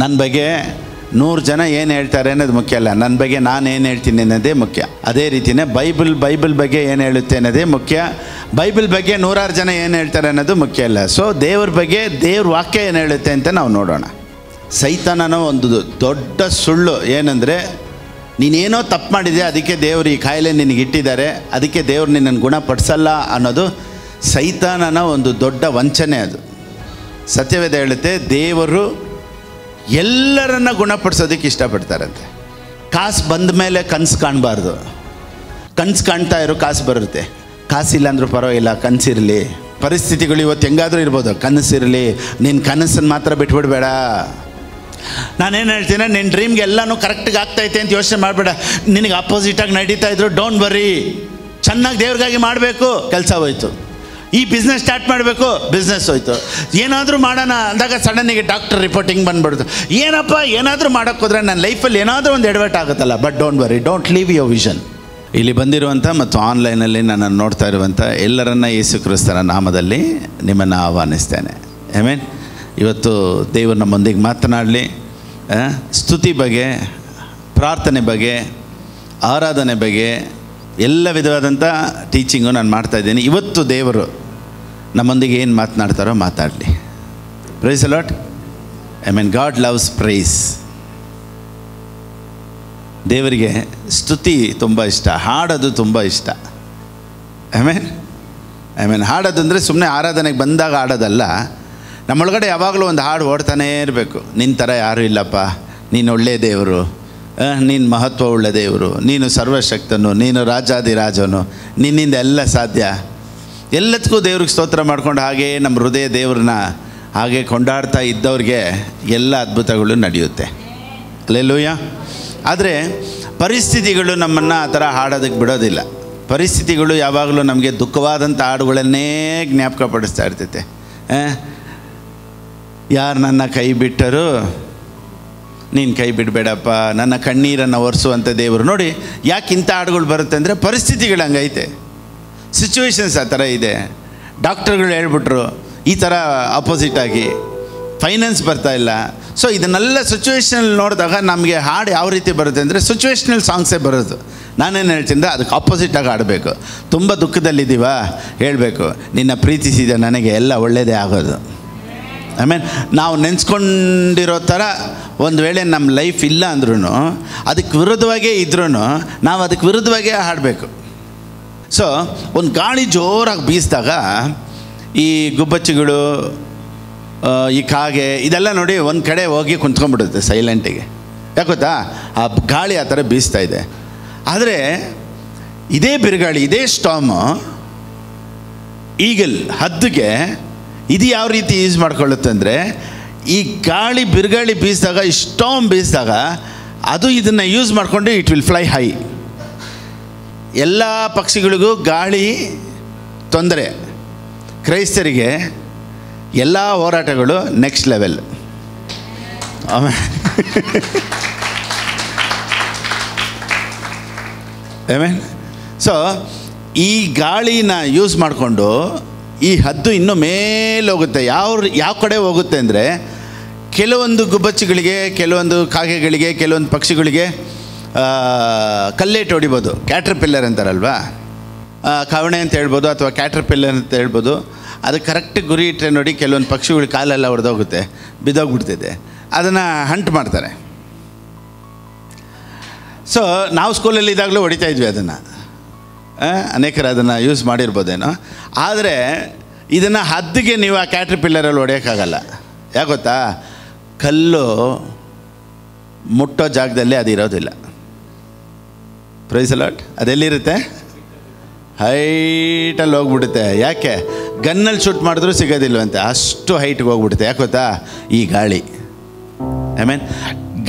ನನ್ನ ಬಗ್ಗೆ 100 ಜನ ಏನು ಹೇಳ್ತಾರೆ ಅನ್ನೋದು ಮುಖ್ಯ ಅಲ್ಲ, ನನ್ನ ಬಗ್ಗೆ ನಾನು ಏನು ಹೇಳ್ತೀನಿ ಅನ್ನೋದೇ ಮುಖ್ಯ. ಅದೇ ರೀತಿಯೇ ಬೈಬಲ್ ಬಗ್ಗೆ ಏನು ಹೇಳುತ್ತೆ ಅನ್ನೋದೇ ಮುಖ್ಯ. ಬೈಬಲ್ ಬಗ್ಗೆ 100 ಜನ ಏನು ಹೇಳ್ತಾರೆ ಅನ್ನೋದು ಮುಖ್ಯ ಅಲ್ಲ. ಸೊ ದೇವ್ರ ಬಗ್ಗೆ ದೇವ್ರ ವಾಕ್ಯ ಏನು ಹೇಳುತ್ತೆ ಅಂತ ನಾವು ನೋಡೋಣ. ಸೈತಾನನ ಒಂದು ದೊಡ್ಡ ಸುಳ್ಳು ಏನಂದರೆ, ನೀನೇನೋ ತಪ್ಪು ಮಾಡಿದೆ, ಅದಕ್ಕೆ ದೇವರು ಈ ಕಾಯಿಲೆ ನಿನಗೆ ಇಟ್ಟಿದ್ದಾರೆ, ಅದಕ್ಕೆ ದೇವ್ರು ನಿನ್ನನ್ನು ಗುಣಪಡಿಸಲ್ಲ ಅನ್ನೋದು ಸೈತಾನನ ಒಂದು ದೊಡ್ಡ ವಂಚನೆ. ಅದು ಸತ್ಯವೇದ ಹೇಳುತ್ತೆ, ದೇವರು ಎಲ್ಲರನ್ನ ಗುಣಪಡಿಸೋದಕ್ಕೆ ಇಷ್ಟಪಡ್ತಾರಂತೆ. ಕಾಸು ಬಂದ ಮೇಲೆ ಕನಸು ಕಾಣಬಾರ್ದು. ಕನಸು ಕಾಣ್ತಾ ಇರೋ ಕಾಸು ಬರುತ್ತೆ. ಕಾಸಿಲ್ಲ ಅಂದರೂ ಪರವಾಗಿಲ್ಲ, ಕನಸಿರಲಿ. ಪರಿಸ್ಥಿತಿಗಳು ಇವತ್ತು ಹೆಂಗಾದರೂ ಇರ್ಬೋದು, ಕನಸಿರಲಿ. ನಿನ್ನ ಕನಸನ್ನು ಮಾತ್ರ ಬಿಟ್ಬಿಡ್ಬೇಡ. ನಾನೇನು ಹೇಳ್ತೀನಿ, ನಿನ್ನ ಡ್ರೀಮ್ಗೆ ಎಲ್ಲನೂ ಕರೆಕ್ಟಾಗಿ ಆಗ್ತೈತೆ ಅಂತ ಯೋಚನೆ ಮಾಡಬೇಡ. ನಿನಗೆ ಅಪೋಸಿಟಾಗಿ ನಡೀತಾ ಇದ್ರು ಡೋಂಟ್ ವರಿ. ಚೆನ್ನಾಗಿ ದೇವ್ರಿಗಾಗಿ ಮಾಡಬೇಕು, ಕೆಲಸ ಹೋಯ್ತು. ಈ ಬಿಸ್ನೆಸ್ ಸ್ಟಾರ್ಟ್ ಮಾಡಬೇಕು, ಬಿಸ್ನೆಸ್ ಹೋಯ್ತು. ಏನಾದರೂ ಮಾಡೋಣ ಅಂದಾಗ ಸಡನ್ನಿಗೆ ಡಾಕ್ಟರ್ ರಿಪೋರ್ಟಿಂಗ್ ಬಂದುಬಿಡ್ತು. ಏನಪ್ಪ ಏನಾದರೂ ಮಾಡೋಕ್ಕೆ ಹೋದ್ರೆ ನನ್ನ ಲೈಫಲ್ಲಿ ಏನಾದರೂ ಒಂದು ಎಡವಟ್ ಆಗುತ್ತಲ್ಲ. But don't worry, don't leave your vision. ಇಲ್ಲಿ ಬಂದಿರುವಂಥ ಮತ್ತು ಆನ್ಲೈನಲ್ಲಿ ನನ್ನನ್ನು ನೋಡ್ತಾ ಇರುವಂಥ ಎಲ್ಲರನ್ನ ಯೇಸು ಕ್ರಿಸ್ತನ ನಾಮದಲ್ಲಿ ನಿಮ್ಮನ್ನು ಆಹ್ವಾನಿಸ್ತೇನೆ. ಆಮೆನ್. ಇವತ್ತು ದೇವರು ನಮ್ಮೊಂದಿಗೆ ಮಾತನಾಡಲಿ. ಸ್ತುತಿ ಬಗ್ಗೆ, ಪ್ರಾರ್ಥನೆ ಬಗ್ಗೆ, ಆರಾಧನೆ ಬಗ್ಗೆ ಎಲ್ಲ ವಿಧವಾದಂಥ ಟೀಚಿಂಗು ನಾನು ಮಾಡ್ತಾಯಿದ್ದೀನಿ. ಇವತ್ತು ದೇವರು ನಮ್ಮೊಂದಿಗೆ ಏನು ಮಾತನಾಡ್ತಾರೋ ಮಾತಾಡಲಿ. Praise a lot. I mean God loves praise. ದೇವರಿಗೆ ಸ್ತುತಿ ತುಂಬ ಇಷ್ಟ, ಹಾಡೋದು ತುಂಬ ಇಷ್ಟ. ಐ ಮೀನ್ ಹಾಡೋದು ಅಂದರೆ ಸುಮ್ಮನೆ ಆರಾಧನೆಗೆ ಬಂದಾಗ ಹಾಡೋದಲ್ಲ. ನಮ್ಮೊಳಗಡೆ ಯಾವಾಗಲೂ ಒಂದು ಹಾಡು ಓಡ್ತಾನೇ ಇರಬೇಕು. ನಿನ್ನ ಥರ ಯಾರೂ ಇಲ್ಲಪ್ಪ, ನೀನು ಒಳ್ಳೆಯ ದೇವರು, ನೀನು ಮಹತ್ವವುಳ್ಳ ದೇವರು, ನೀನು ಸರ್ವಶಕ್ತನು, ನೀನು ರಾಜಾದಿರಾಜನು, ನಿನ್ನಿಂದ ಎಲ್ಲ ಸಾಧ್ಯ. ಎಲ್ಲದಕ್ಕೂ ದೇವ್ರಿಗೆ ಸ್ತೋತ್ರ ಮಾಡ್ಕೊಂಡು ಹಾಗೇ ನಮ್ಮ ಹೃದಯ ದೇವ್ರನ್ನ ಹಾಗೆ ಕೊಂಡಾಡ್ತಾ ಇದ್ದವ್ರಿಗೆ ಎಲ್ಲ ಅದ್ಭುತಗಳು ನಡೆಯುತ್ತೆ. ಅಲ್ಲೆಲ್ಲೂಯ್ಯ. ಆದರೆ ಪರಿಸ್ಥಿತಿಗಳು ನಮ್ಮನ್ನು ಆ ಥರ ಹಾಡೋದಕ್ಕೆ ಬಿಡೋದಿಲ್ಲ. ಪರಿಸ್ಥಿತಿಗಳು ಯಾವಾಗಲೂ ನಮಗೆ ದುಃಖವಾದಂಥ ಹಾಡುಗಳನ್ನೇ ಜ್ಞಾಪಕ ಪಡಿಸ್ತಾ ಇರ್ತೈತೆ. ಯಾರು ನನ್ನ ಕೈ ಬಿಟ್ಟರು, ನೀನು ಕೈ ಬಿಡಬೇಡಪ್ಪ, ನನ್ನ ಕಣ್ಣೀರನ್ನು ಒರೆಸುವಂಥ ದೇವರು. ನೋಡಿ ಯಾಕೆ ಇಂಥ ಹಾಡುಗಳು ಬರುತ್ತೆ ಅಂದರೆ, ಪರಿಸ್ಥಿತಿಗಳು ಹಂಗೈತೆ, ಸಿಚುವೇಶನ್ಸ್ ಆ ಥರ ಇದೆ. ಡಾಕ್ಟರ್ಗಳು ಹೇಳ್ಬಿಟ್ರು ಈ ಥರ ಅಪೋಸಿಟಾಗಿ, ಫೈನಾನ್ಸ್ ಬರ್ತಾಯಿಲ್ಲ. ಸೊ ಇದನ್ನೆಲ್ಲ ಸಿಚುವೇಶನಲ್ಲಿ ನೋಡಿದಾಗ ನಮಗೆ ಹಾಡು ಯಾವ ರೀತಿ ಬರುತ್ತೆ ಅಂದರೆ, ಸಿಚುವೇಶ್ನಲ್ ಸಾಂಗ್ಸೇ ಬರೋದು. ನಾನೇನು ಹೇಳ್ತೀನಿ, ಅದಕ್ಕೆ ಆಪೋಸಿಟಾಗಿ ಆಡಬೇಕು. ತುಂಬ ದುಃಖದಲ್ಲಿದ್ದೀವ, ಹೇಳಬೇಕು ನಿನ್ನ ಪ್ರೀತಿಸಿದ ನನಗೆ ಎಲ್ಲ ಒಳ್ಳೆಯದೇ ಆಗೋದು. ಐ ಮೀನ್ ನಾವು ನೆನೆಸ್ಕೊಂಡಿರೋ ಥರ ಒಂದು ವೇಳೆ ನಮ್ಮ ಲೈಫ್ ಇಲ್ಲ ಅಂದ್ರೂ, ಅದಕ್ಕೆ ವಿರುದ್ಧವಾಗೇ ಇದ್ರೂ ನಾವು ಅದಕ್ಕೆ ವಿರುದ್ಧವಾಗೇ ಹಾಡಬೇಕು. ಸೊ ಒಂದು ಗಾಳಿ ಜೋರಾಗಿ ಬೀಸಿದಾಗ ಈ ಗುಬ್ಬಚ್ಚಿಗಳು, ಈ ಕಾಗೆ ಇದೆಲ್ಲ ನೋಡಿ ಒಂದು ಕಡೆ ಹೋಗಿ ಕುಂತ್ಕೊಂಡ್ಬಿಡುತ್ತೆ ಸೈಲೆಂಟಿಗೆ. ಯಾಕೊತ್ತಾ, ಆ ಗಾಳಿ ಆ ಥರ ಬೀಸ್ತಾ ಇದೆ. ಆದರೆ ಇದೇ ಬಿರುಗಾಳಿ, ಇದೇ ಸ್ಟಾಮು ಈಗಲ್ ಹದ್ದುಗೆ ಇದು ಯಾವ ರೀತಿ ಯೂಸ್ ಮಾಡ್ಕೊಳ್ಳುತ್ತೆ ಅಂದರೆ, ಈ ಗಾಳಿ ಬಿರುಗಾಳಿ ಬೀಸಿದಾಗ, ಈ ಸ್ಟಾಮ್ ಬೀಸಿದಾಗ ಅದು ಇದನ್ನು ಯೂಸ್ ಮಾಡಿಕೊಂಡು ಇಟ್ ವಿಲ್ ಫ್ಲೈ ಹೈ. ಎಲ್ಲ ಪಕ್ಷಿಗಳಿಗೂ ಗಾಳಿ ತೊಂದರೆ, ಕ್ರೈಸ್ತರಿಗೆ ಎಲ್ಲ ಹೋರಾಟಗಳು ನೆಕ್ಸ್ಟ್ ಲೆವೆಲ್. ಆಮೇಲೆ ಸೊ ಈ ಗಾಳಿನ ಯೂಸ್ ಮಾಡಿಕೊಂಡು ಈ ಹದ್ದು ಇನ್ನೂ ಮೇಲೆ ಹೋಗುತ್ತೆ. ಯಾವ ಕಡೆ ಹೋಗುತ್ತೆ ಅಂದರೆ, ಕೆಲವೊಂದು ಗುಬ್ಬಚ್ಚಿಗಳಿಗೆ, ಕೆಲವೊಂದು ಕಾಗೆಗಳಿಗೆ, ಕೆಲವೊಂದು ಪಕ್ಷಿಗಳಿಗೆ ಕಲ್ಲೇಟು ಹೊಡಿಬೋದು. ಕ್ಯಾಟ್ರಪಿಲ್ಲರ್ ಅಂತಾರಲ್ವ, ಕವಣೆ ಅಂತ ಹೇಳ್ಬೋದು, ಅಥವಾ ಕ್ಯಾಟ್ರಪಿಲ್ಲರ್ ಅಂತ ಹೇಳ್ಬೋದು. ಅದು ಕರೆಕ್ಟ್ ಗುರಿ ಇಟ್ಟರೆ ನೋಡಿ, ಕೆಲವೊಂದು ಪಕ್ಷಿಗಳು ಕಾಲೆಲ್ಲ ಹೊಡೆದೋಗುತ್ತೆ, ಬಿದ್ದೋಗ್ಬಿಡ್ತಿದೆ. ಅದನ್ನು ಹಂಟ್ ಮಾಡ್ತಾರೆ. ಸೊ ನಾವು ಸ್ಕೂಲಲ್ಲಿ ಇದ್ದಾಗಲೂ ಹೊಡಿತಾ ಇದ್ವಿ ಅದನ್ನು. ಅನೇಕರು ಅದನ್ನು ಯೂಸ್ ಮಾಡಿರ್ಬೋದೇನೋ. ಆದರೆ ಇದನ್ನು ಹದ್ದಿಗೆ ನೀವು ಆ ಕ್ಯಾಟ್ರಪಿಲ್ಲರಲ್ಲಿ ಹೊಡೆಯೋಕ್ಕಾಗಲ್ಲ. ಯಾಕೆ ಗೊತ್ತಾ, ಕಲ್ಲು ಮುಟ್ಟೋ ಜಾಗದಲ್ಲಿ ಅದು ಇರೋದಿಲ್ಲ. Price allot. ಅದೆಲ್ಲಿರುತ್ತೆ, ಹೈಟಲ್ಲಿ ಹೋಗ್ಬಿಡುತ್ತೆ. ಯಾಕೆ, ಗನ್ನಲ್ಲಿ ಶೂಟ್ ಮಾಡಿದ್ರೂ ಸಿಗೋದಿಲ್ವಂತೆ, ಅಷ್ಟು ಹೈಟ್ಗೆ ಹೋಗ್ಬಿಡುತ್ತೆ. ಯಾಕೆ ಗೊತ್ತಾ, ಈ ಗಾಳಿ. ಐ ಮೀನ್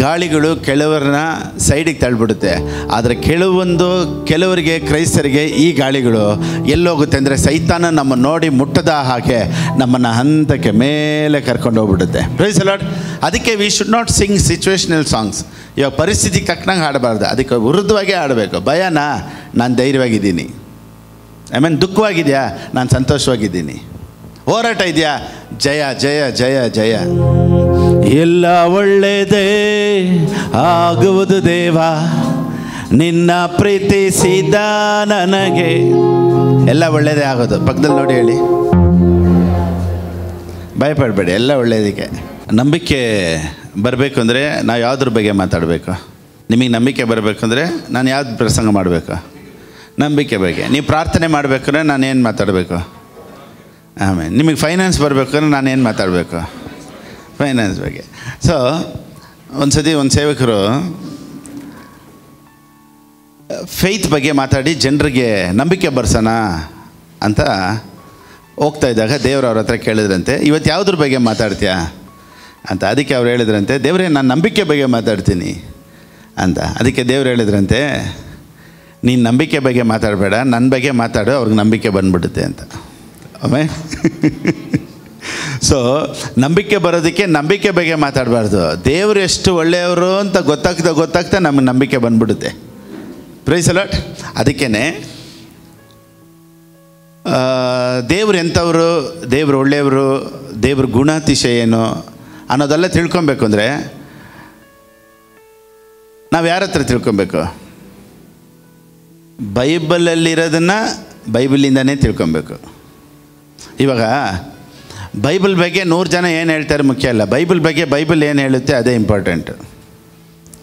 ಗಾಳಿಗಳು ಕೆಲವರನ್ನ ಸೈಡಿಗೆ ತಳ್ಳಿಬಿಡುತ್ತೆ. ಆದರೆ ಕೆಲವರಿಗೆ, ಕ್ರೈಸ್ತರಿಗೆ ಈ ಗಾಳಿಗಳು ಎಲ್ಲೋಗುತ್ತೆ ಅಂದರೆ, ಸೈತಾನ ನಮ್ಮ ನೋಡಿ ಮುಟ್ಟದ ಹಾಗೆ ನಮ್ಮನ್ನು ಹಂತಕ್ಕೆ ಮೇಲೆ ಕರ್ಕೊಂಡು ಹೋಗ್ಬಿಡುತ್ತೆ. Praise a lot. ಅದಕ್ಕೆ we should not sing situational songs. ಇವಾಗ ಪರಿಸ್ಥಿತಿಗೆ ತಕ್ಕನಂಗೆ ಹಾಡಬಾರ್ದು, ಅದಕ್ಕೆ ವಿರುದ್ಧವಾಗೇ ಆಡಬೇಕು. ಭಯನಾ, ನಾನು ಧೈರ್ಯವಾಗಿದ್ದೀನಿ. ಐ ಮೀನ್ ದುಃಖವಾಗಿದೆಯಾ, ನಾನು ಸಂತೋಷವಾಗಿದ್ದೀನಿ. ಹೋರಾಟ ಇದೆಯಾ, ಜಯ ಜಯ ಜಯ ಜಯ. ಎಲ್ಲ ಒಳ್ಳೆಯದೇ ಆಗುವುದು ದೇವ, ನಿನ್ನ ಪ್ರೀತಿಸಿದ ನನಗೆ. ಎಲ್ಲ ಒಳ್ಳೆಯದೇ ಆಗೋದು. ಪಕ್ಕದಲ್ಲಿ ನೋಡಿ ಹೇಳಿ, ಭಯಪಡಬೇಡಿ, ಎಲ್ಲ ಒಳ್ಳೆಯದಕ್ಕೆ. ನಂಬಿಕೆ ಬರಬೇಕು ಅಂದರೆ ನಾವು ಯಾವುದ್ರ ಬಗ್ಗೆ ಮಾತಾಡಬೇಕು? ನಿಮಗೆ ನಂಬಿಕೆ ಬರಬೇಕು ಅಂದರೆ ನಾನು ಯಾವ್ದು ಪ್ರಸಂಗ ಮಾಡಬೇಕು? ನಂಬಿಕೆ ಬಗ್ಗೆ. ನೀವು ಪ್ರಾರ್ಥನೆ ಮಾಡಬೇಕಂದ್ರೆ ನಾನೇನು ಮಾತಾಡಬೇಕು? ಆಮೇಲೆ ನಿಮಗೆ ಫೈನಾನ್ಸ್ ಬರಬೇಕಂದ್ರೆ ನಾನೇನು ಮಾತಾಡಬೇಕು? ಫೈನಾನ್ಸ್ ಬಗ್ಗೆ. ಸೊ ಒಂದು ಸತಿ ಒಂದು ಸೇವಕರು ಫೇತ್ ಬಗ್ಗೆ ಮಾತಾಡಿ ಜನರಿಗೆ ನಂಬಿಕೆ ಬರ್ಸೋಣ ಅಂತ ಹೋಗ್ತಾ ಇದ್ದಾಗ ದೇವರು ಅವ್ರ ಹತ್ರ ಕೇಳಿದ್ರಂತೆ, ಇವತ್ತು ಯಾವುದ್ರ ಬಗ್ಗೆ ಮಾತಾಡ್ತೀಯಾ ಅಂತ. ಅದಕ್ಕೆ ಅವ್ರು ಹೇಳಿದ್ರಂತೆ, ದೇವರೇ ನಾನು ನಂಬಿಕೆ ಬಗ್ಗೆ ಮಾತಾಡ್ತೀನಿ ಅಂತ. ಅದಕ್ಕೆ ದೇವ್ರು ಹೇಳಿದ್ರಂತೆ, ನೀನು ನಂಬಿಕೆ ಬಗ್ಗೆ ಮಾತಾಡಬೇಡ, ನನ್ನ ಬಗ್ಗೆ ಮಾತಾಡು, ಅವ್ರಿಗೆ ನಂಬಿಕೆ ಬಂದ್ಬಿಡುತ್ತೆ ಅಂತ. ಆಮೇಲೆ ಸೊ ನಂಬಿಕೆ ಬರೋದಕ್ಕೆ ನಂಬಿಕೆ ಬಗ್ಗೆ ಮಾತಾಡಬಾರ್ದು, ದೇವರು ಎಷ್ಟು ಒಳ್ಳೆಯವರು ಅಂತ ಗೊತ್ತಾಗ್ತಾ ನಮಗೆ ನಂಬಿಕೆ ಬಂದ್ಬಿಡುತ್ತೆ. Praise the Lord. ಅದಕ್ಕೇ ದೇವ್ರು ಎಂಥವರು, ದೇವ್ರು ಒಳ್ಳೆಯವರು, ದೇವ್ರ ಗುಣಾತಿಶಯ ಏನು ಅನ್ನೋದೆಲ್ಲ ತಿಳ್ಕೊಬೇಕು ಅಂದರೆ ನಾವು ಯಾರ ಹತ್ರ ತಿಳ್ಕೊಬೇಕು? ಬೈಬಲಲ್ಲಿರೋದನ್ನು ಬೈಬಲಿಂದನೇ ತಿಳ್ಕೊಬೇಕು. ಇವಾಗ ಬೈಬಲ್ ಬಗ್ಗೆ 100 ಜನ ಏನು ಹೇಳ್ತಾರೆ ಮುಖ್ಯ ಅಲ್ಲ, ಬೈಬಲ್ ಬಗ್ಗೆ ಬೈಬಲ್ ಏನು ಹೇಳುತ್ತೆ ಅದೇ ಇಂಪಾರ್ಟೆಂಟು.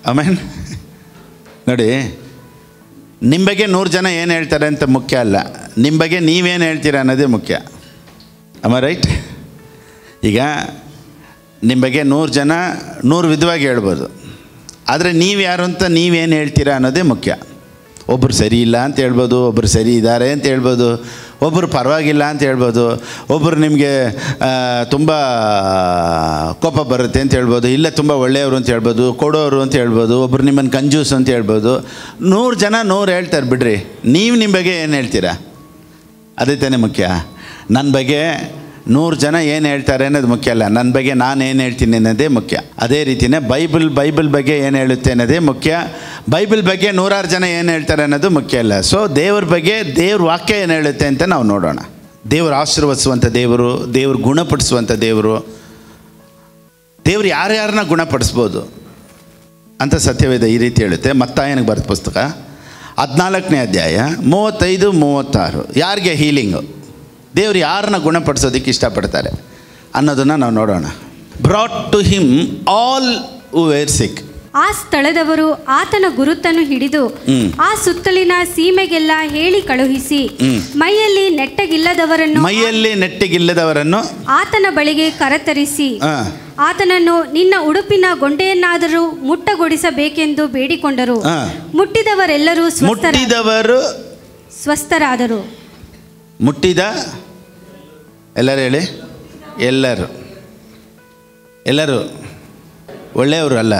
ಆಮೇಲೆ ನೋಡಿ, ನಿಮ್ಮ ಬಗ್ಗೆ 100 ಜನ ಏನು ಹೇಳ್ತಾರೆ ಅಂತ ಮುಖ್ಯ ಅಲ್ಲ, ನಿಮ್ಮ ಬಗ್ಗೆ ನೀವೇನು ಹೇಳ್ತೀರ ಅನ್ನೋದೇ ಮುಖ್ಯ. ಆಮ ರೈಟ್? ಈಗ ನಿಮ್ಮ ಬಗ್ಗೆ 100 ಜನ 100 ವಿಧವಾಗಿ ಹೇಳ್ಬೋದು, ಆದರೆ ನೀವು ಯಾರು ಅಂತ ನೀವೇನು ಹೇಳ್ತೀರಾ ಅನ್ನೋದೇ ಮುಖ್ಯ. ಒಬ್ಬರು ಸರಿ ಇಲ್ಲ ಅಂತ ಹೇಳ್ಬೋದು, ಒಬ್ಬರು ಸರಿ ಇದ್ದಾರೆ ಅಂತ ಹೇಳ್ಬೋದು, ಒಬ್ಬರು ಪರವಾಗಿಲ್ಲ ಅಂತ ಹೇಳ್ಬೋದು, ಒಬ್ಬರು ನಿಮಗೆ ತುಂಬ ಕೋಪ ಬರುತ್ತೆ ಅಂತ ಹೇಳ್ಬೋದು, ಇಲ್ಲ ತುಂಬ ಒಳ್ಳೆಯವರು ಅಂತ ಹೇಳ್ಬೋದು, ಕೊಡೋರು ಅಂತ ಹೇಳ್ಬೋದು, ಒಬ್ಬರು ನಿಮ್ಮನ್ನು ಕಂಜೂಸ್ ಅಂತ ಹೇಳ್ಬೋದು. 100 ಜನ 100 ಹೇಳ್ತಾರೆ ಬಿಡ್ರಿ, ನೀವು ನಿಮ್ಮ ಬಗ್ಗೆ ಏನು ಹೇಳ್ತೀರಾ ಅದೇ ತಾನೇ ಮುಖ್ಯ. ನನ್ನ ಬಗ್ಗೆ 100 ಜನ ಏನು ಹೇಳ್ತಾರೆ ಅನ್ನೋದು ಮುಖ್ಯ ಅಲ್ಲ, ನನ್ನ ಬಗ್ಗೆ ನಾನು ಏನು ಹೇಳ್ತೀನಿ ಅನ್ನೋದೇ ಮುಖ್ಯ. ಅದೇ ರೀತಿಯೇ ಬೈಬಲ್ ಬಗ್ಗೆ ಏನು ಹೇಳುತ್ತೆ ಅನ್ನೋದೇ ಮುಖ್ಯ. ಬೈಬಲ್ ಬಗ್ಗೆ 100 ಜನ ಏನು ಹೇಳ್ತಾರೆ ಅನ್ನೋದು ಮುಖ್ಯ ಅಲ್ಲ. ಸೊ ದೇವ್ರ ಬಗ್ಗೆ ದೇವ್ರ ವಾಕ್ಯ ಏನು ಹೇಳುತ್ತೆ ಅಂತ ನಾವು ನೋಡೋಣ. ದೇವರು ಆಶೀರ್ವದಿಸುವಂಥ ದೇವರು, ದೇವರು ಗುಣಪಡಿಸುವಂಥ ದೇವರು, ದೇವರು ಯಾರ್ಯಾರನ್ನ ಗುಣಪಡಿಸ್ಬೋದು ಅಂತ ಸತ್ಯವೇದ ಈ ರೀತಿ ಹೇಳುತ್ತೆ. ಮತ್ತಾಯನಿಗೆ ಬರೆದ ಪುಸ್ತಕ 14ನೇ ಅಧ್ಯಾಯ 35-36. ಯಾರಿಗೆ ಹೀಲಿಂಗು, ದೇವರು ಯಾರನ್ನ ಗುಣಪಡಿಸೋದಕ್ಕೆ ಇಷ್ಟಪಡ್ತಾರೆ ಅನ್ನೋದನ್ನು ನಾವು ನೋಡೋಣ. Brought to him all who were sick. ಆ ಸ್ಥಳದವರು ಆತನ ಗುರುತನ್ನು ಹಿಡಿದು ಆ ಸುತ್ತಲಿನ ಸೀಮೆಗೆಲ್ಲ ಹೇಳಿ ಕಳುಹಿಸಿ ಮೈಯಲ್ಲಿ ನೆಟ್ಟಗಿಲ್ಲದವರನ್ನು ಆತನ ಬಳಿಗೆ ಕರೆತರಿಸಿ ಆತನನ್ನು ನಿನ್ನ ಉಡುಪಿನ ಗೊಂಡೆಯನ್ನಾದರೂ ಮುಟ್ಟಗೊಡಿಸಬೇಕೆಂದು ಬೇಡಿಕೊಂಡರು. ಮುಟ್ಟಿದವರೆಲ್ಲರೂ ಸ್ವಸ್ಥರಾದರು. ಮುಟ್ಟಿದ ಎಲ್ಲರೂ ಹೇಳಿ, ಎಲ್ಲರೂ ಒಳ್ಳೆಯವರು ಅಲ್ಲ.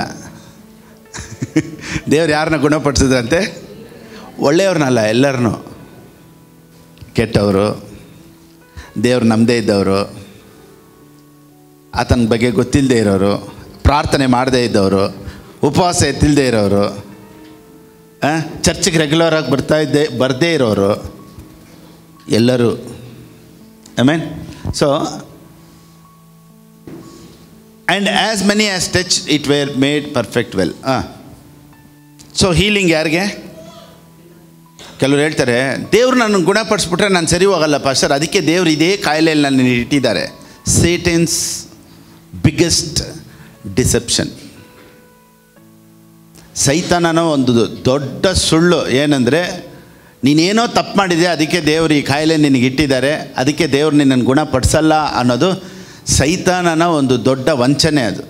ದೇವ್ರು ಯಾರನ್ನ ಗುಣಪಡಿಸಿದ್ರಂತೆ? ಒಳ್ಳೆಯವ್ರನ್ನಲ್ಲ, ಎಲ್ಲರನ್ನೂ. ಕೆಟ್ಟವರು, ದೇವ್ರು ನಮ್ಮದೇ ಇದ್ದವರು, ಆತನ ಬಗ್ಗೆ ಗೊತ್ತಿಲ್ಲದೆ ಇರೋರು, ಪ್ರಾರ್ಥನೆ ಮಾಡದೇ ಇದ್ದವರು, ಉಪವಾಸ ಎತ್ತಿಲ್ಲದೆ ಇರೋರು, ಚರ್ಚಿಗೆ ರೆಗ್ಯುಲರಾಗಿ ಬರದೇ ಇರೋರು, ಎಲ್ಲರೂ. Amen. So and as many as touch it were made perfect well. So healing ಯಾರಿಗೆ? ಕೆಲವರು ಹೇಳ್ತಾರೆ, ದೇವ್ರು ನನ್ನ ಗುಣಪಡಿಸ್ಬಿಟ್ರೆ ನಾನು ಸರಿ ಹೋಗಲ್ಲ ಪಾಸ್ಟರ್, ಅದಕ್ಕೆ ದೇವ್ರು ಇದೇ ಕಾಯಿಲೆಯಲ್ಲಿ ನನ್ನ ಇಟ್ಟಿದ್ದಾರೆ. ಸೇಟನ್ಸ್ ಬಿಗ್ಗೆಸ್ಟ್ ಡಿಸೆಪ್ಷನ್. ಸೈತಾನನ ಒಂದು ದೊಡ್ಡ ಸುಳ್ಳು ಏನಂದರೆ, ನೀನೇನೋ ತಪ್ಪು ಮಾಡಿದೆ, ಅದಕ್ಕೆ ದೇವರು ಈ ಕಾಯಿಲೆ ನಿನಗೆ ಇಟ್ಟಿದ್ದಾರೆ, ಅದಕ್ಕೆ ದೇವ್ರು ನಿನ್ನನ್ನು ಗುಣಪಡಿಸಲ್ಲ ಅನ್ನೋದು ಸೈತಾನನ ಒಂದು ದೊಡ್ಡ ವಂಚನೆ. ಅದು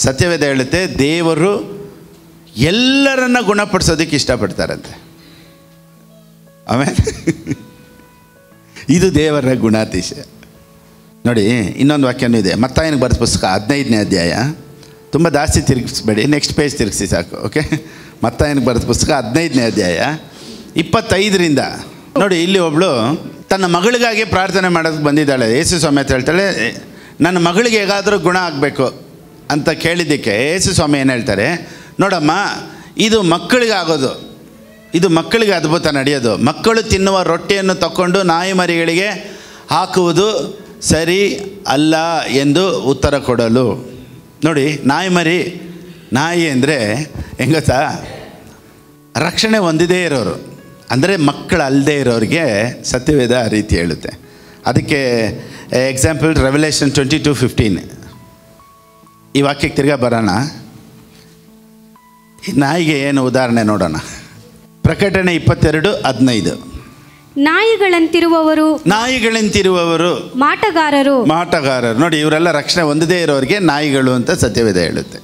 ಸತ್ಯವೇದ ಹೇಳುತ್ತೆ, ದೇವರು ಎಲ್ಲರನ್ನ ಗುಣಪಡಿಸೋದಕ್ಕೆ ಇಷ್ಟಪಡ್ತಾರಂತೆ. ಆಮೇಲೆ ಇದು ದೇವರ ಗುಣಾತಿಶಯ. ನೋಡಿ, ಇನ್ನೊಂದು ವಾಕ್ಯನೂ ಇದೆ. ಮತ್ತಾಯನಿಗೆ ಬರೆದ ಪುಸ್ತಕ 15ನೇ ಅಧ್ಯಾಯ. ತುಂಬ ಜಾಸ್ತಿ ತಿರುಗಿಸ್ಬೇಡಿ, ನೆಕ್ಸ್ಟ್ ಪೇಜ್ ತಿರುಗಿಸಿ ಸಾಕು. ಓಕೆ, ಮತ್ತಾಯನಿಗೆ ಬರೆದ ಪುಸ್ತಕ 15ನೇ ಅಧ್ಯಾಯ 25ರಿಂದ ನೋಡಿ. ಇಲ್ಲಿ ಒಬ್ಬಳು ತನ್ನ ಮಗಳಿಗಾಗಿ ಪ್ರಾರ್ಥನೆ ಮಾಡೋದಕ್ಕೆ ಬಂದಿದ್ದಾಳೆ. ಯೇಸು ಸ್ವಾಮಿ ಅಂತ ಹೇಳ್ತಾಳೆ, ನನ್ನ ಮಗಳಿಗೆ ಹೇಗಾದರೂ ಗುಣ ಆಗಬೇಕು ಅಂತ ಕೇಳಿದ್ದಕ್ಕೆ ಯೇಸು ಸ್ವಾಮಿ ಏನು ಹೇಳ್ತಾರೆ, ನೋಡಮ್ಮ, ಇದು ಮಕ್ಕಳಿಗೆ ಆಗೋದು, ಇದು ಮಕ್ಕಳಿಗೆ ಅದ್ಭುತ ನಡೆಯೋದು. ಮಕ್ಕಳು ತಿನ್ನುವ ರೊಟ್ಟಿಯನ್ನು ತಗೊಂಡು ನಾಯಿ ಮರಿಗಳಿಗೆ ಹಾಕುವುದು ಸರಿ ಅಲ್ಲ ಎಂದು ಉತ್ತರ ಕೊಡಲು. ನೋಡಿ, ನಾಯಿ ಅಂದರೆ ಹೆಂಗೆ ಗೊತ್ತಾ, ರಕ್ಷಣೆ ಹೊಂದಿದೇ ಇರೋರು, ಅಂದರೆ ಮಕ್ಕಳು ಅಲ್ಲದೆ ಇರೋರಿಗೆ ಸತ್ಯವೇದ ಆ ರೀತಿ ಹೇಳುತ್ತೆ. ಅದಕ್ಕೆ ಎಕ್ಸಾಂಪಲ್ ರೆವಲ್ಯೂಷನ್ 22:15. ಈ ವಾಕ್ಯಕ್ಕೆ ತಿರ್ಗಾ ಬರೋಣ. ನಾಯಿಗೆ ಏನು ಉದಾಹರಣೆ ನೋಡೋಣ. ಪ್ರಕಟಣೆ 22:15. ನಾಯಿಗಳಂತಿರುವವರು ಮಾಟಗಾರರು. ನೋಡಿ, ಇವರೆಲ್ಲ ರಕ್ಷಣೆ ಹೊಂದದೇ ಇರೋರಿಗೆ ನಾಯಿಗಳು ಅಂತ ಸತ್ಯವೇದ ಹೇಳುತ್ತೆ.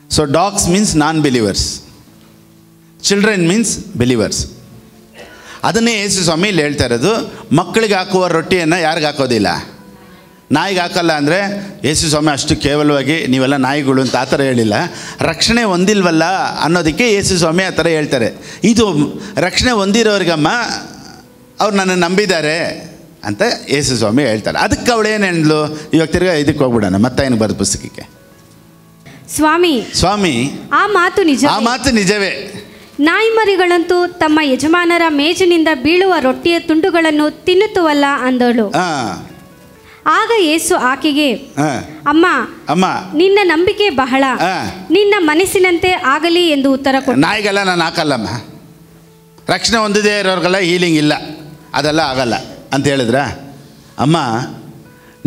ಸೊ ಡಾಗ್ಸ್ ಮೀನ್ಸ್ ನಾನ್ ಬಿಲೀವರ್ಸ್, ಚಿಲ್ಡ್ರನ್ ಮೀನ್ಸ್ ಬಿಲೀವರ್ಸ್. ಅದನ್ನೇ ಯೇಸು ಸ್ವಾಮಿ ಇಲ್ಲಿ ಹೇಳ್ತಾ ಇರೋದು. ಮಕ್ಕಳಿಗೆ ಹಾಕುವ ರೊಟ್ಟಿಯನ್ನು ಯಾರಿಗೆ ಹಾಕೋದಿಲ್ಲ? ನಾಯಿಗೆ ಹಾಕಲ್ಲ. ಅಂದರೆ ಯೇಸು ಸ್ವಾಮಿ ಅಷ್ಟು ಕೇವಲವಾಗಿ ನೀವೆಲ್ಲ ನಾಯಿಗಳು ಅಂತ ಆ ಥರ ಹೇಳಿಲ್ಲ. ರಕ್ಷಣೆ ಹೊಂದಿಲ್ವಲ್ಲ ಅನ್ನೋದಕ್ಕೆ ಯೇಸು ಸ್ವಾಮಿ ಆ ಥರ ಹೇಳ್ತಾರೆ. ಇದು ರಕ್ಷಣೆ ಹೊಂದಿರೋರಿಗಮ್ಮ, ಅವ್ರು ನನ್ನ ನಂಬಿದ್ದಾರೆ ಅಂತ ಯೇಸು ಸ್ವಾಮಿ ಹೇಳ್ತಾರೆ. ಅದಕ್ಕೆ ಅವಳೇನು ಹೇಳಿದ್ಲು? ಇವಾಗ ತಿರ್ಗಾ ಇದಕ್ಕೆ ಹೋಗ್ಬಿಡೋಣ, ಮತ್ತೆ ಏನು ಬರೆದ ಪುಸ್ತಕಕ್ಕೆ. ಸ್ವಾಮಿ ಆ ಮಾತು ನಿಜವೇ. ನಾಯಿಮರಿಗಳಂತೂ ತಮ್ಮ ಯಜಮಾನರ ಮೇಜಿನಿಂದ ಬೀಳುವ ರೊಟ್ಟಿಯ ತುಂಡುಗಳನ್ನು ತಿನ್ನುತ್ತವಲ್ಲ ಅಂದಳು. ಆಗ ಯೇಸು ಆಕೆಗೆ, ಅಮ್ಮ, ನಿನ್ನ ನಂಬಿಕೆ ಬಹಳ, ನಿನ್ನ ಮನಸ್ಸಿನಂತೆ ಆಗಲಿ ಎಂದು ಉತ್ತರ ಕೊಟ್ಟನು. ನಾಯಿಗೆಲ್ಲ ನಾನು ಹಾಕಲ್ಲಮ್ಮ, ರಕ್ಷಣೆ ಹೊಂದಿದೇ ಇರೋರಿಗೆಲ್ಲ ಹೀಲಿಂಗ್ ಇಲ್ಲ, ಅದೆಲ್ಲ ಆಗಲ್ಲ ಅಂತ ಹೇಳಿದ್ರ. ಅಮ್ಮ,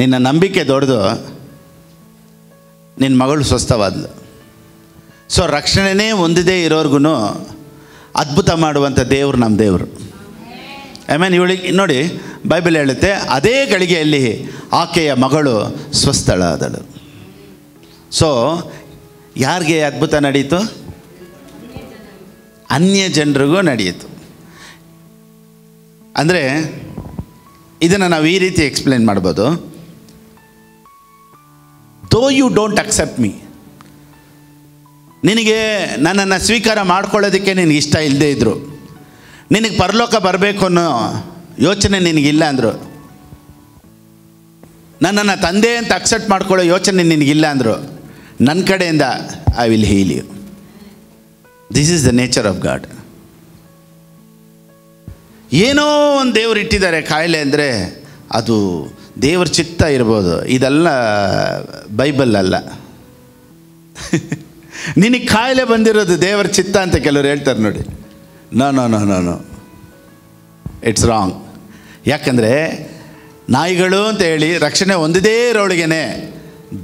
ನಿನ್ನ ನಂಬಿಕೆ ದೊಡ್ಡದು, ನಿನ್ನ ಮಗಳು ಸ್ವಸ್ಥವಾದ್ಲು. ಸೊ ರಕ್ಷಣೆನೇ ಹೊಂದಿದೇ ಇರೋರ್ಗು ಅದ್ಭುತ ಮಾಡುವಂಥ ದೇವರು ನಮ್ಮ ದೇವರು. ಆಮೇಲೆ ಇವಳಿಗೆ ನೋಡಿ, ಬೈಬಲ್ ಹೇಳುತ್ತೆ, ಅದೇ ಗಳಿಗೆಯಲ್ಲಿ ಆಕೆಯ ಮಗಳು ಸ್ವಸ್ಥಳಾದಳು. ಸೊ ಯಾರಿಗೆ ಅದ್ಭುತ ನಡೀತು? ಅನ್ಯ ಜನರಿಗೂ ನಡೆಯಿತು. ಅಂದರೆ ಇದನ್ನು ನಾವು ಈ ರೀತಿ ಎಕ್ಸ್ಪ್ಲೇನ್ ಮಾಡ್ಬೋದು. Though you don't accept me, ನಿನಗೆ ನನ್ನನ್ನು ಸ್ವೀಕಾರ ಮಾಡ್ಕೊಳ್ಳೋದಕ್ಕೆ ನಿನಗೆ ಇಷ್ಟ ಇಲ್ಲದೇ ಇದ್ದರು, ನಿನಗೆ ಪರಲೋಕ ಬರಬೇಕು ಅನ್ನೋ ಯೋಚನೆ ನಿನಗಿಲ್ಲ ಅಂದರು, ನನ್ನನ್ನು ತಂದೆ ಅಂತ ಅಕ್ಸೆಪ್ಟ್ ಮಾಡ್ಕೊಳ್ಳೋ ಯೋಚನೆ ನಿನಗಿಲ್ಲ ಅಂದರು, ನನ್ನ ಕಡೆಯಿಂದ I will heal you. This is the nature of God. ಏನೋ ಒಂದು ದೇವರು ಇಟ್ಟಿದ್ದಾರೆ ಕಾಯಿಲೆ ಅಂದರೆ ಅದು ದೇವ್ರ ಚಿತ್ತ ಇರ್ಬೋದು, ಇದೆಲ್ಲ ಬೈಬಲ್ ಅಲ್ಲ. ನಿನಗೆ ಕಾಯಿಲೆ ಬಂದಿರೋದು ದೇವರ ಚಿತ್ತ ಅಂತ ಕೆಲವರು ಹೇಳ್ತಾರೆ ನೋಡಿ. No, it's wrong. ಯಾಕಂದರೆ ನಾಯಿಗಳು ಅಂತ ಹೇಳಿ ರಕ್ಷಣೆ ಹೊಂದಿದೇ ಇರೋಳಿಗೆ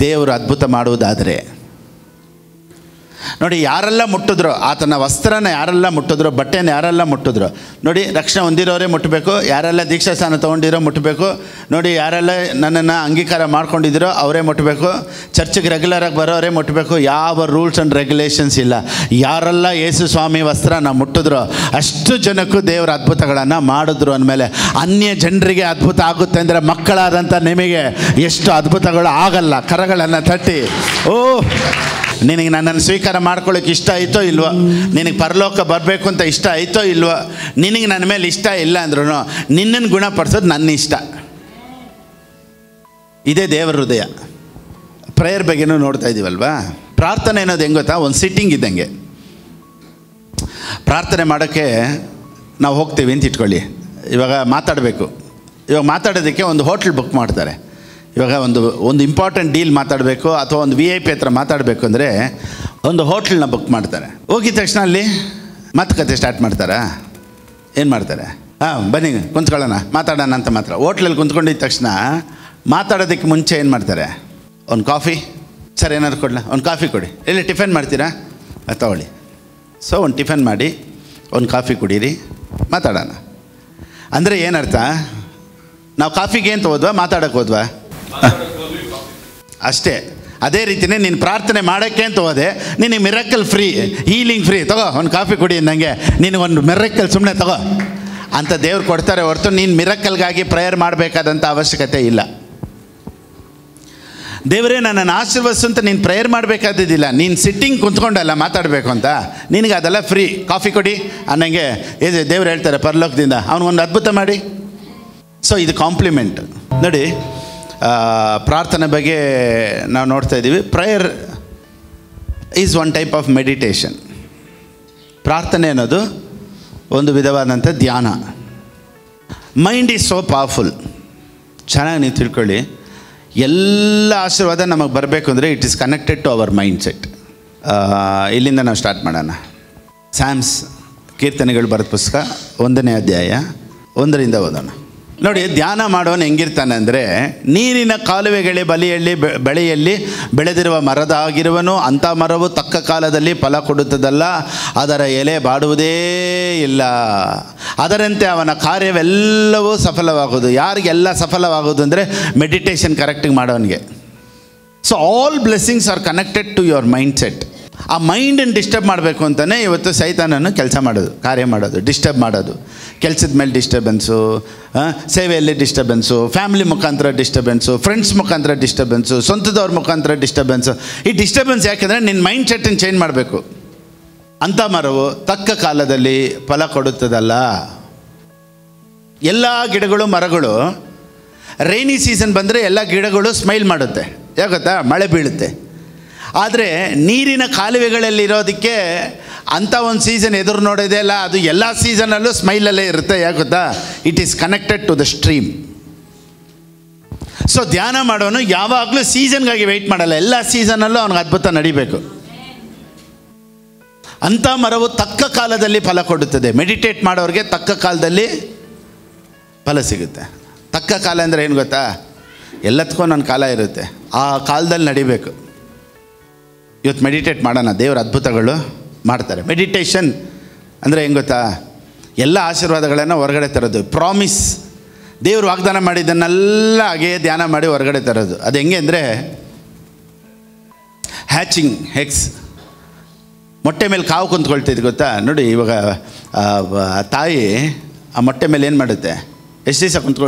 ದೇವರು ಅದ್ಭುತ ಮಾಡುವುದಾದರೆ ನೋಡಿ, ಯಾರೆಲ್ಲ ಮುಟ್ಟಿದ್ರು ಆತನ ವಸ್ತ್ರನ, ಯಾರೆಲ್ಲ ಮುಟ್ಟಿದ್ರು ಬಟ್ಟೆನ, ಯಾರೆಲ್ಲ ಮುಟ್ಟಿದ್ರು ನೋಡಿ, ರಕ್ಷಣೆ ಹೊಂದಿರೋರೇ ಮುಟ್ಟಬೇಕು. ಯಾರೆಲ್ಲ ದೀಕ್ಷಾ ಸ್ಥಾನ ತೊಗೊಂಡಿರೋ ಮುಟ್ಟಬೇಕು ನೋಡಿ. ಯಾರೆಲ್ಲ ನನ್ನನ್ನು ಅಂಗೀಕಾರ ಮಾಡ್ಕೊಂಡಿದ್ದೀರೋ ಅವರೇ ಮುಟ್ಟಬೇಕು. ಚರ್ಚಿಗೆ ರೆಗ್ಯುಲರಾಗಿ ಬರೋರೇ ಮುಟ್ಟಬೇಕು. ಯಾವ ರೂಲ್ಸ್ ಆ್ಯಂಡ್ ರೆಗ್ಯುಲೇಷನ್ಸ್ ಇಲ್ಲ. ಯಾರೆಲ್ಲ ಯೇಸು ಸ್ವಾಮಿ ವಸ್ತ್ರನ ಮುಟ್ಟಿದ್ರು ಅಷ್ಟು ಜನಕ್ಕೂ ದೇವರ ಅದ್ಭುತಗಳನ್ನು ಮಾಡಿದ್ರು ಅಂದಮೇಲೆ ಅನ್ಯ ಜನರಿಗೆ ಅದ್ಭುತ ಆಗುತ್ತೆ ಅಂದರೆ ಮಕ್ಕಳಾದಂಥ ನಿಮಗೆ ಎಷ್ಟು ಅದ್ಭುತಗಳು ಆಗಲ್ಲ? ಕರಗಳನ್ನು ತಟ್ಟಿ, ಓ, ನಿನಗೆ ನನ್ನನ್ನು ಸ್ವೀಕಾರ ಮಾಡ್ಕೊಳ್ಳೋಕೆ ಇಷ್ಟ ಆಯಿತೋ ಇಲ್ವೋ, ನಿನಗೆ ಪರಲೋಕ ಬರಬೇಕು ಅಂತ ಇಷ್ಟ ಆಯಿತೋ ಇಲ್ವೋ, ನಿನಗೆ ನನ್ನ ಮೇಲೆ ಇಷ್ಟ ಇಲ್ಲ ಅಂದ್ರೂ ನಿನ್ನನ್ನು ಗುಣಪಡಿಸೋದು ನನ್ನ ಇಷ್ಟ. ಇದೇ ದೇವರ ಹೃದಯ. ಪ್ರೇಯರ್ ಬಗ್ಗೆನೂ ನೋಡ್ತಾ ಇದ್ದೀವಲ್ವಾ. ಪ್ರಾರ್ಥನೆ ಅನ್ನೋದು ಹೆಂಗೆ ಗೊತ್ತಾ, ಒಂದು ಸಿಟ್ಟಿಂಗ್ ಇದ್ದಂಗೆ. ಪ್ರಾರ್ಥನೆ ಮಾಡೋಕ್ಕೆ ನಾವು ಹೋಗ್ತೀವಿ ಅಂತ ಇಟ್ಕೊಳ್ಳಿ. ಇವಾಗ ಮಾತಾಡಬೇಕು. ಇವಾಗ ಮಾತಾಡೋದಕ್ಕೆ ಒಂದು ಹೋಟ್ಲ್ ಬುಕ್ ಮಾಡ್ತಾರೆ. ಇವಾಗ ಒಂದು ಇಂಪಾರ್ಟೆಂಟ್ ಡೀಲ್ ಮಾತಾಡಬೇಕು ಅಥವಾ ಒಂದು VIP ಹತ್ರ ಮಾತಾಡಬೇಕು ಅಂದರೆ ಒಂದು ಹೋಟ್ಲನ್ನ ಬುಕ್ ಮಾಡ್ತಾರೆ. ಹೋಗಿದ ತಕ್ಷಣ ಅಲ್ಲಿ ಮಾತುಕತೆ ಸ್ಟಾರ್ಟ್ ಮಾಡ್ತಾರಾ? ಏನು ಮಾಡ್ತಾರೆ? ಬನ್ನಿ ಕುಂತ್ಕೊಳ್ಳೋಣ, ಮಾತಾಡೋಣ ಅಂತ ಮಾತ್ರ. ಹೋಟ್ಲಲ್ಲಿ ಕುಂತ್ಕೊಂಡಿದ್ದ ತಕ್ಷಣ ಮಾತಾಡೋದಕ್ಕೆ ಮುಂಚೆ ಏನು ಮಾಡ್ತಾರೆ? ಒಂದು ಕಾಫಿ, ಸರ್ ಏನಾದ್ರು ಕೊಡಲ, ಒಂದು ಕಾಫಿ ಕೊಡಿ. ಎಲ್ಲಿ ಟಿಫನ್ ಮಾಡ್ತೀರಾ? ತಗೊಳ್ಳಿ. ಸೊ ಒಂದು ಟಿಫನ್ ಮಾಡಿ ಒಂದು ಕಾಫಿ ಕುಡೀರಿ, ಮಾತಾಡೋಣ. ಅಂದರೆ ಏನರ್ಥ? ನಾವು ಕಾಫಿಗೆ ಏನು ಹೋದ್ವಾ, ಮಾತಾಡೋಕ್ಕೆ ಹೋದ್ವಾ? ಅಷ್ಟೇ. ಅದೇ ರೀತಿಯೇ ನೀನು ಪ್ರಾರ್ಥನೆ ಮಾಡೋಕ್ಕೆ ಅಂತ ಹೋದೆ, ನಿನಗೆ ಮಿರಕಲ್ ಫ್ರೀ, ಹೀಲಿಂಗ್ ಫ್ರೀ, ತಗೋ ಒಂದು ಕಾಫಿ ಕುಡಿ ನನಗೆ, ನಿನಗೊಂದು ಮಿರಕಲ್ ಸುಮ್ಮನೆ ತಗೋ ಅಂತ ದೇವ್ರು ಕೊಡ್ತಾರೆ ಹೊರತು ನೀನು ಮಿರಕಲ್ಗಾಗಿ ಪ್ರೇಯರ್ ಮಾಡಬೇಕಾದಂಥ ಅವಶ್ಯಕತೆ ಇಲ್ಲ. ದೇವರೇ ನನ್ನನ್ನು ಆಶೀರ್ವದಿಸು ಅಂತ ನೀನು ಪ್ರೇಯರ್ ಮಾಡಬೇಕಾದಿದ್ದಿಲ್ಲ. ನೀನು ಸಿಟ್ಟಿಂಗ್ ಕುಂತ್ಕೊಂಡಲ್ಲ ಮಾತಾಡಬೇಕು ಅಂತ, ನಿನಗೆ ಅದೆಲ್ಲ ಫ್ರೀ. ಕಾಫಿ ಕೊಡಿ ಅನ್ನಂಗೆ ದೇವ್ರು ಹೇಳ್ತಾರೆ ಪರಲೋಕದಿಂದ, ಅವನಿಗೊಂದು ಅದ್ಭುತ ಮಾಡಿ. ಸೊ ಇದು ಕಾಂಪ್ಲಿಮೆಂಟ್. ನೋಡಿ, ಪ್ರಾರ್ಥನೆ ಬಗ್ಗೆ ನಾವು ನೋಡ್ತಾ ಇದ್ದೀವಿ. Prayer is one type of meditation. ಪ್ರಾರ್ಥನೆ ಅನ್ನೋದು ಒಂದು ವಿಧವಾದಂಥ ಧ್ಯಾನ. Mind is so powerful. ಚೆನ್ನಾಗಿ ನೀವು ತಿಳ್ಕೊಳ್ಳಿ. ಎಲ್ಲ ಆಶೀರ್ವಾದ ನಮಗೆ ಬರಬೇಕು ಅಂದರೆ it is connected to our mind set. ಇಲ್ಲಿಂದ ನಾವು ಸ್ಟಾರ್ಟ್ ಮಾಡೋಣ. ಸ್ಯಾಮ್ಸ್ ಕೀರ್ತನೆಗಳು ಬರೆದ ಪುಸ್ತಕ 1ನೇ ಅಧ್ಯಾಯ 1ರಿಂದ ಓದೋಣ. ನೋಡಿ, ಧ್ಯಾನ ಮಾಡೋನು ಹೆಂಗಿರ್ತಾನೆ ಅಂದರೆ, ನೀರಿನ ಕಾಲುವೆಗಳ ಬಳಿಯಲ್ಲಿ ಬೆಳೆದಿರುವ ಮರದ ಆಗಿರುವನು. ಅಂಥ ಮರವು ತಕ್ಕ ಕಾಲದಲ್ಲಿ ಫಲ ಕೊಡುತ್ತದಲ್ಲ, ಅದರ ಎಲೆ ಬಾಡುವುದೇ ಇಲ್ಲ. ಅದರಂತೆ ಅವನ ಕಾರ್ಯವೆಲ್ಲವೂ ಸಫಲವಾಗುವುದು. ಯಾರಿಗೆಲ್ಲ ಸಫಲವಾಗುವುದು ಅಂದರೆ ಮೆಡಿಟೇಷನ್ ಕರೆಕ್ಟಾಗಿ ಮಾಡೋನಿಗೆ. So all blessings are connected to your mind set. ಆ ಮೈಂಡನ್ನು ಡಿಸ್ಟರ್ಬ್ ಮಾಡಬೇಕು ಅಂತಲೇ ಇವತ್ತು ಸೈತಾನನ್ನು ಕೆಲಸ ಮಾಡೋದು, ಕಾರ್ಯ ಮಾಡೋದು, ಡಿಸ್ಟರ್ಬ್ ಮಾಡೋದು. ಕೆಲಸದ ಮೇಲೆ ಡಿಸ್ಟರ್ಬೆನ್ಸು, ಸೇವೆಯಲ್ಲಿ ಡಿಸ್ಟರ್ಬೆನ್ಸು, ಫ್ಯಾಮಿಲಿ ಮುಖಾಂತರ ಡಿಸ್ಟರ್ಬೆನ್ಸು, ಫ್ರೆಂಡ್ಸ್ ಮುಖಾಂತರ ಡಿಸ್ಟರ್ಬೆನ್ಸು, ಸ್ವಂತದವ್ರ ಮುಖಾಂತರ ಡಿಸ್ಟರ್ಬೆನ್ಸು. ಈ ಡಿಸ್ಟರ್ಬೆನ್ಸ್ ಯಾಕೆಂದರೆ ನಿನ್ನ ಮೈಂಡ್ ಸೆಟ್ಟನ್ನು ಚೇಂಜ್ ಮಾಡಬೇಕು. ಅಂಥ ಮರವು ತಕ್ಕ ಕಾಲದಲ್ಲಿ ಫಲ ಕೊಡುತ್ತದಲ್ಲ. ಎಲ್ಲ ಗಿಡಗಳು ಮರಗಳು ರೈನಿ ಸೀಸನ್ ಬಂದರೆ ಎಲ್ಲ ಗಿಡಗಳು ಸ್ಮೈಲ್ ಮಾಡುತ್ತೆ. ಯಾಕೆ ಗೊತ್ತಾ? ಮಳೆ ಬೀಳುತ್ತೆ. ಆದರೆ ನೀರಿನ ಕಾಲುವೆಗಳಲ್ಲಿರೋದಕ್ಕೆ ಅಂಥ ಒಂದು ಸೀಸನ್ ಎದುರು ನೋಡೋದೇ ಅಲ್ಲ, ಅದು ಎಲ್ಲ ಸೀಸನಲ್ಲೂ ಸ್ಮೈಲಲ್ಲೇ ಇರುತ್ತೆ. ಯಾಕೆ ಗೊತ್ತಾ? It is connected to the stream. So ಧ್ಯಾನ ಮಾಡೋನು ಯಾವಾಗಲೂ ಸೀಸನ್ಗಾಗಿ ವೆಯ್ಟ್ ಮಾಡಲ್ಲ, ಎಲ್ಲ ಸೀಸನಲ್ಲೂ ಅವನಿಗೆ ಅದ್ಭುತ ನಡಿಬೇಕು. ಅಂಥ ಮರವು ತಕ್ಕ ಕಾಲದಲ್ಲಿ ಫಲ ಕೊಡುತ್ತದೆ. ಮೆಡಿಟೇಟ್ ಮಾಡೋರಿಗೆ ತಕ್ಕ ಕಾಲದಲ್ಲಿ ಫಲ ಸಿಗುತ್ತೆ. ತಕ್ಕ ಕಾಲ ಅಂದರೆ ಏನು ಗೊತ್ತಾ? ಎಲ್ಲದಕ್ಕೂ ನನ್ನ ಕಾಲ ಇರುತ್ತೆ, ಆ ಕಾಲದಲ್ಲಿ ನಡಿಬೇಕು. ಇವತ್ತು ಮೆಡಿಟೇಟ್ ಮಾಡೋಣ, ದೇವರ ಅದ್ಭುತಗಳು ಮಾಡ್ತಾರೆ. ಮೆಡಿಟೇಷನ್ ಅಂದರೆ ಹೆಂಗೆ ಗೊತ್ತಾ? ಎಲ್ಲ ಆಶೀರ್ವಾದಗಳನ್ನು ಹೊರಗಡೆ ತರೋದು. ಪ್ರಾಮಿಸ್, ದೇವರು ವಾಗ್ದಾನ ಮಾಡಿದ್ದನ್ನೆಲ್ಲ ಹಾಗೇ ಧ್ಯಾನ ಮಾಡಿ ಹೊರಗಡೆ ತರೋದು. ಅದು ಹೆಂಗೆ ಅಂದರೆ, ಹ್ಯಾಚಿಂಗ್ ಹೆಗ್ಸ್, ಮೊಟ್ಟೆ ಮೇಲೆ ಕಾವು ಕುಂತ್ಕೊಳ್ತಿದ್ದು ಗೊತ್ತಾ? ನೋಡಿ, ಇವಾಗ ತಾಯಿ ಆ ಮೊಟ್ಟೆ ಮೇಲೆ ಏನು ಮಾಡುತ್ತೆ? ಎಷ್ಟು ದಿವಸ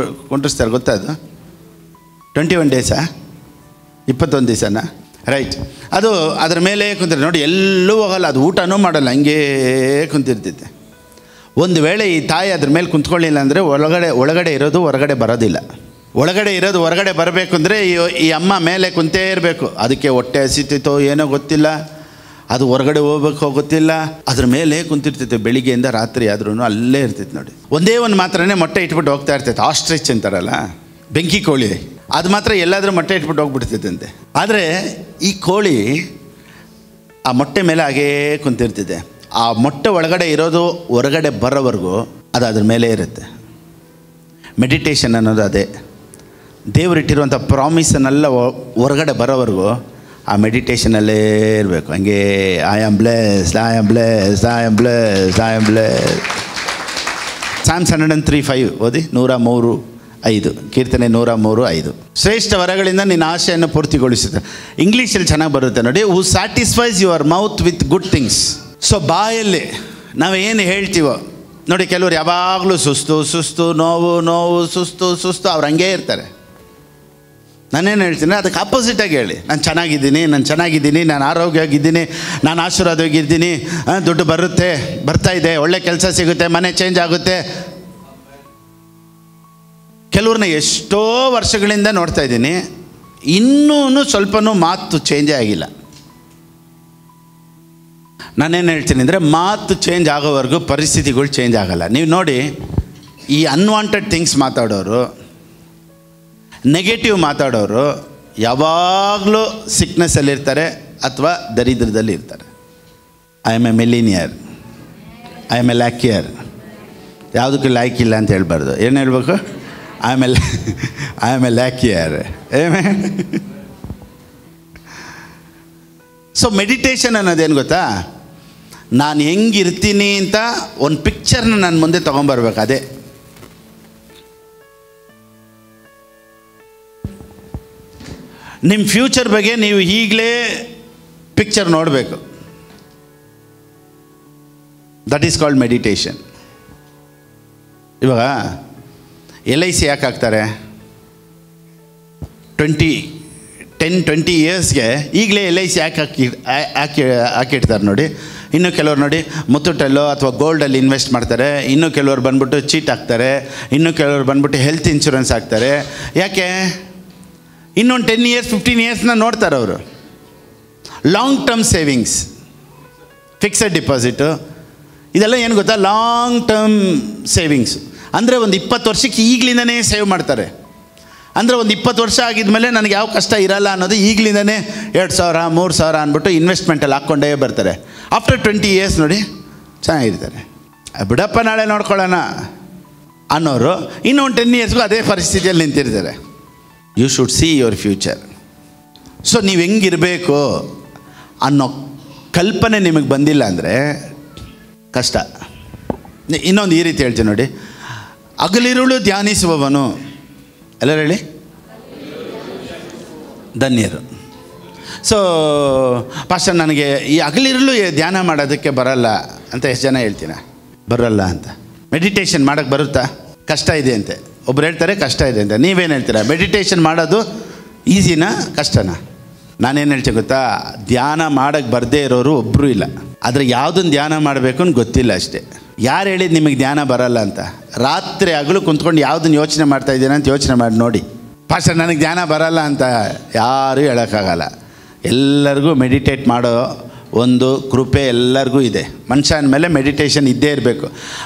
ಕುಂಟಿಸ್ತಾರೆ ಗೊತ್ತಾ? ಅದು 21 ಡೇಸಾ 21 ದಿವಸನ? ರೈಟ್. ಅದು ಅದರ ಮೇಲೆ ಕುಂತಿರ್ ನೋಡಿ, ಎಲ್ಲೂ ಹೋಗಲ್ಲ, ಅದು ಊಟನೂ ಮಾಡಲ್ಲ, ಹಂಗೇ ಕುಂತಿರ್ತೈತೆ. ಒಂದು ವೇಳೆ ಈ ತಾಯಿ ಅದ್ರ ಮೇಲೆ ಕುಂತ್ಕೊಳ್ಳಿಲ್ಲ ಅಂದರೆ ಒಳಗಡೆ ಇರೋದು ಹೊರಗಡೆ ಬರೋದಿಲ್ಲ. ಒಳಗಡೆ ಇರೋದು ಹೊರಗಡೆ ಬರಬೇಕು ಅಂದರೆ ಈ ಅಮ್ಮ ಮೇಲೆ ಕುಂತೇ ಇರಬೇಕು. ಅದಕ್ಕೆ ಹೊಟ್ಟೆ ಹಸಿತೈತೋ ಏನೋ ಗೊತ್ತಿಲ್ಲ, ಅದು ಹೊರಗಡೆ ಹೋಗ್ಬೇಕು ಗೊತ್ತಿಲ್ಲ, ಅದ್ರ ಮೇಲೆ ಕುಂತಿರ್ತೈತೆ ಬೆಳಿಗ್ಗೆಯಿಂದ ರಾತ್ರಿ ಆದ್ರೂ ಅಲ್ಲೇ ಇರ್ತೈತೆ. ನೋಡಿ, ಒಂದೇ ಒಂದು ಮಾತ್ರನೇ ಮೊಟ್ಟೆ ಇಟ್ಬಿಟ್ಟು ಹೋಗ್ತಾ ಇರ್ತೈತೆ. ಆಸ್ಟ್ರಿಚ್ ಅಂತಾರಲ್ಲ, ಬೆಂಕಿ ಕೋಳಿ, ಅದು ಮಾತ್ರ ಎಲ್ಲಾದರೂ ಮೊಟ್ಟೆ ಇಟ್ಬಿಟ್ಟು ಹೋಗ್ಬಿಡ್ತೈತಂತೆ. ಆದರೆ ಈ ಕೋಳಿ ಆ ಮೊಟ್ಟೆ ಮೇಲೆ ಹಾಗೇ ಕುಂತಿರ್ತಿದೆ. ಆ ಮೊಟ್ಟೆ ಒಳಗಡೆ ಇರೋದು ಹೊರಗಡೆ ಬರೋವರೆಗೂ ಅದು ಅದ್ರ ಮೇಲೆ ಇರುತ್ತೆ. ಮೆಡಿಟೇಷನ್ ಅನ್ನೋದು ಅದೇ. ದೇವರಿಟ್ಟಿರುವಂಥ ಪ್ರಾಮಿಸನ್ನೆಲ್ಲ ಹೊರಗಡೆ ಬರೋವರೆಗೂ ಆ ಮೆಡಿಟೇಷನಲ್ಲೇ ಇರಬೇಕು. ಹಂಗೆ I am blessed, I am blessed, I am blessed, I am blessed. Psalms 103:5 ಓದಿ. 103:5 ಕೀರ್ತನೆ 103:5. ಶ್ರೇಷ್ಠ ವರಗಳಿಂದ ನಿನ್ನ ಆಶೆಯನ್ನು ಪೂರ್ತಿಗೊಳಿಸುತ್ತೆ. ಇಂಗ್ಲೀಷಲ್ಲಿ ಚೆನ್ನಾಗಿ ಬರುತ್ತೆ ನೋಡಿ. Who satisfies your mouth with good things. So ಬಾಯಲ್ಲಿ ನಾವು ಏನು ಹೇಳ್ತೀವೋ ನೋಡಿ, ಕೆಲವರು ಯಾವಾಗಲೂ ಸುಸ್ತು, ನೋವು, ಸುಸ್ತು ಅವ್ರು ಹಂಗೇ ಇರ್ತಾರೆ. ನಾನೇನು ಹೇಳ್ತೀನಿ, ಅದಕ್ಕೆ ಆಪೋಸಿಟಾಗಿ ಹೇಳಿ. ನಾನು ಚೆನ್ನಾಗಿದ್ದೀನಿ, ನಾನು ಆರೋಗ್ಯವಾಗಿದ್ದೀನಿ, ನಾನು ಆಶೀರ್ವಾದವಾಗಿದ್ದೀನಿ, ದುಡ್ಡು ಬರ್ತಾ ಇದೆ, ಒಳ್ಳೆ ಕೆಲಸ ಸಿಗುತ್ತೆ, ಮನೆ ಚೇಂಜ್ ಆಗುತ್ತೆ. ಕೆಲವ್ರನ್ನ ಎಷ್ಟೋ ವರ್ಷಗಳಿಂದ ನೋಡ್ತಾ ಇದ್ದೀನಿ, ಇನ್ನೂ ಸ್ವಲ್ಪನೂ ಮಾತು ಚೇಂಜೇ ಆಗಿಲ್ಲ. ನಾನೇನು ಹೇಳ್ತೀನಿ ಅಂದರೆ, ಮಾತು ಚೇಂಜ್ ಆಗೋವರೆಗೂ ಪರಿಸ್ಥಿತಿಗಳು ಚೇಂಜ್ ಆಗಲ್ಲ. ನೀವು ನೋಡಿ, ಈ ಅನ್ವಾಂಟೆಡ್ ಥಿಂಗ್ಸ್ ಮಾತಾಡೋರು, ನೆಗೆಟಿವ್ ಮಾತಾಡೋರು ಯಾವಾಗಲೂ ಸಿಕ್ನೆಸ್ಸಲ್ಲಿರ್ತಾರೆ ಅಥವಾ ದರಿದ್ರದಲ್ಲಿ ಇರ್ತಾರೆ. I am a millionaire, I am a luckier. ಯಾವುದಕ್ಕೂ ಲ್ಯಾಕ್ ಇಲ್ಲ ಅಂತ ಹೇಳ್ಬಾರ್ದು. ಏನು ಹೇಳ್ಬೇಕು? I am a luckier. So meditation ಅನ್ನೋದೇನು ಗೊತ್ತಾ? ನಾನು ಹೆಂಗಿರ್ತೀನಿ ಅಂತ ಒಂದು ಪಿಕ್ಚರ್ನ ನನ್ನ ಮುಂದೆ ತೊಗೊಂಬರ್ಬೇಕು. ಅದೇ ನಿಮ್ಮ ಫ್ಯೂಚರ್ ಬಗ್ಗೆ ನೀವು ಈಗಲೇ ಪಿಕ್ಚರ್ ನೋಡಬೇಕು. That is called meditation. ಇವಾಗ LIC ಯಾಕೆ ಹಾಕ್ತಾರೆ? 10-20 ಇಯರ್ಸ್ಗೆ ಈಗಲೇ LIC ಯಾಕೆ ಹಾಕಿಡ್ತಾರೆ ನೋಡಿ. ಇನ್ನು ಕೆಲವ್ರು ನೋಡಿ ಮುತ್ತೂಟಲ್ಲೋ ಅಥವಾ ಗೋಲ್ಡಲ್ಲಿ ಇನ್ವೆಸ್ಟ್ ಮಾಡ್ತಾರೆ. ಇನ್ನು ಕೆಲವ್ರು ಬಂದ್ಬಿಟ್ಟು ಚೀಟ್ ಹಾಕ್ತಾರೆ. ಇನ್ನು ಕೆಲವ್ರು ಬಂದ್ಬಿಟ್ಟು ಹೆಲ್ತ್ ಇನ್ಶೂರೆನ್ಸ್ ಹಾಕ್ತಾರೆ. ಯಾಕೆ? ಇನ್ನೊಂದು 10 ಇಯರ್ಸ್ 15 ಇಯರ್ಸ್ನ ನೋಡ್ತಾರೆ ಅವರು. Long term savings, fixed deposit, ಇದೆಲ್ಲ ಏನು ಗೊತ್ತಾ? ಲಾಂಗ್ ಟರ್ಮ್ ಸೇವಿಂಗ್ಸ್ ಅಂದರೆ ಒಂದು 20 ವರ್ಷಕ್ಕೆ ಈಗಲಿಂದನೇ ಸೇವ್ ಮಾಡ್ತಾರೆ. ಅಂದರೆ ಒಂದು 20 ವರ್ಷ ಆಗಿದ್ಮೇಲೆ ನನಗೆ ಯಾವ ಕಷ್ಟ ಇರಲ್ಲ ಅನ್ನೋದು ಈಗಲಿಂದನೇ 2,000 3,000 ಅಂದ್ಬಿಟ್ಟು ಇನ್ವೆಸ್ಟ್ಮೆಂಟಲ್ಲಿ ಹಾಕ್ಕೊಂಡೇ ಬರ್ತಾರೆ. ಆಫ್ಟರ್ 20 years ನೋಡಿ ಚೆನ್ನಾಗಿರ್ತಾರೆ. ಬಿಡಪ್ಪ ನಾಳೆ ನೋಡ್ಕೊಳ್ಳೋಣ ಅನ್ನೋರು ಇನ್ನೊಂದು 10 yearsಗೂ ಅದೇ ಪರಿಸ್ಥಿತಿಯಲ್ಲಿ ನಿಂತಿರ್ತಾರೆ. You should see your future. So ನೀವು ಹೆಂಗಿರಬೇಕು ಅನ್ನೋ ಕಲ್ಪನೆ ನಿಮಗೆ ಬಂದಿಲ್ಲ ಅಂದರೆ ಕಷ್ಟ. ಇನ್ನೊಂದು ಈ ರೀತಿ ಹೇಳ್ತೀನಿ ನೋಡಿ, ಹಗಲಿರುಳು ಧ್ಯಾನಿಸುವವನು, ಎಲ್ಲರೂ ಹೇಳಿ, ಧನ್ಯರು. ಸೊ ಪಾಸ್ಟರ್ ನನಗೆ ಈ ಹಗಲಿರುಳು ಧ್ಯಾನ ಮಾಡೋದಕ್ಕೆ ಬರಲ್ಲ ಅಂತ ಎಷ್ಟು ಜನ ಹೇಳ್ತೀನ? ಬರಲ್ಲ ಅಂತ. ಮೆಡಿಟೇಷನ್ ಮಾಡೋಕ್ಕೆ ಬರುತ್ತಾ? ಕಷ್ಟ ಇದೆ ಅಂತೆ. ಒಬ್ರು ಹೇಳ್ತಾರೆ ಕಷ್ಟ ಇದೆ ಅಂತ. ನೀವೇನು ಹೇಳ್ತೀರಾ? ಮೆಡಿಟೇಷನ್ ಮಾಡೋದು ಈಸಿನಾ ಕಷ್ಟನಾ? ನಾನೇನು ಹೇಳ್ತೀನಿ ಗೊತ್ತಾ, ಧ್ಯಾನ ಮಾಡೋಕ್ಕೆ ಬರದೇ ಇರೋರು ಒಬ್ಬರೂ ಇಲ್ಲ. ಆದರೆ ಯಾವುದನ್ನು ಧ್ಯಾನ ಮಾಡಬೇಕು ಅಂತ ಗೊತ್ತಿಲ್ಲ ಅಷ್ಟೇ. ಯಾರು ಹೇಳಿದ್ದು ನಿಮಗೆ ಧ್ಯಾನ ಬರಲ್ಲ ಅಂತ? ರಾತ್ರಿ ಹಗಲು ಕುಂತ್ಕೊಂಡು ಯಾವುದನ್ನು ಯೋಚನೆ ಮಾಡ್ತಾಯಿದ್ದೀನ ಅಂತ ಯೋಚನೆ ಮಾಡಿ ನೋಡಿ. ಪಾಸ್ಟರ್ ನನಗೆ ಧ್ಯಾನ ಬರಲ್ಲ ಅಂತ ಯಾರೂ ಹೇಳೋಕ್ಕಾಗಲ್ಲ. ಎಲ್ಲರಿಗೂ ಮೆಡಿಟೇಟ್ ಮಾಡೋ ಒಂದು ಕೃಪೆ ಎಲ್ಲರಿಗೂ ಇದೆ. ಮನುಷ್ಯನ ಮೇಲೆ ಮೆಡಿಟೇಷನ್ ಇದ್ದೇ ಇರಬೇಕು.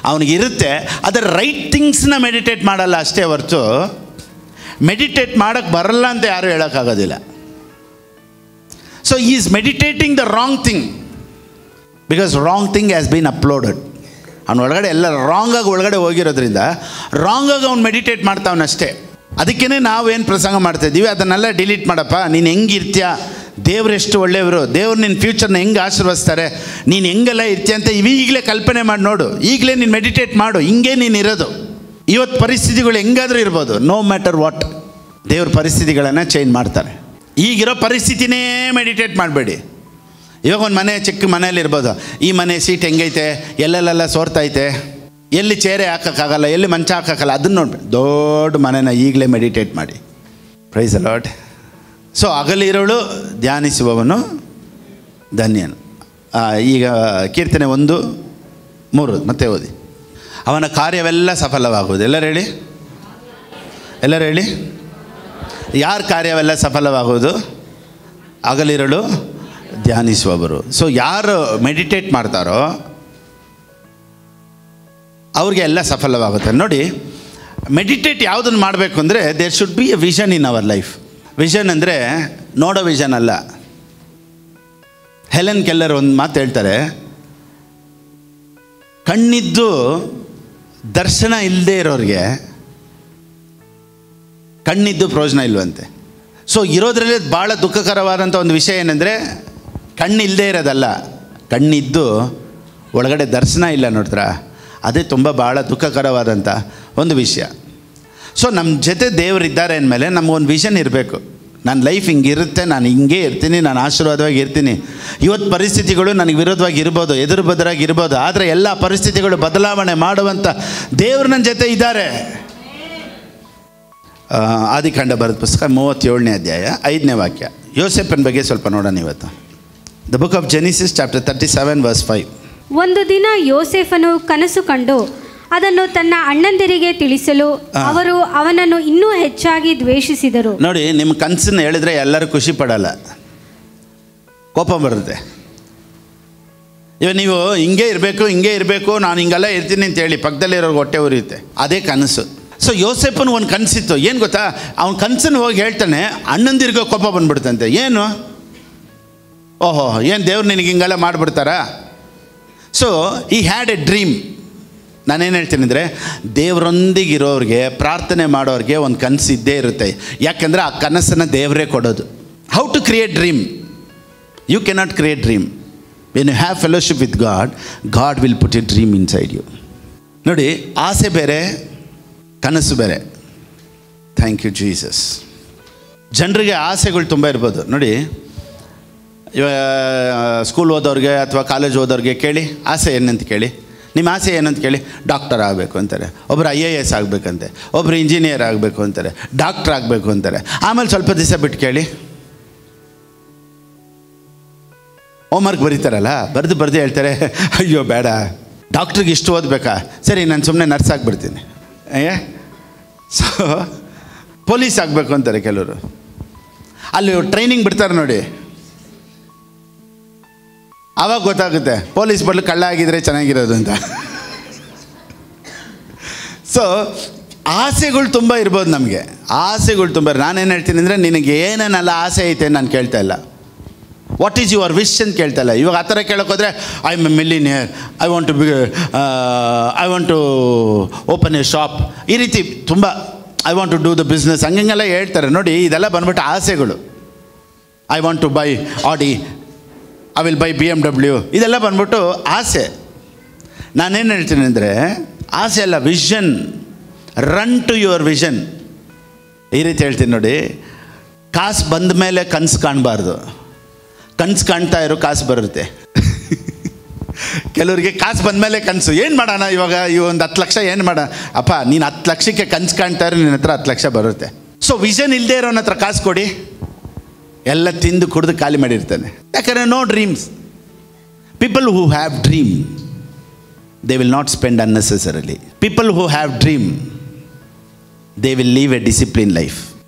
ಅವನಿಗಿರುತ್ತೆ, ಅದರ ರೈಟ್ ಥಿಂಗ್ಸ್ನ ಮೆಡಿಟೇಟ್ ಮಾಡಲ್ಲ ಅಷ್ಟೇ ಹೊರತು ಮೆಡಿಟೇಟ್ ಮಾಡೋಕ್ಕೆ ಬರಲ್ಲ ಅಂತ ಯಾರೂ ಹೇಳೋಕ್ಕಾಗೋದಿಲ್ಲ. So he is meditating the wrong thing because wrong thing has been uploaded. ಅವನು ಒಳಗಡೆ ಎಲ್ಲ ರಾಂಗಾಗಿ ಒಳಗಡೆ ಹೋಗಿರೋದ್ರಿಂದ ರಾಂಗಾಗಿ ಅವ್ನು ಮೆಡಿಟೇಟ್ ಮಾಡ್ತಾವನಷ್ಟೇ. ಅದಕ್ಕೇ ನಾವೇನು ಪ್ರಸಂಗ ಮಾಡ್ತಾಯಿದ್ದೀವಿ ಅದನ್ನೆಲ್ಲ ಡಿಲೀಟ್ ಮಾಡಪ್ಪ. ನೀನು ಹೆಂಗಿರ್ತೀಯ, ದೇವ್ರು ಎಷ್ಟು ಒಳ್ಳೆಯವರು, ದೇವ್ರು ನಿನ್ನ ಫ್ಯೂಚರ್ನ ಹೆಂಗೆ ಆಶೀರ್ವದಿಸ್ತಾರೆ, ನೀನು ಹೆಂಗೆಲ್ಲ ಇರ್ತೀಯ ಅಂತ ಈಗಲೇ ಕಲ್ಪನೆ ಮಾಡಿ ನೋಡು. ಈಗಲೇ ನೀನು ಮೆಡಿಟೇಟ್ ಮಾಡು. ಹಿಂಗೆ ನೀನು ಇರೋದು. ಇವತ್ತು ಪರಿಸ್ಥಿತಿಗಳು ಹೆಂಗಾದರೂ ಇರ್ಬೋದು, ನೋ ಮ್ಯಾಟರ್ ವಾಟ್, ದೇವ್ರ ಪರಿಸ್ಥಿತಿಗಳನ್ನು ಚೇಂಜ್ ಮಾಡ್ತಾರೆ. ಈಗಿರೋ ಪರಿಸ್ಥಿತಿನೇ ಮೆಡಿಟೇಟ್ ಮಾಡಬೇಡಿ. ಇವಾಗ ಒಂದು ಮನೆ, ಚಿಕ್ಕ ಮನೇಲಿ ಇರ್ಬೋದು, ಈ ಮನೆ ಸೀಟ್ ಹೆಂಗೈತೆ, ಎಲ್ಲೆಲ್ಲೆಲ್ಲ ಸೋರ್ತೈತೆ, ಎಲ್ಲಿ ಚೇರೆ ಹಾಕೋಕ್ಕಾಗಲ್ಲ, ಎಲ್ಲಿ ಮಂಚ ಹಾಕೋಕ್ಕಲ್ಲ, ಅದನ್ನು ನೋಡ್ಬೇಡಿ. ದೊಡ್ಡ ಮನೆನ ಈಗಲೇ ಮೆಡಿಟೇಟ್ ಮಾಡಿ. Praise the lord. ಸೊ ಹಗಲಿರುಳು ಧ್ಯಾನಿಸುವವನು ಧನ್ಯನು. ಈಗ ಕೀರ್ತನೆ 1:3 ಮತ್ತೆ ಓದಿ. ಅವನ ಕಾರ್ಯವೆಲ್ಲ ಸಫಲವಾಗುವುದು. ಎಲ್ಲರೂ ಹೇಳಿ, ಎಲ್ಲರೂ ಹೇಳಿ. ಯಾರ ಕಾರ್ಯವೆಲ್ಲ ಸಫಲವಾಗುವುದು? ಹಗಲಿರುಳು ಧ್ಯಾನಿಸುವವರು. ಸೊ ಯಾರು ಮೆಡಿಟೇಟ್ ಮಾಡ್ತಾರೋ ಅವ್ರಿಗೆ ಎಲ್ಲ ಸಫಲವಾಗುತ್ತೆ. ನೋಡಿ, ಮೆಡಿಟೇಟ್ ಯಾವುದನ್ನು ಮಾಡಬೇಕು ಅಂದರೆ there should be a vision in our life. Vision ಅಂದರೆ ನೋಡೋ ವಿಷನ್ ಅಲ್ಲ. ಹೆಲೆನ್ ಕೆಲ್ಲರ್ ಒಂದು ಮಾತು ಹೇಳ್ತಾರೆ, ಕಣ್ಣಿದ್ದು ದರ್ಶನ ಇಲ್ಲದೆ ಇರೋರಿಗೆ ಕಣ್ಣಿದ್ದು ಪ್ರಯೋಜನ ಇಲ್ವಂತೆ. ಸೊ ಇರೋದ್ರಲ್ಲೇ ಭಾಳ ದುಃಖಕರವಾದಂಥ ಒಂದು ವಿಷಯ ಏನಂದರೆ ಕಣ್ಣಿಲ್ಲದೆ ಇರೋದಲ್ಲ, ಕಣ್ಣಿದ್ದು ಒಳಗಡೆ ದರ್ಶನ ಇಲ್ಲ ನೋಡ್ತಾರ, ಅದೇ ತುಂಬ ಭಾಳ ದುಃಖಕರವಾದಂಥ ಒಂದು ವಿಷಯ. ಸೊ ನಮ್ಮ ಜೊತೆ ದೇವರಿದ್ದಾರೆ ಅಂದಮೇಲೆ ನಮಗೊಂದು ವಿಷನ್ ಇರಬೇಕು. ನನ್ನ ಲೈಫ್ ಹಿಂಗಿರುತ್ತೆ, ನಾನು ಹಿಂಗೆ ಇರ್ತೀನಿ, ನಾನು ಆಶೀರ್ವಾದವಾಗಿ ಇರ್ತೀನಿ. ಇವತ್ತು ಪರಿಸ್ಥಿತಿಗಳು ನನಗೆ ವಿರೋಧವಾಗಿ ಇರ್ಬೋದು, ಎದುರು ಬದರಾಗಿ ಇರ್ಬೋದು, ಆದರೆ ಎಲ್ಲ ಪರಿಸ್ಥಿತಿಗಳು ಬದಲಾವಣೆ ಮಾಡುವಂಥ ದೇವರು ನನ್ನ ಜೊತೆ ಇದ್ದಾರೆ. ಆದಿಕಾಂಡ ಬರೆದ ಪುಸ್ತಕ 37ನೇ ಅಧ್ಯಾಯ 5ನೇ ವಾಕ್ಯ. ಯೋಸೇಫನ ಬಗ್ಗೆ ಸ್ವಲ್ಪ ನೋಡೋಣ ಇವತ್ತು. The book of Genesis chapter 37 verse 5. ಒಂದು ದಿನ ಯೋಸೇಫನು ಕನಸು ಕಂಡು ಅದನ್ನು ತನ್ನ ಅಣ್ಣಂದಿರಿಗೆ ತಿಳಿಸಲು ಅವರು ಅವನನ್ನು ಇನ್ನೂ ಹೆಚ್ಚಾಗಿ ದ್ವೇಷಿಸಿದರು. ನೋಡಿ, ನಿಮ್ಮ ಕನಸನ್ನು ಹೇಳಿದ್ರೆ ಎಲ್ಲರೂ ಖುಷಿ ಪಡಲ್ಲ, ಕೋಪ ಬರುತ್ತೆ. ಇವಾಗ ನೀವು ಹಿಂಗೆ ಇರಬೇಕು, ನಾನು ಹಿಂಗೆಲ್ಲ ಇರ್ತೀನಿ ಅಂತೇಳಿ ಪಕ್ಕದಲ್ಲಿರೋರ್ಗೆ ಹೊಟ್ಟೆ ಉರಿಯುತ್ತೆ. ಅದೇ ಕನಸು. ಸೊ ಯೋಸೇಫನ ಒಂದು ಕನಸಿತ್ತು. ಏನು ಗೊತ್ತಾ, ಅವ್ನ ಕನಸನ್ನು ಹೋಗಿ ಹೇಳ್ತಾನೆ, ಅಣ್ಣಂದಿರಿಗೆ ಕೋಪ ಬಂದ್ಬಿಡ್ತಂತೆ. ಏನು, ಓಹೋ, ಏನು ದೇವ್ರು ನಿನಗೆ ಹಿಂಗೆಲ್ಲ ಮಾಡಿಬಿಡ್ತಾರಾ? So he had a dream. ನಾನೇನು ಹೇಳ್ತೀನಿ ಅಂದರೆ, ದೇವರೊಂದಿಗಿರೋರಿಗೆ, ಪ್ರಾರ್ಥನೆ ಮಾಡೋರಿಗೆ ಒಂದು ಕನಸು ಇದ್ದೇ ಇರುತ್ತೆ. ಯಾಕೆಂದರೆ ಆ ಕನಸನ್ನು ದೇವರೇ ಕೊಡೋದು. How to create dream? You cannot create dream. When you have fellowship with God, God will put a dream inside you. ನೋಡಿ, ಆಸೆ ಬೇರೆ, ಕನಸು ಬೇರೆ. Thank you Jesus. ಜನರಿಗೆ ಆಸೆಗಳು ತುಂಬ ಇರ್ಬೋದು. ನೋಡಿ, ಇವಾಗ ಸ್ಕೂಲ್ ಓದೋರಿಗೆ ಅಥವಾ ಕಾಲೇಜ್ ಓದೋರಿಗೆ ಕೇಳಿ, ಆಸೆ ಏನಂತ ಕೇಳಿ, ನಿಮ್ಮ ಆಸೆ ಏನಂತ ಕೇಳಿ. ಡಾಕ್ಟರ್ ಆಗಬೇಕು ಅಂತಾರೆ, ಒಬ್ಬರು IAS ಆಗಬೇಕಂತೆ, ಒಬ್ಬರು ಇಂಜಿನಿಯರ್ ಆಗಬೇಕು ಅಂತಾರೆ, ಡಾಕ್ಟ್ರ್ ಆಗಬೇಕು ಅಂತಾರೆ. ಆಮೇಲೆ ಸ್ವಲ್ಪ ದಿವಸ ಬಿಟ್ಟು ಕೇಳಿ, ಹೋಮ್ವರ್ಕ್ ಬರೀತಾರಲ್ಲ, ಬರೆದು ಹೇಳ್ತಾರೆ, ಅಯ್ಯೋ ಬೇಡ, ಡಾಕ್ಟ್ರಿಗೆ ಇಷ್ಟು ಓದಬೇಕಾ, ಸರಿ ನಾನು ಸುಮ್ಮನೆ ನರ್ಸ್ ಆಗಿಬಿಡ್ತೀನಿ. ಸೊ ಪೊಲೀಸ್ ಆಗಬೇಕು ಅಂತಾರೆ ಕೆಲವರು. ಅಲ್ಲಿ ಟ್ರೈನಿಂಗ್ ಬಿಡ್ತಾರೆ ನೋಡಿ, ಆವಾಗ ಗೊತ್ತಾಗುತ್ತೆ ಪೊಲೀಸ್ ಬದಲು ಕಳ್ಳ ಆಗಿದ್ರೆ ಚೆನ್ನಾಗಿರೋದು ಅಂತ. ಸೊ ಆಸೆಗಳು ತುಂಬ ಇರ್ಬೋದು ನಮಗೆ, ಆಸೆಗಳು ತುಂಬ. ನಾನೇನು ಹೇಳ್ತೀನಿ ಅಂದರೆ, ನಿನಗೆ ಏನೇನೆಲ್ಲ ಆಸೆ ಐತೆ ನಾನು ಕೇಳ್ತಾ ಇಲ್ಲ. ವಾಟ್ ಈಸ್ ಯುವರ್ ವಿಶ್ ಅಂತ ಕೇಳ್ತಾ ಇಲ್ಲ. ಇವಾಗ ಆ ಥರ ಕೇಳೋಕ್ಕೋದ್ರೆ I am a millionaire, I want to open a shop, ಈ ರೀತಿ ತುಂಬ I want to do the business ಹಂಗೆಲ್ಲ ಹೇಳ್ತಾರೆ. ನೋಡಿ, ಇದೆಲ್ಲ ಬಂದ್ಬಿಟ್ಟು ಆಸೆಗಳು. I want to buy Audi, I will buy BMW, ಇದೆಲ್ಲ ಬಂದ್ಬಿಟ್ಟು ಆಸೆ. ನಾನೇನು ಹೇಳ್ತೀನಿ ಅಂದರೆ, ಆಸೆ ಅಲ್ಲ, vision. Run to your vision. ಈ ರೀತಿ ಹೇಳ್ತೀನಿ ನೋಡಿ, ಕಾಸು ಬಂದ ಮೇಲೆ ಕನಸು ಕಾಣಬಾರ್ದು. ಕನಸು ಕಾಣ್ತಾ ಇರೋ ಕಾಸು ಬರುತ್ತೆ. ಕೆಲವರಿಗೆ ಕಾಸು ಬಂದ ಮೇಲೆ ಕನಸು, ಏನು ಮಾಡೋಣ ಇವಾಗ, ಈ ಒಂದು 10 ಲಕ್ಷ ಏನು ಮಾಡೋಣ. ಅಪ್ಪ, ನೀನು 10 ಲಕ್ಷಕ್ಕೆ ಕನಸು ಕಾಣ್ತಾ ಇರೋ, ನಿನ್ನ ಹತ್ರ 10 ಲಕ್ಷ ಬರುತ್ತೆ. ಸೊ ವಿಷನ್ ಇಲ್ಲದೆ ಇರೋನ ಹತ್ರ ಕಾಸು ಕೊಡಿ, ಎಲ್ಲ ತಿಂದು ಕುಡಿದು ಖಾಲಿ ಮಾಡಿರ್ತಾನೆ. ಯಾಕಂದರೆ no dreams. People who have dream, they will not spend unnecessarily. People who have dream, they will leave a discipline life.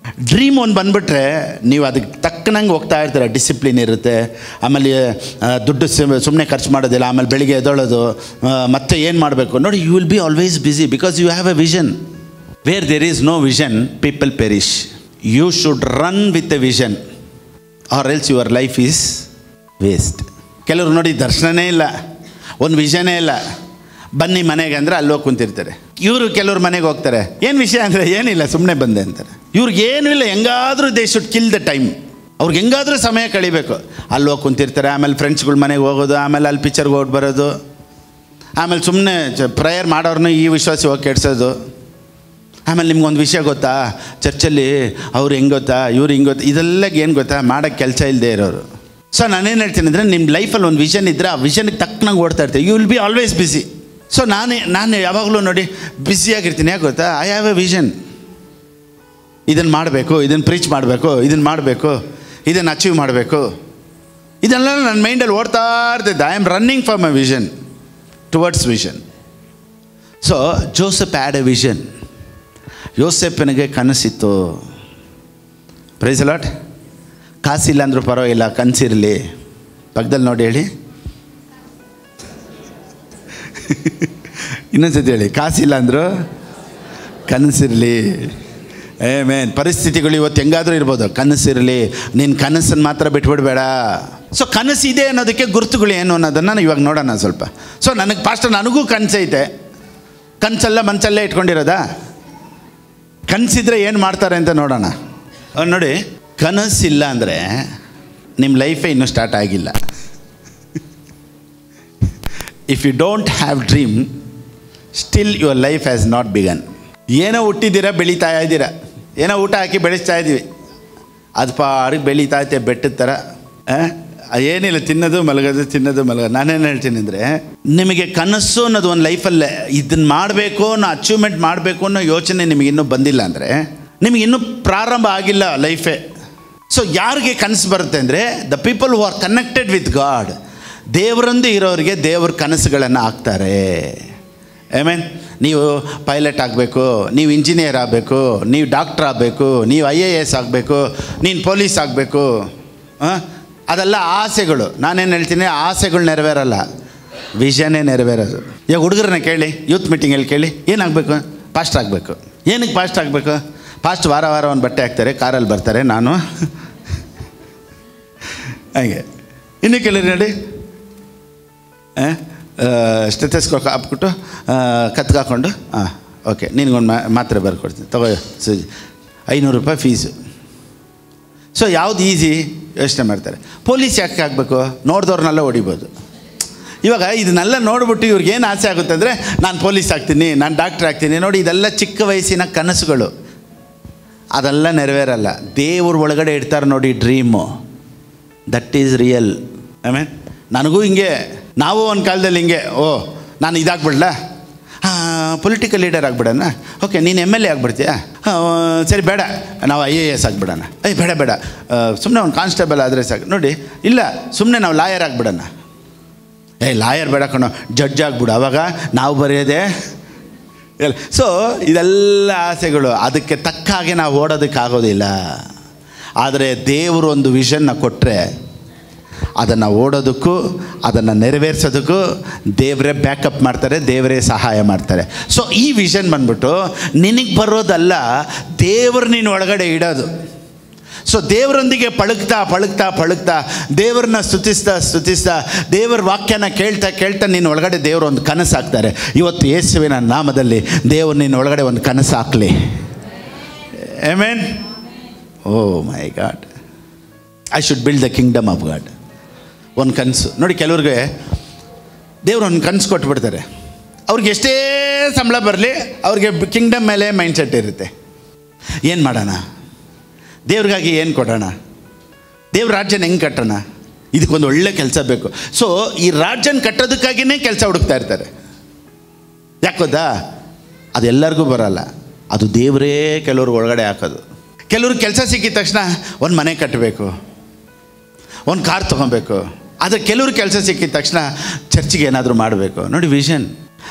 Dream ಒಂದು ಬಂದುಬಿಟ್ರೆ ನೀವು ಅದಕ್ಕೆ ತಕ್ಕನಂಗೆ ಹೋಗ್ತಾ ಇರ್ತೀರ, ಡಿಸಿಪ್ಲಿನ್ ಇರುತ್ತೆ. ಆಮೇಲೆ ದುಡ್ಡು ಸುಮ್ಮನೆ ಖರ್ಚು ಮಾಡೋದಿಲ್ಲ. ಆಮೇಲೆ ಬೆಳಿಗ್ಗೆ ಎದ್ದೊಳೋದು, ಮತ್ತೆ ಏನು ಮಾಡಬೇಕು ನೋಡಿ, you will be always busy because you have a vision. Where there is no vision, people perish. You should run with a vision, or else your life is waste. ಕೆಲವರು ನೋಡಿ, ದರ್ಶನನೇ ಇಲ್ಲ, ಒಂದು ವಿಷನೇ ಇಲ್ಲ, ಬನ್ನಿ ಮನೆಗೆ ಅಂದರೆ ಅಲ್ಲೋಗಿ ಕುಂತಿರ್ತಾರೆ. ಇವರು ಕೆಲವ್ರ ಮನೆಗೆ ಹೋಗ್ತಾರೆ, ಏನು ವಿಷಯ ಅಂದರೆ ಏನಿಲ್ಲ, ಸುಮ್ಮನೆ ಬಂದೆ ಅಂತಾರೆ. ಇವ್ರಿಗೇನೂ ಇಲ್ಲ, ಹೆಂಗಾದರೂ they should kill the time. ಅವ್ರಿಗೆ ಹೆಂಗಾದರೂ ಸಮಯ ಕಳಿಬೇಕು. ಅಲ್ಲೋಗಿ ಕುಂತಿರ್ತಾರೆ. ಆಮೇಲೆ ಫ್ರೆಂಡ್ಸ್ಗಳ ಮನೆಗೆ ಹೋಗೋದು, ಆಮೇಲೆ ಅಲ್ಲಿ ಪಿಕ್ಚರ್ಗೆ ಹೋಗಿ ಬರೋದು, ಆಮೇಲೆ ಸುಮ್ಮನೆ ಪ್ರೇಯರ್ ಮಾಡೋರನ್ನ ಈ ವಿಶ್ವಾಸ ಹೋಗಿ ಕೆಡ್ಸೋದು. ಆಮೇಲೆ ನಿಮ್ಗೊಂದು ವಿಷಯ ಗೊತ್ತಾ, ಚರ್ಚಲ್ಲಿ ಅವ್ರು ಹೆಂಗೆ ಗೊತ್ತಾ, ಇವ್ರು ಹಿಂಗೆ ಗೊತ್ತಾ, ಇದೆಲ್ಲ ಏನು ಗೊತ್ತಾ, ಮಾಡೋಕ್ಕೆ ಕೆಲಸ ಇಲ್ಲದೆ ಇರೋರು. ಸೊ ನಾನೇನು ಹೇಳ್ತೀನಿ ಅಂದರೆ, ನಿಮ್ಮ ಲೈಫಲ್ಲಿ ಒಂದು ವಿಷನ್ ಇದ್ದರೆ ಆ ವಿಷನ್ಗೆ ತಕ್ಕನಾಗಿ ಓಡ್ತಾ ಇರ್ತೀವಿ. You will be always busy. So ನಾನು ಯಾವಾಗಲೂ ನೋಡಿ ಬ್ಯುಸಿಯಾಗಿರ್ತೀನಿ. ಯಾಕೆ ಗೊತ್ತಾ, ಐ ಹ್ಯಾವ್ ಎ ವಿಷನ್. ಇದನ್ನು ಮಾಡಬೇಕು, ಇದನ್ನು ಪ್ರೀಚ್ ಮಾಡಬೇಕು, ಇದನ್ನು ಮಾಡಬೇಕು, ಇದನ್ನು ಅಚೀವ್ ಮಾಡಬೇಕು, ಇದೆಲ್ಲ ನನ್ನ ಮೈಂಡಲ್ಲಿ ಓಡ್ತಾ ಇರ್ತೈತೆ. I am running for my vision, towards vision. So Joseph had a vision. ಯೋಸೆಫನಿಗೆ ಕನಸಿತ್ತು. Praise Lord. ಕಾಸಿಲ್ಲ ಅಂದರೂ ಪರವಾಗಿಲ್ಲ, ಕನಸಿರಲಿ. ಪಕ್ಕದಲ್ಲಿ ನೋಡಿ ಹೇಳಿ, ಇನ್ನೊಂದ್ಸತಿ ಹೇಳಿ, ಕಾಸಿಲ್ಲ ಅಂದರೂ ಕನಸಿರಲಿ. ಆಮೆನ್. ಪರಿಸ್ಥಿತಿಗಳು ಇವತ್ತು ಹೆಂಗಾದರೂ ಇರ್ಬೋದು, ಕನಸಿರಲಿ. ನಿನ್ನ ಕನಸನ್ನು ಮಾತ್ರ ಬಿಟ್ಬಿಡಬೇಡ. ಸೊ ಕನಸಿದೆ ಅನ್ನೋದಕ್ಕೆ ಗುರುತುಗಳು ಏನು ಅನ್ನೋದನ್ನು ಇವಾಗ ನೋಡೋಣ ಸ್ವಲ್ಪ. ಸೊ ನನಗೂ ಕನಸೈತೆ. ಕನಸಲ್ಲ ಮನಸ್ಸಲ್ಲೇ ಇಟ್ಕೊಂಡಿರೋದಾ? ಕನಸಿದ್ರೆ ಏನು ಮಾಡ್ತಾರೆ ಅಂತ ನೋಡೋಣ. ನೋಡಿ, ಕನಸಿಲ್ಲ ಅಂದರೆ ನಿಮ್ಮ ಲೈಫೇ ಇನ್ನೂ ಸ್ಟಾರ್ಟ್ ಆಗಿಲ್ಲ. If you don't have dream, still your life has not begun. ಏನೋ ಹುಟ್ಟಿದ್ದೀರಾ, ಬೆಳೀತಾ ಇದ್ದೀರಾ, ಏನೋ ಊಟ ಹಾಕಿ ಬೆಳೆಸ್ತಾ ಇದ್ದೀವಿ, ಅದು ಪಾಡಿಗೆ ಬೆಳೀತಾ ಐತೆ ಬೆಟ್ಟದ ಥರ. ಏನಿಲ್ಲ, ತಿನ್ನೋದು ಮಲಗೋದು, ತಿನ್ನೋದು ಮಲಗೋದು. ನಾನೇನು ಹೇಳ್ತೀನಿ ಅಂದರೆ, ನಿಮಗೆ ಕನಸು ಅನ್ನೋದು ಒಂದು ಲೈಫಲ್ಲೇ ಇದನ್ನು ಮಾಡಬೇಕು ಅನ್ನೋ, ಅಚೀವ್ಮೆಂಟ್ ಮಾಡಬೇಕು ಅನ್ನೋ ಯೋಚನೆ ನಿಮಗಿನ್ನೂ ಬಂದಿಲ್ಲ ಅಂದರೆ ನಿಮಗಿನ್ನೂ ಪ್ರಾರಂಭ ಆಗಿಲ್ಲ ಲೈಫೇ. ಸೊ ಯಾರಿಗೆ ಕನಸು ಬರುತ್ತೆ ಅಂದರೆ, the people who are connected with God. ದೇವರೊಂದು ಇರೋರಿಗೆ ದೇವ್ರ ಕನಸುಗಳನ್ನು ಹಾಕ್ತಾರೆ. ಆಮೇನ್. ನೀವು ಪೈಲಟ್ ಆಗಬೇಕು, ನೀವು ಇಂಜಿನಿಯರ್ ಆಗಬೇಕು, ನೀವು ಡಾಕ್ಟ್ರ್ ಆಗಬೇಕು, ನೀವು IAS ಆಗಬೇಕು, ನೀನು ಪೊಲೀಸ್ ಆಗಬೇಕು, ಅದೆಲ್ಲ ಆಸೆಗಳು. ನಾನೇನು ಹೇಳ್ತೀನಿ, ಆಸೆಗಳು ನೆರವೇರಲ್ಲ, ವಿಷನ್ನೇ ನೆರವೇರೋದು. ಈಗ ಹುಡುಗರನ್ನ ಕೇಳಿ, ಯೂತ್ ಮೀಟಿಂಗಲ್ಲಿ ಕೇಳಿ, ಏನಾಗಬೇಕು? ಪಾಸ್ಟ್ ಆಗಬೇಕು. ಏನಕ್ಕೆ ಪಾಸ್ಟ್ ಆಗಬೇಕು? ಪಾಸ್ಟ್ ವಾರ ಒಂದು ಬಟ್ಟೆ ಹಾಕ್ತಾರೆ, ಕಾರಲ್ಲಿ ಬರ್ತಾರೆ, ನಾನು ಹಾಗೆ. ಇನ್ನು ಕೆಲವರು ನೋಡಿ, ಸ್ಟೆಥೋಸ್ಕೋಪ್ ಹಾಕ್ಬಿಟ್ಟು ಕತ್ಕಾಕೊಂಡು, ಓಕೆ ನಿನಗೊಂದು ಮಾತ್ರೆ ಬರ್ಕೊಡ್ತೀನಿ ತಗೋ, ₹500 ಫೀಸು. ಸೊ ಯಾವುದು ಈಸಿ ಯೋಚನೆ ಮಾಡ್ತಾರೆ. ಪೊಲೀಸ್ ಯಾಕೆ ಆಗಬೇಕು? ನೋಡಿದವ್ರನ್ನೆಲ್ಲ ಹೊಡಿಬೋದು. ಇವಾಗ ಇದನ್ನೆಲ್ಲ ನೋಡ್ಬಿಟ್ಟು ಇವ್ರಿಗೇನು ಆಸೆ ಆಗುತ್ತೆ ಅಂದರೆ, ನಾನು ಪೊಲೀಸ್ ಆಗ್ತೀನಿ, ನಾನು ಡಾಕ್ಟ್ರ್ ಆಗ್ತೀನಿ. ನೋಡಿ, ಇದೆಲ್ಲ ಚಿಕ್ಕ ವಯಸ್ಸಿನ ಕನಸುಗಳು, ಅದೆಲ್ಲ ನೆರವೇರಲ್ಲ. ದೇವ್ರ ಒಳಗಡೆ ಇಡ್ತಾರೆ ನೋಡಿ ಡ್ರೀಮು, ದಟ್ ಈಸ್ ರಿಯಲ್. ಆಮೇಲೆ ನನಗೂ ಹಿಂಗೆ, ನಾವು ಒಂದು ಕಾಲದಲ್ಲಿ ಹಿಂಗೆ, ನಾನು ಇದಾಗ್ಬಿಡ್ಲ, ಪೊಲಿಟಿಕಲ್ ಲೀಡರ್ ಆಗಿಬಿಡೋಣ. ಓಕೆ, ನೀನು MLA ಆಗಿಬಿಡ್ತೀಯಾ? ಸರಿ, ಬೇಡ, ನಾವು IAS ಆಗಿಬಿಡೋಣ. ಬೇಡ, ಸುಮ್ಮನೆ ಒಂದು ಕಾನ್ಸ್ಟೇಬಲ್ ಆದರೆ ಸಾಕು. ನೋಡಿ, ಇಲ್ಲ, ಸುಮ್ಮನೆ ನಾವು ಲಾಯರ್ ಆಗಿಬಿಡೋಣ. ಲಾಯರ್ ಬೇಡ ಕಣೋ, ಜಡ್ಜ್ ಆಗಿಬಿಡು, ಆವಾಗ ನಾವು ಬರೆಯೋದೇ. ಸೊ ಇದೆಲ್ಲ ಆಸೆಗಳು, ಅದಕ್ಕೆ ತಕ್ಕ ಹಾಗೆ ನಾವು ಓಡೋದಕ್ಕಾಗೋದಿಲ್ಲ. ಆದರೆ ದೇವರು ಒಂದು ವಿಷನ್ನ ಕೊಟ್ಟರೆ ಅದನ್ನು ಓಡೋದಕ್ಕೂ ಅದನ್ನು ನೆರವೇರಿಸೋದಕ್ಕೂ ದೇವರೇ ಬ್ಯಾಕಪ್ ಮಾಡ್ತಾರೆ, ದೇವರೇ ಸಹಾಯ ಮಾಡ್ತಾರೆ. ಸೊ ಈ ವಿಷನ್ ಬಂದ್ಬಿಟ್ಟು ನಿನಗೆ ಬರೋದಲ್ಲ, ದೇವರು ನೀನು ಒಳಗಡೆ ಇಡೋದು. ಸೊ ದೇವರೊಂದಿಗೆ ಪಳಗ್ತಾ ದೇವ್ರನ್ನ ಸ್ತುತಿಸ್ತಾ ದೇವರ ವಾಕ್ಯನ ಕೇಳ್ತಾ ನೀನು ಒಳಗಡೆ ದೇವರು ಒಂದು ಕನಸು ಹಾಕ್ತಾರೆ. ಇವತ್ತು ಯೇಸುವಿನ ನಾಮದಲ್ಲಿ ದೇವರು ನಿನ್ನ ಒಳಗಡೆ ಒಂದು ಕನಸು ಹಾಕಲಿ. Amen. Oh my God, I should build the kingdom of God. ಒಂದು ಕನಸು ನೋಡಿ, ಕೆಲವ್ರಿಗೆ ದೇವರು ಒಂದು ಕನಸು ಕೊಟ್ಬಿಡ್ತಾರೆ. ಅವ್ರಿಗೆ ಎಷ್ಟೇ ಸಂಬಳ ಬರಲಿ, ಅವ್ರಿಗೆ ಕಿಂಗ್ಡಮ್ ಮೇಲೆ ಮೈಂಡ್ಸೆಟ್ ಇರುತ್ತೆ. ಏನು ಮಾಡೋಣ, ದೇವ್ರಿಗಾಗಿ ಏನು ಕೊಡೋಣ, ದೇವ್ರ ರಾಜ್ಯನ ಹೆಂಗೆ ಕಟ್ಟೋಣ, ಇದಕ್ಕೊಂದು ಒಳ್ಳೆ ಕೆಲಸ ಬೇಕು. ಸೊ ಈ ರಾಜ್ಯನ ಕಟ್ಟೋದಕ್ಕಾಗಿಯೇ ಕೆಲಸ ಹುಡುಕ್ತಾ ಇರ್ತಾರೆ. ಯಾಕೋದಾ, ಅದು ಎಲ್ಲರಿಗೂ ಬರೋಲ್ಲ, ಅದು ದೇವರೇ ಕೆಲವ್ರಿಗೆ ಒಳಗಡೆ ಹಾಕೋದು. ಕೆಲವ್ರಿಗೆ ಕೆಲಸ ಸಿಕ್ಕಿದ ತಕ್ಷಣ ಒಂದು ಮನೆ ಕಟ್ಟಬೇಕು, ಒಂದು ಕಾರ್ ತೊಗೊಬೇಕು. ಆದರೆ ಕೆಲವ್ರಿಗೆ ಕೆಲಸ ಸಿಕ್ಕಿದ ತಕ್ಷಣ ಚರ್ಚಿಗೆ ಏನಾದರೂ ಮಾಡಬೇಕು. ನೋಡಿ ವಿಷನ್.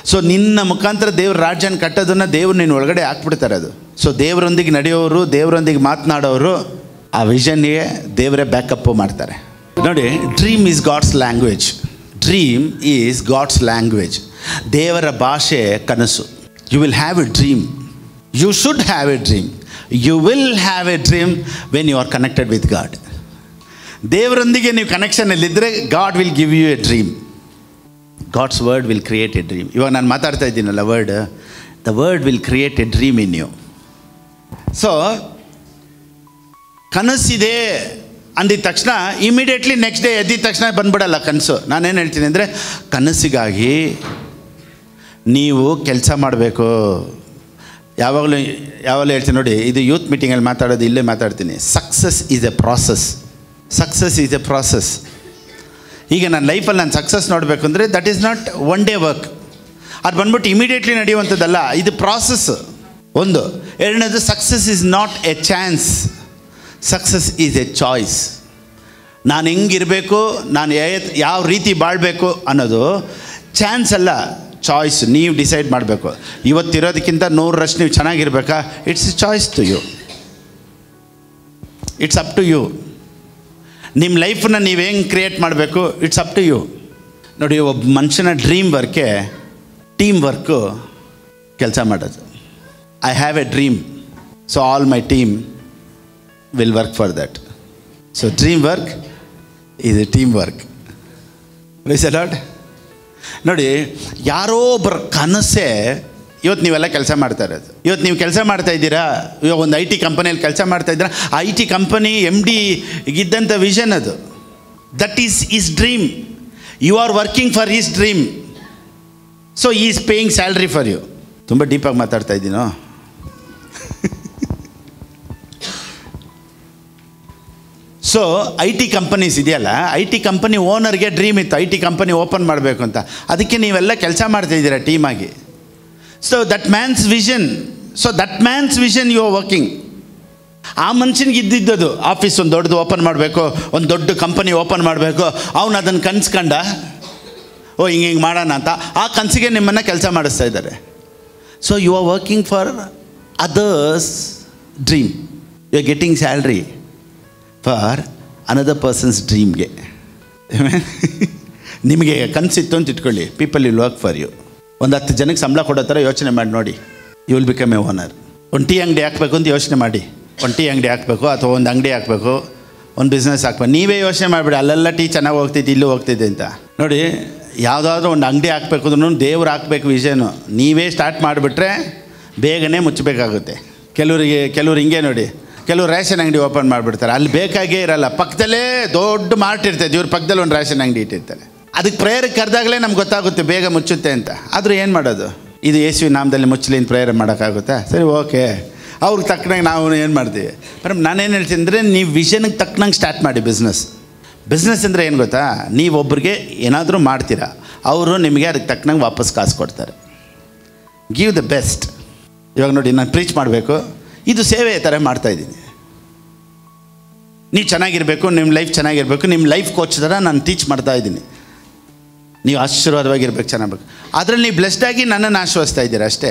ಸೊ ನಿನ್ನ ಮುಖಾಂತರ ದೇವ್ರ ರಾಜ್ಯನ ಕಟ್ಟೋದನ್ನು ದೇವ್ರು ನಿನ್ನ ಒಳಗಡೆ ಹಾಕ್ಬಿಡ್ತಾರೆ. ಅದು ಸೊ ದೇವರೊಂದಿಗೆ ನಡೆಯೋರು, ದೇವರೊಂದಿಗೆ ಮಾತನಾಡೋರು ಆ ವಿಷನ್ಗೆ ದೇವರೇ ಬ್ಯಾಕಪ್ಪು ಮಾಡ್ತಾರೆ. ನೋಡಿ, dream is God's language. Dream is God's language. ದೇವರ ಭಾಷೆ ಕನಸು. You will have a dream. You should have a dream. You will have a dream when you are connected with God. ದೇವರೊಂದಿಗೆ ನೀವು ಕನೆಕ್ಷನಲ್ಲಿದ್ದರೆ God will give you a dream. God's word will create a dream. ಇವಾಗ ನಾನು ಮಾತಾಡ್ತಾ ಇದ್ದೀನಲ್ಲ, the word will create a dream in you. So ಕನಸಿದೆ ಅಂದಿದ ತಕ್ಷಣ ಇಮಿಡಿಯೇಟ್ಲಿ ನೆಕ್ಸ್ಟ್ ಡೇ ಎದ್ದಿದ ತಕ್ಷಣ ಬಂದ್ಬಿಡಲ್ಲ ಕನಸು. ನಾನೇನು ಹೇಳ್ತೀನಿ ಅಂದರೆ, ಕನಸಿಗಾಗಿ ನೀವು ಕೆಲಸ ಮಾಡಬೇಕು. ಯಾವಾಗಲೂ ಹೇಳ್ತೀನಿ ನೋಡಿ, ಇದು ಯೂತ್ ಮೀಟಿಂಗಲ್ಲಿ ಮಾತಾಡೋದು, ಇಲ್ಲೇ ಮಾತಾಡ್ತೀನಿ. Success is a process. Success is a process. ಈಗ ನನ್ನ ಲೈಫಲ್ಲಿ ನಾನು ಸಕ್ಸಸ್ ನೋಡಬೇಕು ಅಂದರೆ that is not one day work. ಅದು ಬಂದ್ಬಿಟ್ಟು ಇಮಿಡಿಯೇಟ್ಲಿ ನಡೆಯುವಂಥದ್ದಲ್ಲ, ಇದು ಪ್ರಾಸೆಸ್. ಒಂದು. ಎರಡನೇದು, success is not A chance, success is A choice. ನಾನು ಹೆಂಗಿರಬೇಕು, ನಾನು ಯಾವ ರೀತಿ ಬಾಳಬೇಕು ಅನ್ನೋದು ಚಾನ್ಸ್ ಅಲ್ಲ, ಚಾಯ್ಸ್. ನೀವು ಡಿಸೈಡ್ ಮಾಡಬೇಕು. ಇವತ್ತಿರೋದಕ್ಕಿಂತ 100% ನೀವು ಚೆನ್ನಾಗಿರ್ಬೇಕಾ, it's a choice to you. It's up to you. ನಿಮ್ಮ ಲೈಫನ್ನ ನೀವು ಹೆಂಗೆ ಕ್ರಿಯೇಟ್ ಮಾಡಬೇಕು, ಇಟ್ಸ್ ಅಪ್ ಟು ಯು. ನೋಡಿ, ಒಬ್ಬ ಮನುಷ್ಯನ ಡ್ರೀಮ್ ವರ್ಕೆ ಟೀಮ್ ವರ್ಕು ಕೆಲಸ ಮಾಡೋದು. I have a dream, so all my team will work for that. So dream work is a team work. Praise the Lord. ನೋಡಿ, ಯಾರೋ ಒಬ್ಬರ ಕನಸೇ ಇವತ್ತು ನೀವೆಲ್ಲ ಕೆಲಸ ಮಾಡ್ತಾ ಇರೋದು. ಇವತ್ತು ನೀವು ಕೆಲಸ ಮಾಡ್ತಾ ಇದ್ದೀರಾ, ಇವಾಗ ಒಂದು IT ಕಂಪನಿಯಲ್ಲಿ ಕೆಲಸ ಮಾಡ್ತಾ ಇದ್ದೀರಾ. IT ಕಂಪನಿ MD ಇದ್ದಂಥ ವಿಷನ್ ಅದು. That is his dream. You are working for his dream. So he's paying salary for you. ತುಂಬ ಡೀಪಾಗಿ ಮಾತಾಡ್ತಾ ಇದ್ದೀನೋ? ಸೊ IT ಕಂಪನೀಸ್ ಇದೆಯಲ್ಲ, IT ಕಂಪನಿ ಓನರ್ಗೆ ಡ್ರೀಮ್ ಇತ್ತು IT ಕಂಪನಿ ಓಪನ್ ಮಾಡಬೇಕು ಅಂತ. ಅದಕ್ಕೆ ನೀವೆಲ್ಲ ಕೆಲಸ ಮಾಡ್ತಾಯಿದ್ದೀರಾ ಟೀಮಾಗಿ. So that man's vision. So that man's vision you are working. ಆ ಮನುಷ್ಯನಿಗೆ ಇದ್ದಿದ್ದದು ಆಫೀಸ್ ಒಂದು ದೊಡ್ಡದು ಓಪನ್ ಮಾಡಬೇಕು, ಒಂದು ದೊಡ್ಡ ಕಂಪನಿ ಓಪನ್ ಮಾಡಬೇಕು. ಅವನು ಅದನ್ನು ಕನ್ಸ್ಕಂಡ, ಓ ಹಿಂಗೆ ಮಾಡೋಣ ಅಂತ. ಆ ಕನಸಿಗೆ ನಿಮ್ಮನ್ನು ಕೆಲಸ ಮಾಡಿಸ್ತಾ ಇದ್ದಾರೆ. So you are working for others dream. You are getting salary for another person's ಡ್ರೀಮ್ಗೆ. ನಿಮಗೆ ಕನಸಿತ್ತು ಅಂತ ಇಟ್ಕೊಳ್ಳಿ, people will work for you. ಒಂದು 10 ಜನಕ್ಕೆ ಸಂಬಳ ಕೊಡೋ ಥರ ಯೋಚನೆ ಮಾಡಿ ನೋಡಿ. You will become a owner. ಒಂದು ಟೀ ಅಂಗಡಿ ಹಾಕಬೇಕು ಅಂತ ಯೋಚನೆ ಮಾಡಿ. ಒಂದು ಟೀ ಅಂಗಡಿ ಹಾಕಬೇಕು, ಅಥವಾ ಒಂದು ಅಂಗಡಿ ಹಾಕಬೇಕು, ಒಂದು ಬಿಸ್ನೆಸ್ ಹಾಕ್ಬೇಕು. ನೀವೇ ಯೋಚನೆ ಮಾಡಿಬಿಡಿ, ಅಲ್ಲೆಲ್ಲ ಟೀ ಚೆನ್ನಾಗಿ ಹೋಗ್ತಿದ್ದೆ, ಇಲ್ಲೂ ಹೋಗ್ತಿದ್ದೆ ಅಂತ. ನೋಡಿ, ಯಾವುದಾದ್ರೂ ಒಂದು ಅಂಗಡಿ ಹಾಕಬೇಕು ಅಂದ್ರೂ ದೇವ್ರು ಹಾಕಬೇಕು ವಿಷನು. ನೀವೇ ಸ್ಟಾರ್ಟ್ ಮಾಡಿಬಿಟ್ರೆ ಬೇಗನೆ ಮುಚ್ಚಬೇಕಾಗುತ್ತೆ. ಕೆಲವ್ರು ಹಿಂಗೆ ನೋಡಿ, ಕೆಲವರು ರೇಷನ್ ಅಂಗಡಿ ಓಪನ್ ಮಾಡಿಬಿಡ್ತಾರೆ. ಅಲ್ಲಿ ಬೇಕಾಗೇ ಇರಲ್ಲ, ಪಕ್ಕದಲ್ಲೇ ದೊಡ್ಡ ಮಾರ್ಟ್ ಇರ್ತದೆ, ಇವ್ರ ಪಕ್ಕದಲ್ಲಿ ಒಂದು ರೇಷನ್ ಅಂಗಡಿ ಇಟ್ಟಿರ್ತಾರೆ. ಅದಕ್ಕೆ ಪ್ರೇಯರ್ಗೆ ಕರೆದಾಗಲೇ ನಮ್ಗೆ ಗೊತ್ತಾಗುತ್ತೆ ಬೇಗ ಮುಚ್ಚುತ್ತೆ ಅಂತ. ಆದರೂ ಏನು ಮಾಡೋದು, ಇದು ಯೇಸುವಿನ ನಾಮದಲ್ಲಿ ಮುಚ್ಚಲಿ ಅಂತ ಪ್ರೇಯರ್ ಮಾಡೋಕ್ಕಾಗುತ್ತಾ? ಸರಿ, ಓಕೆ, ಅವ್ರಿಗೆ ತಕ್ಕನಾಗಿ ನಾವು ಏನು ಮಾಡ್ತೀವಿ. ಮೇಡಮ್, ನಾನೇನು ಹೇಳ್ತೀನಿ ಅಂದರೆ, ನೀವು ವಿಷನ್ಗೆ ತಕ್ಕನಂಗೆ ಸ್ಟಾರ್ಟ್ ಮಾಡಿ ಬಿಸ್ನೆಸ್. ಬಿಸ್ನೆಸ್ ಅಂದರೆ ಏನು ಗೊತ್ತಾ, ನೀವೊಬ್ಬರಿಗೆ ಏನಾದರೂ ಮಾಡ್ತೀರಾ, ಅವರು ನಿಮಗೆ ಅದಕ್ಕೆ ತಕ್ಕನಂಗೆ ವಾಪಸ್ ಕಾಸು ಕೊಡ್ತಾರೆ. Give the best. ಇವಾಗ ನೋಡಿ, ನಾನು ಪ್ರೀಚ್ ಮಾಡಬೇಕು, ಇದು ಸೇವೆ ಥರ ಮಾಡ್ತಾಯಿದ್ದೀನಿ. ನೀವು ಚೆನ್ನಾಗಿರಬೇಕು, ನಿಮ್ಮ ಲೈಫ್ ಚೆನ್ನಾಗಿರಬೇಕು, ನಿಮ್ಮ ಲೈಫ್ ಕೋಚ್ ಥರ ನಾನು ಟೀಚ್ ಮಾಡ್ತಾಯಿದ್ದೀನಿ. ನೀವು ಆಶೀರ್ವಾದವಾಗಿರ್ಬೇಕು, ಚೆನ್ನಾಗಬೇಕು. ಅದರಲ್ಲಿ ನೀವು ಬ್ಲೆಸ್ಡಾಗಿ ನನ್ನನ್ನು ಆಶ್ವಸ್ತಾ ಇದ್ದೀರ ಅಷ್ಟೇ.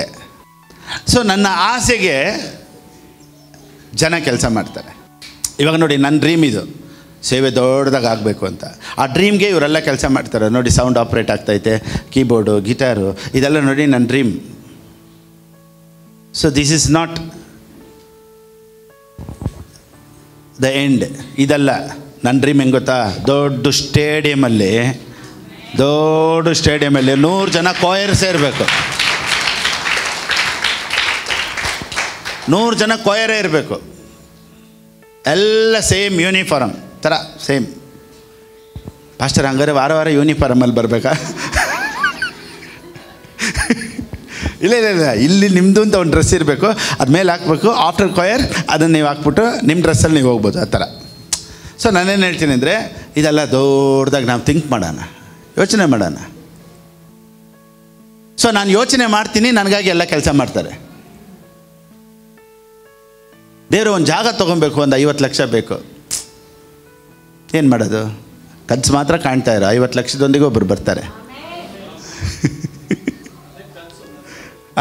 ಸೊ ನನ್ನ ಆಸೆಗೆ ಜನ ಕೆಲಸ ಮಾಡ್ತಾರೆ. ಇವಾಗ ನೋಡಿ, ನನ್ನ ಡ್ರೀಮ್ ಇದು, ಸೇವೆ ದೊಡ್ಡದಾಗಿ ಆಗಬೇಕು ಅಂತ. ಆ ಡ್ರೀಮ್ಗೆ ಇವರೆಲ್ಲ ಕೆಲಸ ಮಾಡ್ತಾರೆ. ನೋಡಿ, ಸೌಂಡ್ ಆಪ್ರೇಟ್ ಆಗ್ತೈತೆ, ಕೀಬೋರ್ಡು, ಗಿಟಾರು, ಇದೆಲ್ಲ ನೋಡಿ ನನ್ನ dream. So this is not the end. ಇದಲ್ಲ ನನ್ನ ಡ್ರೀಮ್. ಹೆಂಗೆ ಗೊತ್ತಾ? ದೊಡ್ಡ ಸ್ಟೇಡಿಯಮಲ್ಲಿ 100 ಜನ ಕೊಯರ್ ಸೇರಬೇಕು. 100 ಜನ ಕೊಯರೇ ಇರಬೇಕು. ಎಲ್ಲ ಸೇಮ್ ಯೂನಿಫಾರ್ಮ್ ಥರ ಸೇಮ್. ಪಾಸ್ಟರ್ ಹಂಗಾರೆ ವಾರ ವಾರ ಯೂನಿಫಾರ್ಮಲ್ಲಿ ಬರಬೇಕಾ? ಇಲ್ಲ, ಇಲ್ಲಿ ನಿಮ್ಮದು ಅಂತ ಒಂದು ಡ್ರೆಸ್ ಇರಬೇಕು, ಅದ್ಮೇಲೆ ಹಾಕ್ಬೇಕು. ಆಫ್ಟರ್ ಕೊಯರ್ ಅದನ್ನು ನೀವು ಹಾಕ್ಬಿಟ್ಟು ನಿಮ್ಮ ಡ್ರೆಸ್ಸಲ್ಲಿ ನೀವು ಹೋಗ್ಬೋದು, ಆ ಥರ. ಸೊ ನಾನೇನು ಹೇಳ್ತೀನಿ ಅಂದರೆ, ಇದೆಲ್ಲ ದೊಡ್ಡದಾಗಿ ನಾವು ಥಿಂಕ್ ಮಾಡೋಣ, ಯೋಚನೆ ಮಾಡೋಣ. ಸೊ ನಾನು ಯೋಚನೆ ಮಾಡ್ತೀನಿ, ನನಗಾಗಿ ಎಲ್ಲ ಕೆಲಸ ಮಾಡ್ತಾರೆ. ದೇವರು ಒಂದು ಜಾಗ ತೊಗೊಬೇಕು, ಒಂದು 50 ಲಕ್ಷ ಬೇಕು. ಏನು ಮಾಡೋದು? ಕನಸು ಮಾತ್ರ ಕಾಣ್ತಾ ಇರೋ. 50 ಲಕ್ಷದೊಂದಿಗೆ ಒಬ್ಬರು ಬರ್ತಾರೆ.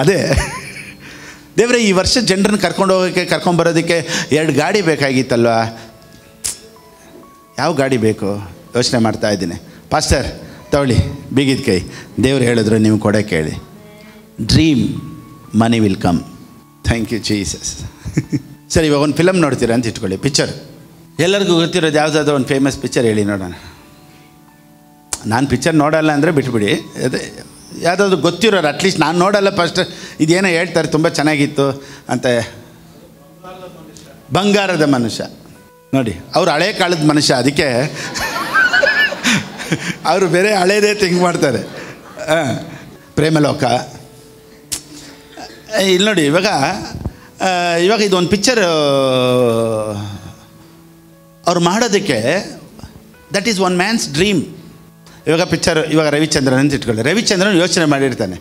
ಅದೇ ದೇವರೇ, ಈ ವರ್ಷ ಜನರನ್ನು ಕರ್ಕೊಂಬರೋದಕ್ಕೆ 2 ಗಾಡಿ ಬೇಕಾಗಿತ್ತಲ್ವ? ಯಾವ ಗಾಡಿ ಬೇಕು ಯೋಚನೆ ಮಾಡ್ತಾ ಇದ್ದೀನಿ. ಪಾಸ್ಟರ್ ತಗೊಳ್ಳಿ ಬೀಗಿದ ಕೈ, ದೇವ್ರು ಹೇಳಿದ್ರು ನೀವು ಕೊಡೆ ಕೇಳಿ. Dream money will come. Thank you Jesus. ಸರಿ, ಇವಾಗ ಒಂದು ಫಿಲಮ್ ನೋಡ್ತೀರಾ ಅಂತ ಇಟ್ಕೊಳ್ಳಿ, ಪಿಕ್ಚರ್. ಎಲ್ಲರಿಗೂ ಗೊತ್ತಿರೋದು ಯಾವುದಾದ್ರೂ ಒಂದು ಫೇಮಸ್ ಪಿಕ್ಚರ್ ಹೇಳಿ ನೋಡೋಣ. ನಾನು ಪಿಕ್ಚರ್ ನೋಡಲ್ಲ ಅಂದರೆ ಬಿಟ್ಬಿಡಿ. ಅದೇ ಯಾವುದಾದ್ರು ಗೊತ್ತಿರೋರು, ಅಟ್ಲೀಸ್ಟ್ ನಾನು ನೋಡಲ್ಲ ಫಸ್ಟ್, ಇದೇನೋ ಹೇಳ್ತಾರೆ ತುಂಬ ಚೆನ್ನಾಗಿತ್ತು ಅಂತ. ಬಂಗಾರದ ಮನುಷ್ಯ ನೋಡಿ, ಅವರು ಹಳೆ ಕಾಲದ ಮನುಷ್ಯ, ಅದಕ್ಕೆ ಅವರು ಬೇರೆ ಹಳೇದೇ ಥಿಂಕ್ ಮಾಡ್ತಾರೆ. ಪ್ರೇಮಲೋಕ ಇಲ್ಲಿ ನೋಡಿ. ಇವಾಗ ಇದೊಂದು ಪಿಕ್ಚರ್ ಅವ್ರು ಮಾಡೋದಕ್ಕೆ, that is one man's dream. ಇವಾಗ ರವಿಚಂದ್ರನ್ ಅಂತ ಇಟ್ಕೊಳ್ಳಿ. ರವಿಚಂದ್ರನ್ ಯೋಚನೆ ಮಾಡಿರ್ತಾನೆ,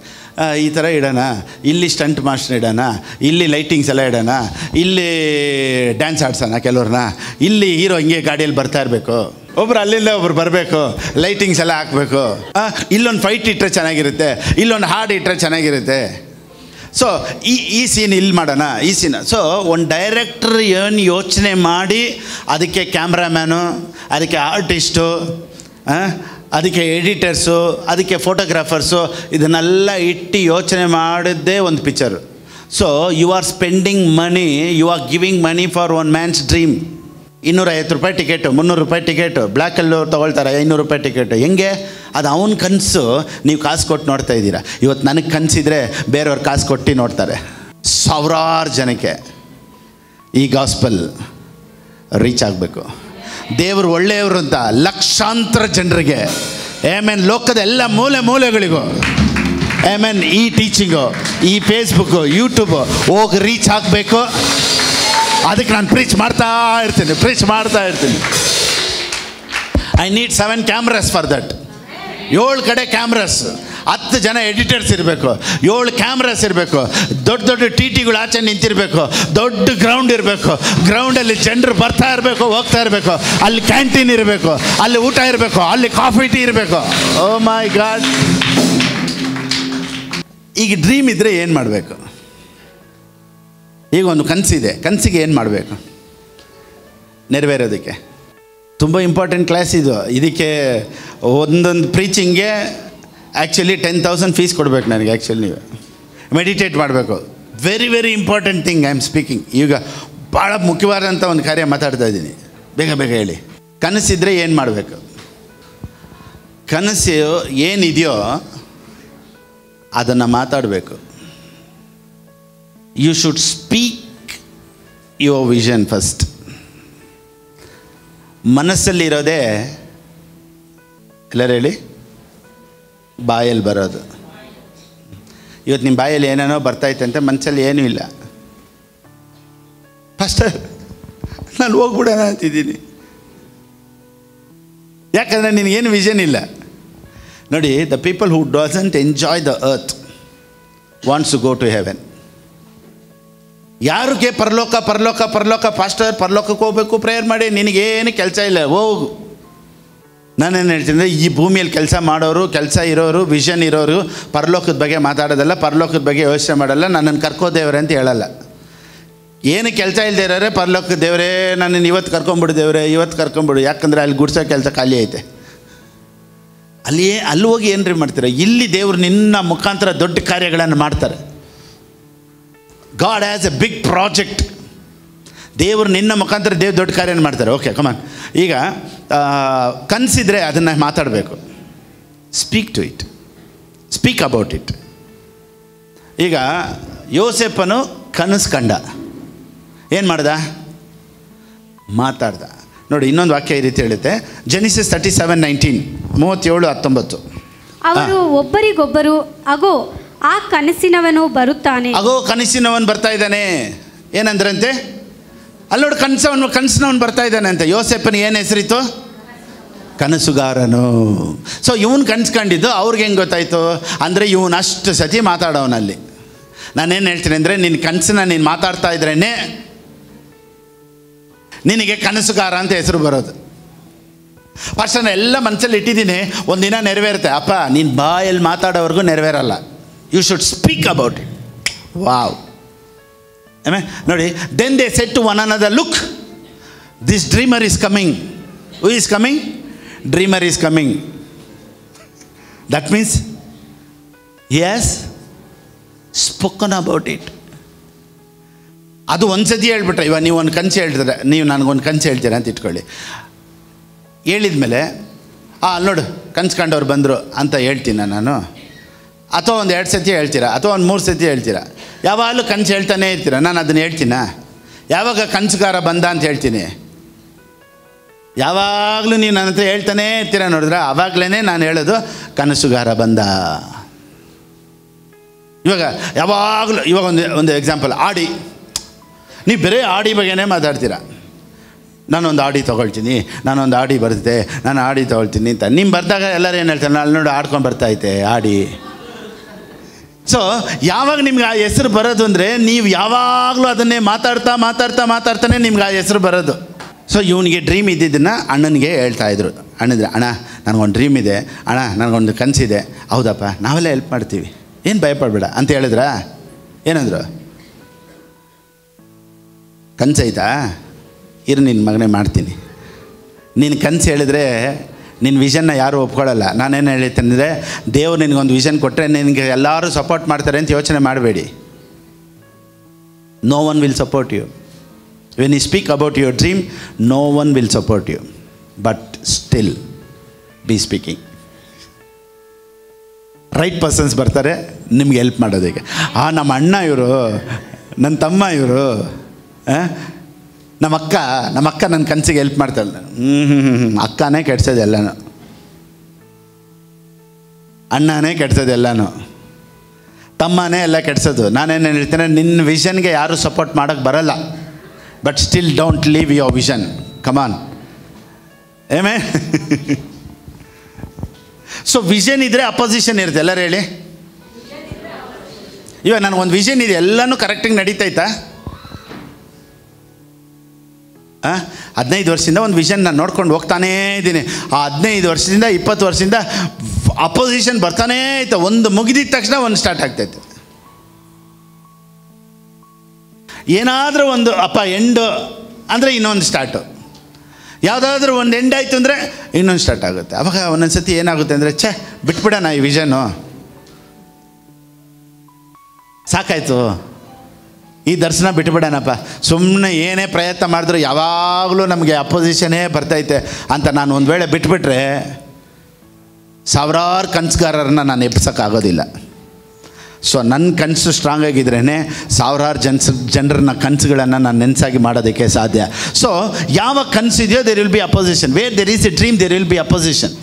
ಈ ಥರ ಇಡೋಣ, ಇಲ್ಲಿ ಸ್ಟಂಟ್ ಮಾಸ್ಟರ್ ಇಡೋಣ, ಇಲ್ಲಿ ಲೈಟಿಂಗ್ಸ್ ಎಲ್ಲ ಇಡೋಣ, ಇಲ್ಲಿ ಡ್ಯಾನ್ಸ್ ಆಡ್ಸೋಣ ಕೆಲವ್ರನ್ನ, ಇಲ್ಲಿ ಹೀರೋ ಹಿಂಗೆ ಗಾಡಿಯಲ್ಲಿ ಬರ್ತಾ ಇರಬೇಕು, ಒಬ್ರು ಅಲ್ಲಿಂದ ಒಬ್ರು ಬರಬೇಕು, ಲೈಟಿಂಗ್ಸ್ ಎಲ್ಲ ಹಾಕಬೇಕು, ಇಲ್ಲೊಂದು ಫೈಟ್ ಇಟ್ಟರೆ ಚೆನ್ನಾಗಿರುತ್ತೆ, ಇಲ್ಲೊಂದು ಹಾಡು ಇಟ್ಟರೆ ಚೆನ್ನಾಗಿರುತ್ತೆ. ಸೊ ಈ ಸೀನ್ ಇಲ್ಲಿ ಮಾಡೋಣ, ಈ ಸೀನ್. ಸೊ ಒಂದು ಡೈರೆಕ್ಟ್ರ್ ಏನು ಯೋಚನೆ ಮಾಡಿ ಅದಕ್ಕೆ ಕ್ಯಾಮ್ರಾಮ್ಯಾನು, ಅದಕ್ಕೆ ಆರ್ಟಿಸ್ಟು, ಅದಕ್ಕೆ ಎಡಿಟರ್ಸು, ಅದಕ್ಕೆ ಫೋಟೋಗ್ರಾಫರ್ಸು, ಇದನ್ನೆಲ್ಲ ಇಟ್ಟು ಯೋಚನೆ ಮಾಡಿದ್ದೇ ಒಂದು picture. So you are spending money, you are giving money for one man's dream. 250 ರೂಪಾಯಿ ಟಿಕೆಟು, 300 ರೂಪಾಯಿ ಟಿಕೆಟು, ಬ್ಲ್ಯಾಕಲ್ಲೂ ತೊಗೊಳ್ತಾರೆ, 500 ರೂಪಾಯಿ ಟಿಕೆಟು. ಹೆಂಗೆ? ಅದು ಅವನ ಕನಸು, ನೀವು ಕಾಸು ಕೊಟ್ಟು ನೋಡ್ತಾ ಇದ್ದೀರಾ. ಇವತ್ತು ನನಗೆ ಕನಸಿದ್ರೆ ಬೇರೆಯವ್ರು ಕಾಸು ಕೊಟ್ಟು ನೋಡ್ತಾರೆ. ಸಾವಿರಾರು ಜನಕ್ಕೆ ಈ ಗಾಸ್ಪಲ್ ರೀಚ್ ಆಗಬೇಕು. ದೇವರು ಒಳ್ಳೆಯವರು ಅಂತ ಲಕ್ಷಾಂತರ ಜನರಿಗೆ, ಆಮೇನ್, ಲೋಕದ ಎಲ್ಲ ಮೂಲೆಗಳಿಗೂ, ಆಮೇನ್, ಈ ಟೀಚಿಂಗು, ಈ ಫೇಸ್ಬುಕ್ಕು, ಯೂಟ್ಯೂಬು ಹೋಗಿ ರೀಚ್ ಆಗಬೇಕು. ಅದಕ್ಕೆ ನಾನು ಪ್ರೀಚ್ ಮಾಡ್ತಾ ಇರ್ತೀನಿ. I need 7 cameras for that. 7 ಕಡೆ ಕ್ಯಾಮ್ರಾಸ್, 10 ಜನ ಎಡಿಟರ್ಸ್ ಇರಬೇಕು, 7 ಕ್ಯಾಮ್ರಾಸ್ ಇರಬೇಕು, ದೊಡ್ಡ ಟಿಗಳು ಆಚೆ ನಿಂತಿರಬೇಕು, ದೊಡ್ಡ ಗ್ರೌಂಡ್ ಇರಬೇಕು, ಗ್ರೌಂಡಲ್ಲಿ ಜನರು ಬರ್ತಾ ಇರಬೇಕು, ಹೋಗ್ತಾ ಇರಬೇಕು, ಅಲ್ಲಿ ಕ್ಯಾಂಟೀನ್ ಇರಬೇಕು, ಅಲ್ಲಿ ಊಟ ಇರಬೇಕು, ಅಲ್ಲಿ ಕಾಫಿ ಟೀ ಇರಬೇಕು. ಓ ಮೈ ಗಾಡ್. ಈಗ ಡ್ರೀಮ್ ಇದ್ದರೆ ಏನು ಮಾಡಬೇಕು? ಈಗ ಒಂದು ಕನಸಿದೆ, ಕನಸಿಗೆ ಏನು ಮಾಡಬೇಕು ನೆರವೇರೋದಕ್ಕೆ? ತುಂಬ ಇಂಪಾರ್ಟೆಂಟ್ ಕ್ಲಾಸ್ ಇದು. ಇದಕ್ಕೆ ಒಂದೊಂದು ಪ್ರೀಚಿಂಗ್ಗೆ ಆ್ಯಕ್ಚುಲಿ 10,000 ಫೀಸ್ ಕೊಡಬೇಕು ನನಗೆ. ಆ್ಯಕ್ಚುಲಿ ನೀವು ಮೆಡಿಟೇಟ್ ಮಾಡಬೇಕು. Very very important thing I am speaking. ಈಗ ಭಾಳ ಮುಖ್ಯವಾದಂಥ ಒಂದು ಕಾರ್ಯ ಮಾತಾಡ್ತಾ ಇದ್ದೀನಿ. ಬೇಗ ಹೇಳಿ. ಕನಸಿದ್ರೆ ಏನು ಮಾಡಬೇಕು? ಕನಸು ಏನಿದೆಯೋ ಅದನ್ನು ಮಾತಾಡಬೇಕು. You should speak your vision first. ಮನಸ್ಸಲ್ಲಿರೋದೇ ಎಲ್ಲರೂ ಹೇಳಿ ಬಾಯಲ್ಲಿ ಬರೋದು. ಇವತ್ತು ನಿಮ್ಮ ಬಾಯಲ್ಲಿ ಏನೇನೋ ಬರ್ತಾಯಿತ್ತಂತೆ, ಮನಸ್ಸಲ್ಲಿ ಏನೂ ಇಲ್ಲ. ಫಸ್ಟ್ ನಾನು ಹೋಗ್ಬಿಡೋಣ ಅಂತಿದ್ದೀನಿ. ಯಾಕಂದರೆ ನಿನಗೇನು ವಿಷನ್ ಇಲ್ಲ. ನೋಡಿ, the people who doesn't enjoy the earth wants to go to heaven. ಯಾರಿಗೆ ಪರಲೋಕ ಪಾಸ್ಟರ್ ಪರಲೋಕಕ್ಕೆ ಹೋಗ್ಬೇಕು, ಪ್ರೇಯರ್ ಮಾಡಿ, ನಿನಗೇನು ಕೆಲಸ ಇಲ್ಲ, ಹೋಗು. ನಾನೇನು ಹೇಳ್ತೀನಿ ಅಂದರೆ, ಈ ಭೂಮಿಯಲ್ಲಿ ಕೆಲಸ ಮಾಡೋರು, ಕೆಲಸ ಇರೋರು, ವಿಷನ್ ಇರೋರು ಪರಲೋಕದ ಬಗ್ಗೆ ಮಾತಾಡೋದಲ್ಲ, ಪರಲೋಕದ ಬಗ್ಗೆ ಯೋಚನೆ ಮಾಡಲ್ಲ, ನನ್ನನ್ನು ಕರ್ಕೋದೇವ್ರೆ ಅಂತ ಹೇಳಲ್ಲ. ಏನು ಕೆಲಸ ಇಲ್ಲದೆ ಇರೋರೆ ಪರಲೋಕ ದೇವರೇ ನನ್ನನ್ನು ಇವತ್ತು ಕರ್ಕೊಂಬಿಡು ದೇವರೇ, ಇವತ್ತು ಕರ್ಕೊಂಬಿಡು, ಯಾಕಂದರೆ ಅಲ್ಲಿ ಗುಡ್ಸೋ ಕೆಲಸ ಖಾಲಿ ಐತೆ. ಅಲ್ಲಿ ಹೋಗಿ ಏನ್ರಿ ಮಾಡ್ತೀರ? ಇಲ್ಲಿ ದೇವರು ನಿನ್ನ ಮುಖಾಂತರ ದೊಡ್ಡ ಕಾರ್ಯಗಳನ್ನು ಮಾಡ್ತಾರೆ. God has a big project. ದೇವರು ನಿನ್ನ ಮುಖಾಂತರ ದೊಡ್ಡ ಕಾರ್ಯನ ಮಾಡ್ತಾರೆ. Okay, come on. ಈಗ ಕನಸಿದ್ರೆ ಅದನ್ನು ಮಾತಾಡಬೇಕು. Speak to it, speak about it. ಈಗ ಯೋಸೇಫನು ಕನಸು ಕಂಡ, ಏನು ಮಾಡ್ದ? ಮಾತಾಡ್ದ. ನೋಡಿ, ಇನ್ನೊಂದು ವಾಕ್ಯ ಈ ರೀತಿ ಹೇಳುತ್ತೆ, ಜೆನಿಸಿಸ್ 37:19, 37:19. ಅವರು ಒಬ್ಬರಿಗೊಬ್ಬರು, ಅಗೋ ಆ ಕನಸಿನವನು ಬರುತ್ತಾನೆ, ಅಗೋ ಕನಸಿನವನು ಬರ್ತಾ ಇದ್ದಾನೆ. ಏನಂದ್ರಂತೆ? ಅಲ್ಲಿ ನೋಡಿ, ಕನಸಿನವನು ಬರ್ತಾ ಇದ್ದಾನೆ ಅಂತ. ಯೋಸೇಫನಿಗೆ ಏನು ಹೆಸರಿತ್ತು? ಕನಸುಗಾರನು. ಸೊ ಇವನು ಕನ್ಸ್ಕೊಂಡಿದ್ದು ಅವ್ರಿಗೆ ಹೆಂಗೆ ಗೊತ್ತಾಯಿತು ಅಂದರೆ, ಇವನು ಅಷ್ಟು ಸತಿ ಮಾತಾಡೋನಲ್ಲಿ. ನಾನೇನು ಹೇಳ್ತೀನಿ ಅಂದರೆ, ನಿನ್ನ ಕನಸನ್ನ ನೀನು ಮಾತಾಡ್ತಾ ಇದ್ರೇ ನಿನಗೆ ಕನಸುಗಾರ ಅಂತ ಹೆಸರು ಬರೋದು. ಫಸ್ಟ್ ನಾನು ಎಲ್ಲ ಮನಸ್ಸಲ್ಲಿ ಇಟ್ಟಿದ್ದೀನಿ, ಒಂದಿನ ನೆರವೇರುತ್ತೆ. ಅಪ್ಪ ನೀನು ಬಾಯಲ್ಲಿ ಮಾತಾಡೋವರೆಗೂ ನೆರವೇರಲ್ಲ. You should speak about it. Wow. ನೋಡಿ, then they said to one another, look this dreamer is coming. Who is coming? Dreamer is coming. That means he has spoken about it. ಅದು ಒಂದು ಸತಿ ಹೇಳ್ಬಿಟ್ರೆ, ಇವಾಗ ನೀವು ಒಂದು ಕನಸು ಹೇಳ್ತಾರೆ, ನೀವು ನನಗೊಂದು ಕನಸು ಹೇಳ್ತೀರ ಅಂತ ಇಟ್ಕೊಳ್ಳಿ. ಹೇಳಿದ ಮೇಲೆ ನೋಡು ಕನ್ಸ್ಕೊಂಡವ್ರು ಬಂದರು ಅಂತ ಹೇಳ್ತೀನ ನಾನು, ಅಥವಾ ಒಂದು 2 ಸತಿ ಹೇಳ್ತೀರಾ, ಅಥವಾ ಒಂದು 3 ಸತಿ ಹೇಳ್ತೀರಾ. ಯಾವಾಗಲೂ ಕನಸು ಹೇಳ್ತಾನೇ ಇರ್ತೀರ. ನಾನು ಅದನ್ನು ಹೇಳ್ತೀನಾ? ಯಾವಾಗ ಕನಸುಗಾರ ಬಂದ ಅಂತ ಹೇಳ್ತೀನಿ? ಯಾವಾಗಲೂ ನೀವು ನನ್ನ ಹತ್ರ ಹೇಳ್ತಾನೇ ಇರ್ತೀರ. ನೋಡಿದ್ರೆ ಆವಾಗಲೇ ನಾನು ಹೇಳೋದು ಕನಸುಗಾರ ಬಂದ. ಇವಾಗ ಯಾವಾಗಲೂ, ಇವಾಗ ಒಂದು ಎಕ್ಸಾಂಪಲ್, ಆಡಿ. ನೀವು ಬರೀ ಆಡಿ ಬಗ್ಗೆನೇ ಮಾತಾಡ್ತೀರಾ. ನಾನೊಂದು ಆಡಿ ತೊಗೊಳ್ತೀನಿ, ನಾನೊಂದು ಆಡಿ ಬರುತ್ತೆ, ನಾನು ಆಡಿ ತೊಗೊಳ್ತೀನಿ ಅಂತ. ನಿಮ್ಮ ಬರ್ದಾಗ ಎಲ್ಲರೂ ಏನು ಹೇಳ್ತಾರೆ? ನಾನು ನೋಡಿ ಆಡ್ಕೊಂಡು ಬರ್ತೈತೆ ಆಡಿ. ಸೊ ಯಾವಾಗ ನಿಮ್ಗೆ ಆ ಹೆಸರು ಬರೋದು ಅಂದರೆ, ನೀವು ಯಾವಾಗಲೂ ಅದನ್ನೇ ಮಾತಾಡ್ತಾನೆ ನಿಮ್ಗೆ ಆ ಹೆಸರು ಬರೋದು. ಸೊ ಇವನಿಗೆ ಡ್ರೀಮ್ ಇದ್ದಿದ್ದನ್ನು ಅಣ್ಣನಿಗೆ ಹೇಳ್ತಾಯಿದ್ರು. ಅಣ್ಣಿದ್ರೆ, ಅಣ್ಣ ನನಗೊಂದು ಡ್ರೀಮ್ ಇದೆ, ಅಣ್ಣ ನನಗೊಂದು ಕನಸಿದೆ. ಹೌದಪ್ಪ, ನಾವೆಲ್ಲ ಹೆಲ್ಪ್ ಮಾಡ್ತೀವಿ, ಏನು ಭಯಪಡಬೇಡ ಅಂತ ಹೇಳಿದ್ರಾ? ಏನಂದ್ರು? ಕನಸೈತಾ? ಇರು ನಿನ್ನ ಮಗನೇ ಮಾಡ್ತೀನಿ. ನೀನು ಕನಸು ಹೇಳಿದ್ರೆ ನಿನ್ನ ವಿಷನ್ನ ಯಾರೂ ಒಪ್ಕೊಳ್ಳಲ್ಲ. ನಾನೇನು ಹೇಳ್ತೇನೆಂದರೆ, ದೇವ್ರು ನಿನಗೊಂದು ವಿಷನ್ ಕೊಟ್ಟರೆ ನಿನಗೆ ಎಲ್ಲರೂ ಸಪೋರ್ಟ್ ಮಾಡ್ತಾರೆ ಅಂತ ಯೋಚನೆ ಮಾಡಬೇಡಿ. No one will support you. When you speak about your dream, no one will support you, but still be speaking. Right persons ಬರ್ತಾರೆ ನಿಮ್ಗೆ ಹೆಲ್ಪ್ ಮಾಡೋದಕ್ಕೆ. ನಮ್ಮ ಅಣ್ಣ ಇವರು, ನನ್ನ ತಮ್ಮ ಇವರು, ನಮ್ಮ ಅಕ್ಕ ನನ್ನ ಕನಸಿಗೆ ಹೆಲ್ಪ್ ಮಾಡ್ತಾಳೆ. ಅಕ್ಕನೇ ಕೆಡ್ಸೋದು ಎಲ್ಲನೂ, ಅಣ್ಣನೇ ಕೆಡ್ಸೋದು ಎಲ್ಲನೂ, ತಮ್ಮನೇ ಎಲ್ಲ ಕೆಡ್ಸೋದು. ನಾನೇನು ಹೇಳ್ತೇನೆ, ನಿನ್ನ ವಿಷನ್ಗೆ ಯಾರೂ ಸಪೋರ್ಟ್ ಮಾಡೋಕ್ಕೆ ಬರಲ್ಲ, but still don't leave your vision. Come on, ಏಮೇ. ಸೊ ವಿಷನ್ ಇದ್ದರೆ ಅಪೋಸಿಷನ್ ಇರುತ್ತೆ. ಎಲ್ಲರೂ ಹೇಳಿ. ಇವಾಗ ನನಗೊಂದು ವಿಷನ್ ಇದೆ, ಎಲ್ಲನೂ ಕರೆಕ್ಟಾಗಿ ನಡೀತೈತಾ? 15 ವರ್ಷದಿಂದ ಒಂದು ವಿಷನ್ ನಾನು ನೋಡ್ಕೊಂಡು ಹೋಗ್ತಾನೇ ಇದ್ದೀನಿ. ಆ 15 ವರ್ಷದಿಂದ 20 ವರ್ಷದಿಂದ ಅಪೋಸಿಷನ್ ಬರ್ತಾನೇ ಇತ್ತು. ಒಂದು ಮುಗಿದಿದ ತಕ್ಷಣ ಒಂದು ಸ್ಟಾರ್ಟ್ ಆಗ್ತೈತೆ. ಏನಾದರೂ ಒಂದು ಎಂಡು ಅಂದರೆ ಇನ್ನೊಂದು ಸ್ಟಾರ್ಟು. ಯಾವುದಾದ್ರೂ ಒಂದು ಎಂಡ್ ಆಯಿತು ಅಂದರೆ ಇನ್ನೊಂದು ಸ್ಟಾರ್ಟ್ ಆಗುತ್ತೆ. ಅವಾಗ ಒಂದೊಂದು ಸತಿ ಏನಾಗುತ್ತೆ ಅಂದರೆ, ಬಿಟ್ಬಿಡೋಣ ಈ ವಿಷನ್ನು, ಸಾಕಾಯಿತು, ಈ ದರ್ಶನ ಬಿಟ್ಬಿಡೋಣಪ್ಪ, ಸುಮ್ಮನೆ ಏನೇ ಪ್ರಯತ್ನ ಮಾಡಿದ್ರು ಯಾವಾಗಲೂ ನಮಗೆ ಅಪೋಸಿಷನ್ನೇ ಬರ್ತೈತೆ ಅಂತ ನಾನು ಒಂದು ವೇಳೆ ಬಿಟ್ಬಿಟ್ರೆ ಸಾವಿರಾರು ಕನಸುಗಾರರನ್ನ ನಾನು ಎಬ್ಸೋಕ್ಕಾಗೋದಿಲ್ಲ. ಸೊ ನನ್ನ ಕನಸು ಸ್ಟ್ರಾಂಗ್ ಆಗಿದ್ರೇ ಸಾವಿರಾರು ಜನರನ್ನ ಕನಸುಗಳನ್ನು ನಾನು ನೆನಸಾಗಿ ಮಾಡೋದಕ್ಕೆ ಸಾಧ್ಯ. ಸೊ ಯಾವ ಕನಸು ಇದೆಯೋ there will be opposition. Where there is a dream there will be opposition.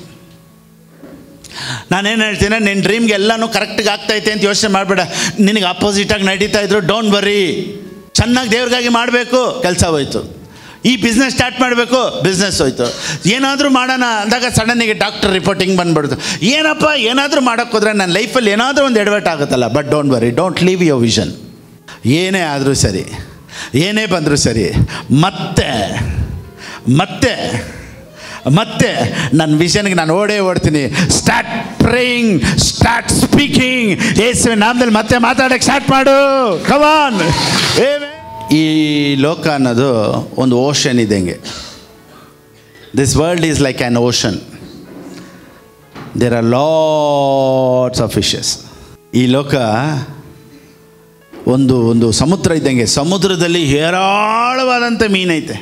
ನಾನೇನು ಹೇಳ್ತೀನಿ, ನಿನ್ನ ಡ್ರೀಮ್ಗೆ ಎಲ್ಲನೂ ಕರೆಕ್ಟಾಗಿ ಆಗ್ತೈತೆ ಅಂತ ಯೋಚನೆ ಮಾಡಬೇಡ. ನಿನಗೆ ಅಪೋಸಿಟಾಗಿ ನಡೀತಾ ಇದ್ರು ಡೋಂಟ್ ವರಿ. ಚೆನ್ನಾಗಿ ದೇವ್ರಿಗಾಗಿ ಮಾಡಬೇಕು, ಕೆಲಸ ಹೋಯ್ತು. ಈ ಬಿಸ್ನೆಸ್ ಸ್ಟಾರ್ಟ್ ಮಾಡಬೇಕು, ಬಿಸ್ನೆಸ್ ಹೋಯ್ತು. ಏನಾದರೂ ಮಾಡೋಣ ಅಂದಾಗ ಸಡನ್ನಿಗೆ ಡಾಕ್ಟರ್ ರಿಪೋರ್ಟಿಂಗ್ ಬಂದ್ಬಿಡ್ತು. ಏನಪ್ಪ ಏನಾದರೂ ಮಾಡೋಕ್ಕೋದ್ರೆ ನನ್ನ ಲೈಫಲ್ಲಿ ಏನಾದರೂ ಒಂದು ಎಡವಟ್ ಆಗುತ್ತಲ್ಲ. But don't worry, don't leave your vision. ಏನೇ ಆದರೂ ಸರಿ, ಏನೇ ಬಂದರೂ ಸರಿ, ಮತ್ತೆ ನನ್ನ ವಿಷನ್ಗೆ ನಾನು ಓಡ್ತೀನಿ. Start praying, start speaking. ಯೇಸುವಿನ ನಾಮದಲ್ಲಿ ಮತ್ತೆ ಮಾತಾಡೋಕ್ಕೆ ಸ್ಟಾರ್ಟ್ ಮಾಡು. Come on. ಈ ಲೋಕ ಅನ್ನೋದು ಒಂದು ಓಷನ್ ಇದ್ದಂಗೆ. This world is like an ocean. There are lots of fishes. ಈ ಲೋಕ ಒಂದು ಸಮುದ್ರ ಇದ್ದಂಗೆ. ಸಮುದ್ರದಲ್ಲಿ ಹೇರಾಳವಾದಂಥ ಮೀನೈತೆ.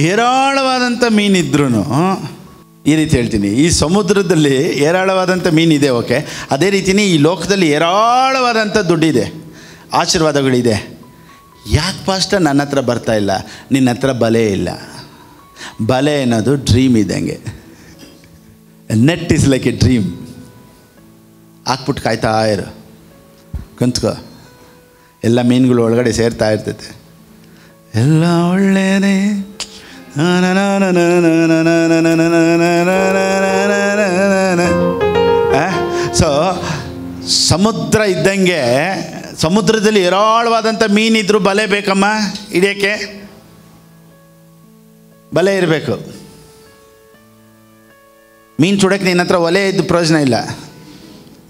ಹೇರಾಳವಾದಂಥ ಮೀನಿದ್ರೂ ಈ ರೀತಿ ಹೇಳ್ತೀನಿ, ಈ ಸಮುದ್ರದಲ್ಲಿ ಹೇರಾಳವಾದಂಥ ಮೀನಿದೆ, ಓಕೆ. ಅದೇ ರೀತಿಯೇ ಈ ಲೋಕದಲ್ಲಿ ಹೇರಾಳವಾದಂಥ ದುಡ್ಡಿದೆ, ಆಶೀರ್ವಾದಗಳಿದೆ. ಯಾಕೆ ಪಾಸ್ಟರ್ ನನ್ನ ಹತ್ರ ಬರ್ತಾ ಇಲ್ಲ? ನಿನ್ನ ಹತ್ರ ಬಲೆ ಇಲ್ಲ. ಬಲೆ ಅನ್ನೋದು ಡ್ರೀಮ್ ಇದ್ದಂಗೆ. Net is like A dream. ಹಾಕ್ಬಿಟ್ಟು ಕಾಯ್ತಾ ಇರು, ಕುಂತ್ಕೋ, ಎಲ್ಲ ಮೀನುಗಳು ಒಳಗಡೆ ಸೇರ್ತಾ ಇರ್ತೈತೆ. ಎಲ್ಲ ಒಳ್ಳೆಯದೇ. ಸೊ ಸಮುದ್ರ ಇದ್ದಂಗೆ, ಸಮುದ್ರದಲ್ಲಿ ಹೇರಾಳವಾದಂಥ ಮೀನಿದ್ರು ಬಲೆ ಬೇಕಮ್ಮ ಹಿಡಿಯೋಕ್ಕೆ. ಬಲೆ ಇರಬೇಕು. ಮೀನು ಸುಡೋಕ್ಕೆ ನಿನ್ನ ಹತ್ರ ಒಲೆ ಇದ್ದು ಪ್ರಯೋಜನ ಇಲ್ಲ.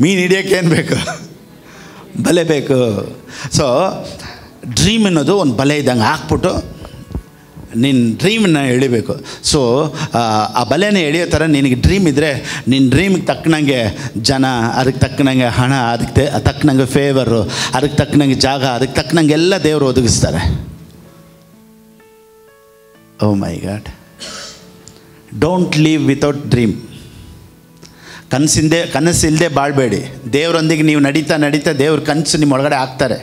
ಮೀನು ಹಿಡಿಯೋಕ್ಕೆ ಏನು ಬೇಕು? ಬಲೆ ಬೇಕು. ಸೊ ಡ್ರೀಮ್ ಅನ್ನೋದು ಒಂದು ಬಲೆ ಇದ್ದಂಗೆ ಹಾಕ್ಬಿಟ್ಟು ನಿನ್ನ ಡ್ರೀಮನ್ನ ಎಳಿಬೇಕು. ಸೊ ಆ ಬಲೆನೇ ಎಳೆಯೋ ಥರ ನಿನಗೆ ಡ್ರೀಮ್ ಇದ್ದರೆ, ನಿನ್ನ ಡ್ರೀಮಿಗೆ ತಕ್ಕನಂಗೆ ಜನ, ಅದಕ್ಕೆ ತಕ್ಕನಂಗೆ ಹಣ, ಅದಕ್ಕೆ ತಕ್ಕನಂಗೆ ಫೇವರು, ಅದಕ್ಕೆ ತಕ್ಕನಂಗೆ ಜಾಗ, ಅದಕ್ಕೆ ತಕ್ಕನಂಗೆ ಎಲ್ಲ ದೇವರು ಒದಗಿಸ್ತಾರೆ. Oh my God, don't leave without dream. ಕನಸಿಲ್ಲದೆ ಬಾಳಬೇಡಿ. ದೇವರೊಂದಿಗೆ ನೀವು ನಡೀತಾ ದೇವ್ರ ಕನಸು ನಿಮ್ಮ ಒಳಗಡೆ ಹಾಕ್ತಾರೆ.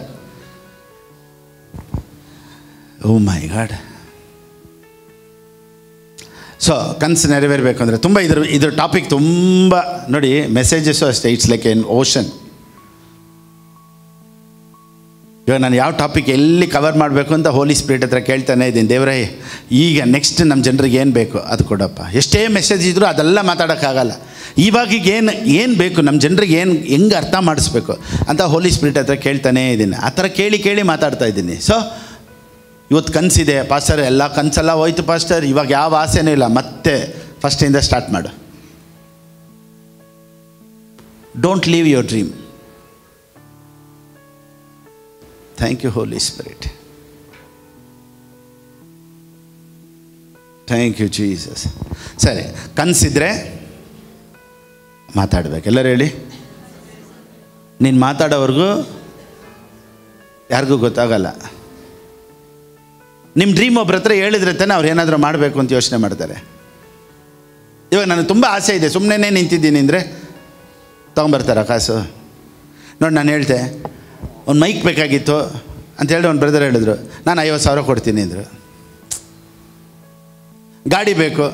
ಓ ಮೈ ಗಾಡ್. ಸೊ ಕನಸು ನೆರವೇರಬೇಕು ಅಂದರೆ ತುಂಬ ಇದ್ರ ಟಾಪಿಕ್ ತುಂಬ ನೋಡಿ. ಮೆಸೇಜಸ್ಸು ಅಷ್ಟೇ, ಇಟ್ಸ್ ಲೈಕ್ ಎನ್ ಓಷನ್. ಇವಾಗ ನಾನು ಯಾವ ಟಾಪಿಕ್ ಎಲ್ಲಿ ಕವರ್ ಮಾಡಬೇಕು ಅಂತ ಹೋಲಿ ಸ್ಪಿರಿಟ್ ಹತ್ರ ಕೇಳ್ತಾನೆ ಇದ್ದೀನಿ. ದೇವರೇ, ಈಗ ನೆಕ್ಸ್ಟ್ ನಮ್ಮ ಜನರಿಗೆ ಏನು ಬೇಕು ಅದು ಕೊಡಪ್ಪ. ಎಷ್ಟೇ ಮೆಸೇಜ್ ಇದ್ದರೂ ಅದೆಲ್ಲ ಮಾತಾಡೋಕ್ಕಾಗಲ್ಲ. ಇವಾಗೀಗ ಏನು ಬೇಕು ನಮ್ಮ ಜನರಿಗೆ, ಹೆಂಗೆ ಅರ್ಥ ಮಾಡಿಸ್ಬೇಕು ಅಂತ ಹೋಲಿ ಸ್ಪಿರಿಟ್ ಹತ್ರ ಕೇಳ್ತಾನೇ ಇದ್ದೀನಿ. ಆ ಥರ ಕೇಳಿ ಮಾತಾಡ್ತಾ ಇದ್ದೀನಿ. ಸೊ ಇವತ್ತು ಕನಸಿದೆ ಪಾಸ್ಟರ್, ಎಲ್ಲ ಕನಸೆಲ್ಲ ಹೋಯ್ತು ಪಾಸ್ಟರ್, ಇವಾಗ ಯಾವ ಆಸೆನೂ ಇಲ್ಲ, ಮತ್ತೆ ಫಸ್ಟಿಂದ ಸ್ಟಾರ್ಟ್ ಮಾಡು. Don't leave your dream. Thank you Holy Spirit. Thank you Jesus. ಸರಿ, ಕನಸಿದ್ರೆ ಮಾತಾಡ್ಬೇಕು. ಎಲ್ಲರೂ ಹೇಳಿ. ನೀನು ಮಾತಾಡೋವರೆಗೂ ಯಾರಿಗೂ ಗೊತ್ತಾಗಲ್ಲ. ನಿಮ್ಮ ಡ್ರೀಮ್ ಒಬ್ಬರ ಹತ್ರ ಹೇಳಿದ್ರೆ ತಾನೆ ಅವ್ರು ಏನಾದರೂ ಮಾಡಬೇಕು ಅಂತ ಯೋಚನೆ ಮಾಡ್ತಾರೆ. ಇವಾಗ ನನಗೆ ತುಂಬ ಆಸೆ ಇದೆ, ಸುಮ್ಮನೆ ನಿಂತಿದ್ದೀನಿ ಅಂದರೆ ತೊಗೊಂಬರ್ತಾರ ಕಾಸು? ನೋಡಿ, ನಾನು ಹೇಳ್ತೆ ಒಂದು ಮೈಕ್ ಬೇಕಾಗಿತ್ತು ಅಂತೇಳಿ ಒಂದು ಬ್ರದರ್ ಹೇಳಿದ್ರು, ನಾನು 50,000 ಕೊಡ್ತೀನಿ ಅಂದರು. ಗಾಡಿ ಬೇಕು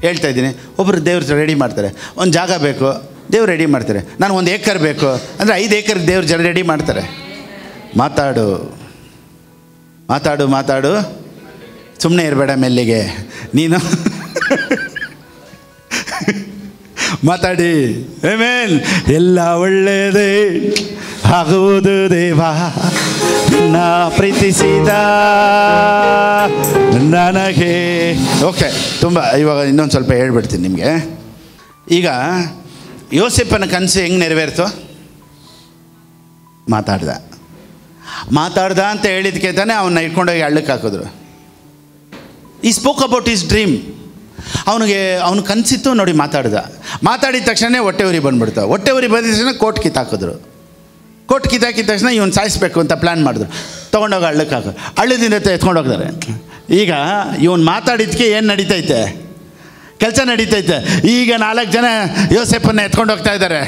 ಹೇಳ್ತಾ ಇದ್ದೀನಿ, ಒಬ್ಬರು ದೇವ್ರು ರೆಡಿ ಮಾಡ್ತಾರೆ. ಒಂದು ಜಾಗ ಬೇಕು, ದೇವ್ರು ರೆಡಿ ಮಾಡ್ತಾರೆ. ನಾನು 1 ಏಕರ್ ಬೇಕು ಅಂದರೆ 5 ಏಕರ್ಗೆ ದೇವ್ರು ರೆಡಿ ಮಾಡ್ತಾರೆ. ಮಾತಾಡು, ಸುಮ್ಮನೆ ಇರಬೇಡ, ಮೆಲ್ಲಿಗೆ ನೀನು ಮಾತಾಡಿ. ಆಮೇಲೆ ಎಲ್ಲ ಒಳ್ಳೆಯದೇ ಆಗುವುದು ದೇವಾ ನಿನ್ನ ಪ್ರೀತಿಸಿದ ನನಗೆ. ಓಕೆ, ತುಂಬ ಇವಾಗ ಇನ್ನೊಂದು ಸ್ವಲ್ಪ ಹೇಳ್ಬಿಡ್ತೀನಿ ನಿಮಗೆ. ಈಗ ಯೋಸೇಫನ ಕನಸು ಹೆಂಗೆ ನೆರವೇರ್ತೋ? ಮಾತಾಡ್ದ ಅಂತ ಹೇಳಿದ್ಕೆ ತಾನೆ ಅವನ್ನ ಇಟ್ಕೊಂಡೋಗಿ ಹಳ್ಳಕ್ಕೆ ಹಾಕಿದ್ರು. ಈ ಸ್ಪೋಕ್ ಅಬೌಟ್ ಈಸ್ ಡ್ರೀಮ್. ಅವನು ಕನಸಿತ್ತು ನೋಡಿ, ಮಾತಾಡಿದ ತಕ್ಷಣ ಹೊಟ್ಟೆ ಉರಿ ಬಂದ್ಬಿಡ್ತು. ಹೊಟ್ಟೆ ಉರಿ ಬಂದಿದ ತಕ್ಷಣ ಕೋರ್ಟ್ ಕಿತ್ತಾಕಿದ್ರು. ಕೋರ್ಟ್ ಕಿತ್ತಾಕಿದ ತಕ್ಷಣ ಇವನು ಸಾಯಿಸ್ಬೇಕು ಅಂತ ಪ್ಲ್ಯಾನ್ ಮಾಡಿದ್ರು. ತೊಗೊಂಡೋಗಿ ಹಳ್ಳಕ್ಕೆ ಹಾಕೋದು. ಹಳ್ಳದಿಂದ ಎತ್ಕೊಂಡು ಹೋಗ್ತಾರೆ. ಈಗ ಇವನು ಮಾತಾಡಿದ್ದಕ್ಕೆ ಏನು ನಡೀತೈತೆ? ಕೆಲಸ ನಡೀತೈತೆ. ಈಗ 4 ಜನ ಯೋಸೇಫನ್ನ ಎತ್ಕೊಂಡು ಹೋಗ್ತಾ ಇದ್ದಾರೆ.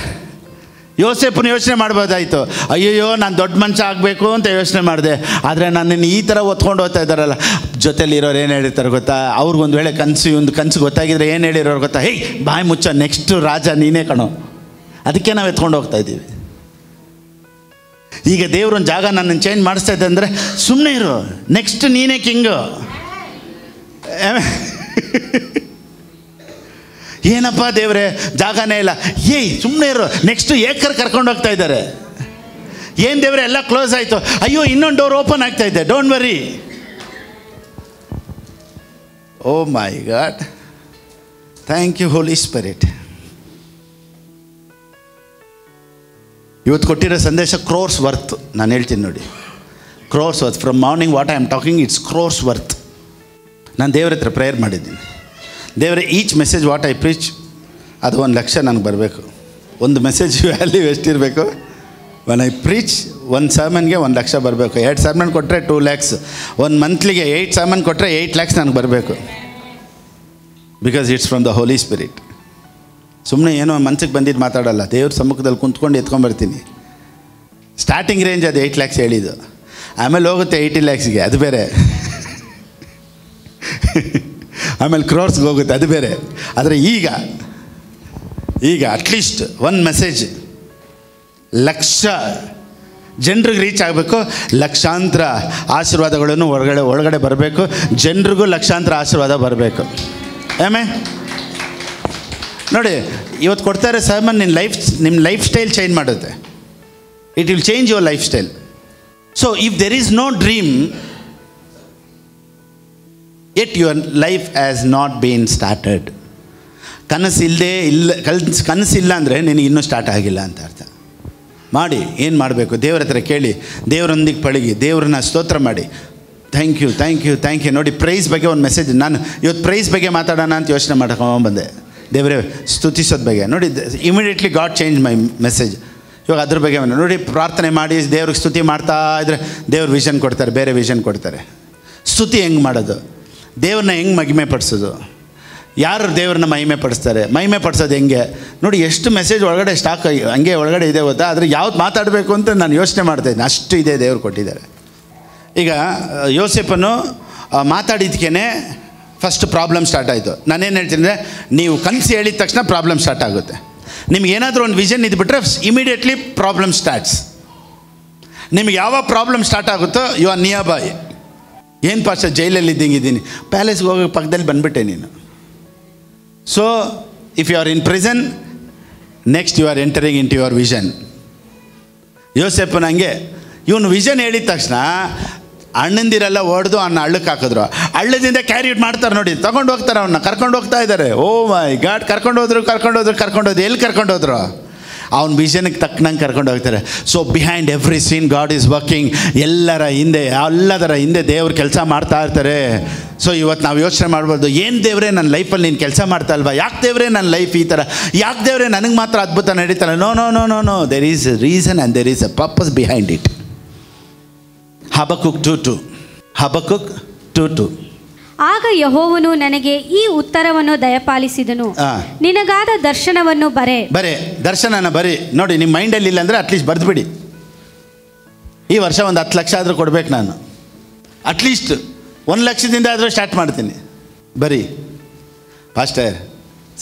ಯೋಸೇಫನ ಯೋಚನೆ ಮಾಡ್ಬೋದಾಯಿತು, ಅಯ್ಯಯ್ಯೋ ನಾನು ದೊಡ್ಡ ಮನುಷ್ಯ ಆಗಬೇಕು ಅಂತ ಯೋಚನೆ ಮಾಡಿದೆ. ಆದರೆ ನನ್ನನ್ನು ಈ ಥರ ಒತ್ಕೊಂಡು ಹೋಗ್ತಾ ಇದ್ದಾರಲ್ಲ, ಜೊತೆಲಿರೋರು ಏನು ಹೇಳಿರ್ತಾರೆ ಗೊತ್ತಾ? ಅವ್ರಿಗೊಂದು ವೇಳೆ ಕನಸು ಗೊತ್ತಾಗಿದ್ರೆ ಏನು ಹೇಳಿರೋರು ಗೊತ್ತಾ? ಹೇಯ್ ಬಾಯಿ ಮುಚ್ಚ, ನೆಕ್ಸ್ಟ್ ರಾಜ ನೀನೇ ಕಣೋ. ಅದಕ್ಕೆ ನಾವು ಎತ್ಕೊಂಡು ಹೋಗ್ತಾ ಇದ್ದೀವಿ. ಈಗ ದೇವ್ರೊಂದು ಜಾಗ ನನ್ನನ್ನು ಚೇಂಜ್ ಮಾಡಿಸ್ತಾ ಇದ್ದೆ ಅಂದರೆ ಸುಮ್ಮನೆ ಇರು, ನೆಕ್ಸ್ಟ್ ನೀನೇ ಕಿಂಗು. ಏನಪ್ಪ ದೇವ್ರೆ, ಜಾಗನೇ ಇಲ್ಲ. ಸುಮ್ಮನೆ ಇರು, ನೆಕ್ಸ್ಟ್ ಏಕರ್ ಕರ್ಕೊಂಡು ಹೋಗ್ತಾ ಇದ್ದಾರೆ. ಏನು ದೇವ್ರೆ, ಎಲ್ಲ ಕ್ಲೋಸ್ ಆಯಿತು. ಅಯ್ಯೋ, ಇನ್ನೊಂದು ಡೋರ್ ಓಪನ್ ಆಗ್ತಾ ಇದೆ, don't worry. Oh my God, thank you Holy Spirit. ಇವತ್ತು ಕೊಟ್ಟಿರೋ ಸಂದೇಶ ಕ್ರೋರ್ಸ್ ವರ್ತ್. ನಾನು ಹೇಳ್ತೀನಿ ನೋಡಿ, crores worth. From morning what I am talking, it's crores worth. ನಾನು ದೇವ್ರ ಹತ್ರ ಪ್ರೇಯರ್ ಮಾಡಿದ್ದೀನಿ, ದೇವರೇ each message what I preach ಅದು 1 ಲಕ್ಷ ನನಗೆ ಬರಬೇಕು. ಒಂದು ಮೆಸೇಜ್ ವ್ಯಾಲ್ಯೂ ಎಷ್ಟಿರಬೇಕು? ಒನ್ ಐ ಪ್ರೀಚ್ 1 ಸರ್ಮನ್ಗೆ 1 ಲಕ್ಷ ಬರಬೇಕು. 2 ಸರ್ಮನ್ ಕೊಟ್ಟರೆ 2 lakhs. 1 ಮಂತ್ಲಿಗೆ 8 ಸರ್ಮನ್ ಕೊಟ್ಟರೆ 8 lakhs ನನಗೆ ಬರಬೇಕು. Because it's from the Holy Spirit. ಸುಮ್ಮನೆ ಏನೋ ಮನ್ಸಿಗೆ ಬಂದಿದ್ದು ಮಾತಾಡಲ್ಲ, ದೇವ್ರ ಸಮ್ಮುಖದಲ್ಲಿ ಕುಂತ್ಕೊಂಡು ಎತ್ಕೊಂಡ್ಬರ್ತೀನಿ. ಸ್ಟಾರ್ಟಿಂಗ್ ರೇಂಜ್ ಅದು 8 lakhs ಹೇಳಿದ್ದು, ಆಮೇಲೆ ಹೋಗುತ್ತೆ 80 lakhsಗೆ, ಅದು ಬೇರೆ. ಆಮೇಲೆ ಕ್ರೋರ್ಸ್ಗೆ ಹೋಗುತ್ತೆ, ಅದು ಬೇರೆ. ಆದರೆ ಈಗ ಅಟ್ಲೀಸ್ಟ್ 1 ಮೆಸೇಜ್ ಲಕ್ಷ ಜನರಿಗೆ ರೀಚ್ ಆಗಬೇಕು. ಲಕ್ಷಾಂತರ ಆಶೀರ್ವಾದಗಳನ್ನು ಒಳಗಡೆ ಬರಬೇಕು. ಜನರಿಗೂ ಲಕ್ಷಾಂತರ ಆಶೀರ್ವಾದ ಬರಬೇಕು. ಆಮೇಲೆ ನೋಡಿ, ಇವತ್ತು ಕೊಡ್ತಾರೆ ಸರ್ಮನ್, ನಿಮ್ಮ ಲೈಫ್ ಸ್ಟೈಲ್ ಚೇಂಜ್ ಮಾಡುತ್ತೆ. It will change your lifestyle. So if there is no dream, yet your life has not been started. ಕನಸಿಲ್ಲ ಅಂದರೆ ನಿನಗೆ ಇನ್ನೂ ಸ್ಟಾರ್ಟ್ ಆಗಿಲ್ಲ ಅಂತ ಅರ್ಥ. ಮಾಡಿ, ಏನು ಮಾಡಬೇಕು ದೇವ್ರ ಹತ್ರ ಕೇಳಿ, ದೇವರೊಂದಿಗೆ ಪಳಗಿ, ದೇವ್ರನ್ನ ಸ್ತೋತ್ರ ಮಾಡಿ. Thank you. ನೋಡಿ, ಪ್ರೈಸ್ ಬಗ್ಗೆ ಒಂದು ಮೆಸೇಜ್, ನಾನು ಇವತ್ತು ಪ್ರೈಸ್ ಬಗ್ಗೆ ಮಾತಾಡೋಣ ಅಂತ ಯೋಚನೆ ಮಾಡ್ಕೊಂಬಂದೆ. ದೇವರೇ ಸ್ತುತಿಸೋದ ಬಗ್ಗೆ ನೋಡಿ, immediately god change my message. ಇವಾಗ ಅದ್ರ ಬಗ್ಗೆ ನೋಡಿ, ಪ್ರಾರ್ಥನೆ ಮಾಡಿ ದೇವ್ರಿಗೆ ಸ್ತುತಿ ಮಾಡ್ತಾ ಇದ್ರೆ ದೇವ್ರ ವಿಷನ್ ಕೊಡ್ತಾರೆ, ಬೇರೆ ವಿಷನ್ ಕೊಡ್ತಾರೆ. ಸ್ತುತಿ ಹೆಂಗೆ ಮಾಡೋದು, ದೇವ್ರನ್ನ ಹೆಂಗೆ ಮಹಿಮೆ ಪಡಿಸೋದು, ಯಾರು ದೇವ್ರನ್ನ ಮಹಿಮೆ ಪಡಿಸ್ತಾರೆ, ಮಹಿಮೆ ಪಡಿಸೋದು ಹೆಂಗೆ ನೋಡಿ. ಎಷ್ಟು ಮೆಸೇಜ್ ಒಳಗಡೆ ಸ್ಟಾಕ್ ಹಂಗೆ ಒಳಗಡೆ ಇದೆ ಗೊತ್ತಾ. ಆದರೆ ಯಾವ್ದು ಮಾತಾಡಬೇಕು ಅಂತ ನಾನು ಯೋಚನೆ ಮಾಡ್ತಾಯಿದ್ದೀನಿ, ಅಷ್ಟು ಇದೆ ದೇವ್ರು ಕೊಟ್ಟಿದ್ದಾರೆ. ಈಗ ಯೋಸೇಫನು ಮಾತಾಡಿದ್ಕೇ ಫಸ್ಟ್ ಪ್ರಾಬ್ಲಮ್ ಸ್ಟಾರ್ಟ್ ಆಯಿತು. ನಾನೇನು ಹೇಳ್ತೀನಿ ಅಂದರೆ, ನೀವು ಕನಸು ಹೇಳಿದ ತಕ್ಷಣ ಪ್ರಾಬ್ಲಮ್ ಸ್ಟಾರ್ಟ್ ಆಗುತ್ತೆ. ನಿಮ್ಗೆ ಏನಾದರೂ ಒಂದು ವಿಷನ್ ಇದ್ಬಿಟ್ರೆ ಇಮಿಡಿಯೇಟ್ಲಿ ಪ್ರಾಬ್ಲಮ್ ಸ್ಟಾರ್ಟ್ಸ್. ನಿಮ್ಗೆ ಯಾವಾಗ ಪ್ರಾಬ್ಲಮ್ ಸ್ಟಾರ್ಟ್ ಆಗುತ್ತೋ ಯು ಆರ್ ನಿಯರ್ ಬೈ. ಏನು ಪಾಸ್ಟರ್ ಜೈಲಲ್ಲಿ ಇದ್ದಂಗಿದ್ದೀನಿ, ಪ್ಯಾಲೇಸ್ಗೆ ಹೋಗೋ ಪಕ್ಕದಲ್ಲಿ ಬಂದುಬಿಟ್ಟೆ ನೀನು. So if you are in prison, next you are entering into your vision. ಯೋಸೇಫನ ಹಂಗೆ, ಇವನು ವಿಷನ್ ಹೇಳಿದ ತಕ್ಷಣ ಅಣ್ಣಂದಿರೆಲ್ಲ ಹೊಡೆದು ಅವನ್ನ ಹಳ್ಳಕ್ಕೆ ಹಾಕಿದ್ರು. ಹಳ್ಳದಿಂದ ಕ್ಯಾರಿಯೇಟ್ ಮಾಡ್ತಾರೆ ನೋಡಿ, ತೊಗೊಂಡು ಹೋಗ್ತಾರೆ, ಅವನ್ನ ಕರ್ಕೊಂಡು ಹೋಗ್ತಾ ಇದ್ದಾರೆ. ಓ ಮೈ ಗಾಡ್, ಕರ್ಕೊಂಡು ಹೋದ್ರು. ಎಲ್ಲಿ ಕರ್ಕೊಂಡು ಹೋದ್ರು? ಅವ್ನ ವಿಷನ್ಗೆ ತಕ್ಕನಂಗೆ ಕರ್ಕೊಂಡು ಹೋಗ್ತಾರೆ. So behind every scene God is working. ಎಲ್ಲದರ ಹಿಂದೆ ದೇವ್ರು ಕೆಲಸ ಮಾಡ್ತಾ ಇರ್ತಾರೆ. ಸೊ ಇವತ್ತು ನಾವು ಯೋಚನೆ ಮಾಡ್ಬೋದು, ಏನು ದೇವರೇ ನನ್ನ ಲೈಫಲ್ಲಿ ನೀನು ಕೆಲಸ ಮಾಡ್ತಾ ಇಲ್ವಾ? ಯಾಕೆ ದೇವರೇ ನನ್ನ ಲೈಫ್ ಈ ಥರ? ಯಾಕೆ ದೇವರೇ ನನಗೆ ಮಾತ್ರ ಅದ್ಭುತ ನಡೀತಲ್ಲ? No, there is a reason and there is a purpose behind it. Habakkuk 2:2. ಆಗ ಯೆಹೋವನು ನನಗೆ ಈ ಉತ್ತರವನ್ನು ದಯಪಾಲಿಸಿದನು, ನಿನಗಾದ ದರ್ಶನವನ್ನು ದರ್ಶನನ ಬರೀ ನೋಡಿ. ನಿಮ್ಮ ಮೈಂಡಲ್ಲಿ ಇಲ್ಲ ಅಂದರೆ ಅಟ್ಲೀಸ್ಟ್ ಬರೆದುಬಿಡಿ. ಈ ವರ್ಷ ಒಂದು 10 ಲಕ್ಷ ಆದರೂ ಕೊಡಬೇಕು ನಾನು. ಅಟ್ಲೀಸ್ಟ್ 1 ಲಕ್ಷದಿಂದ ಆದರೂ ಸ್ಟಾರ್ಟ್ ಮಾಡ್ತೀನಿ. ಬರೀ ಪಾಸ್ಟರ್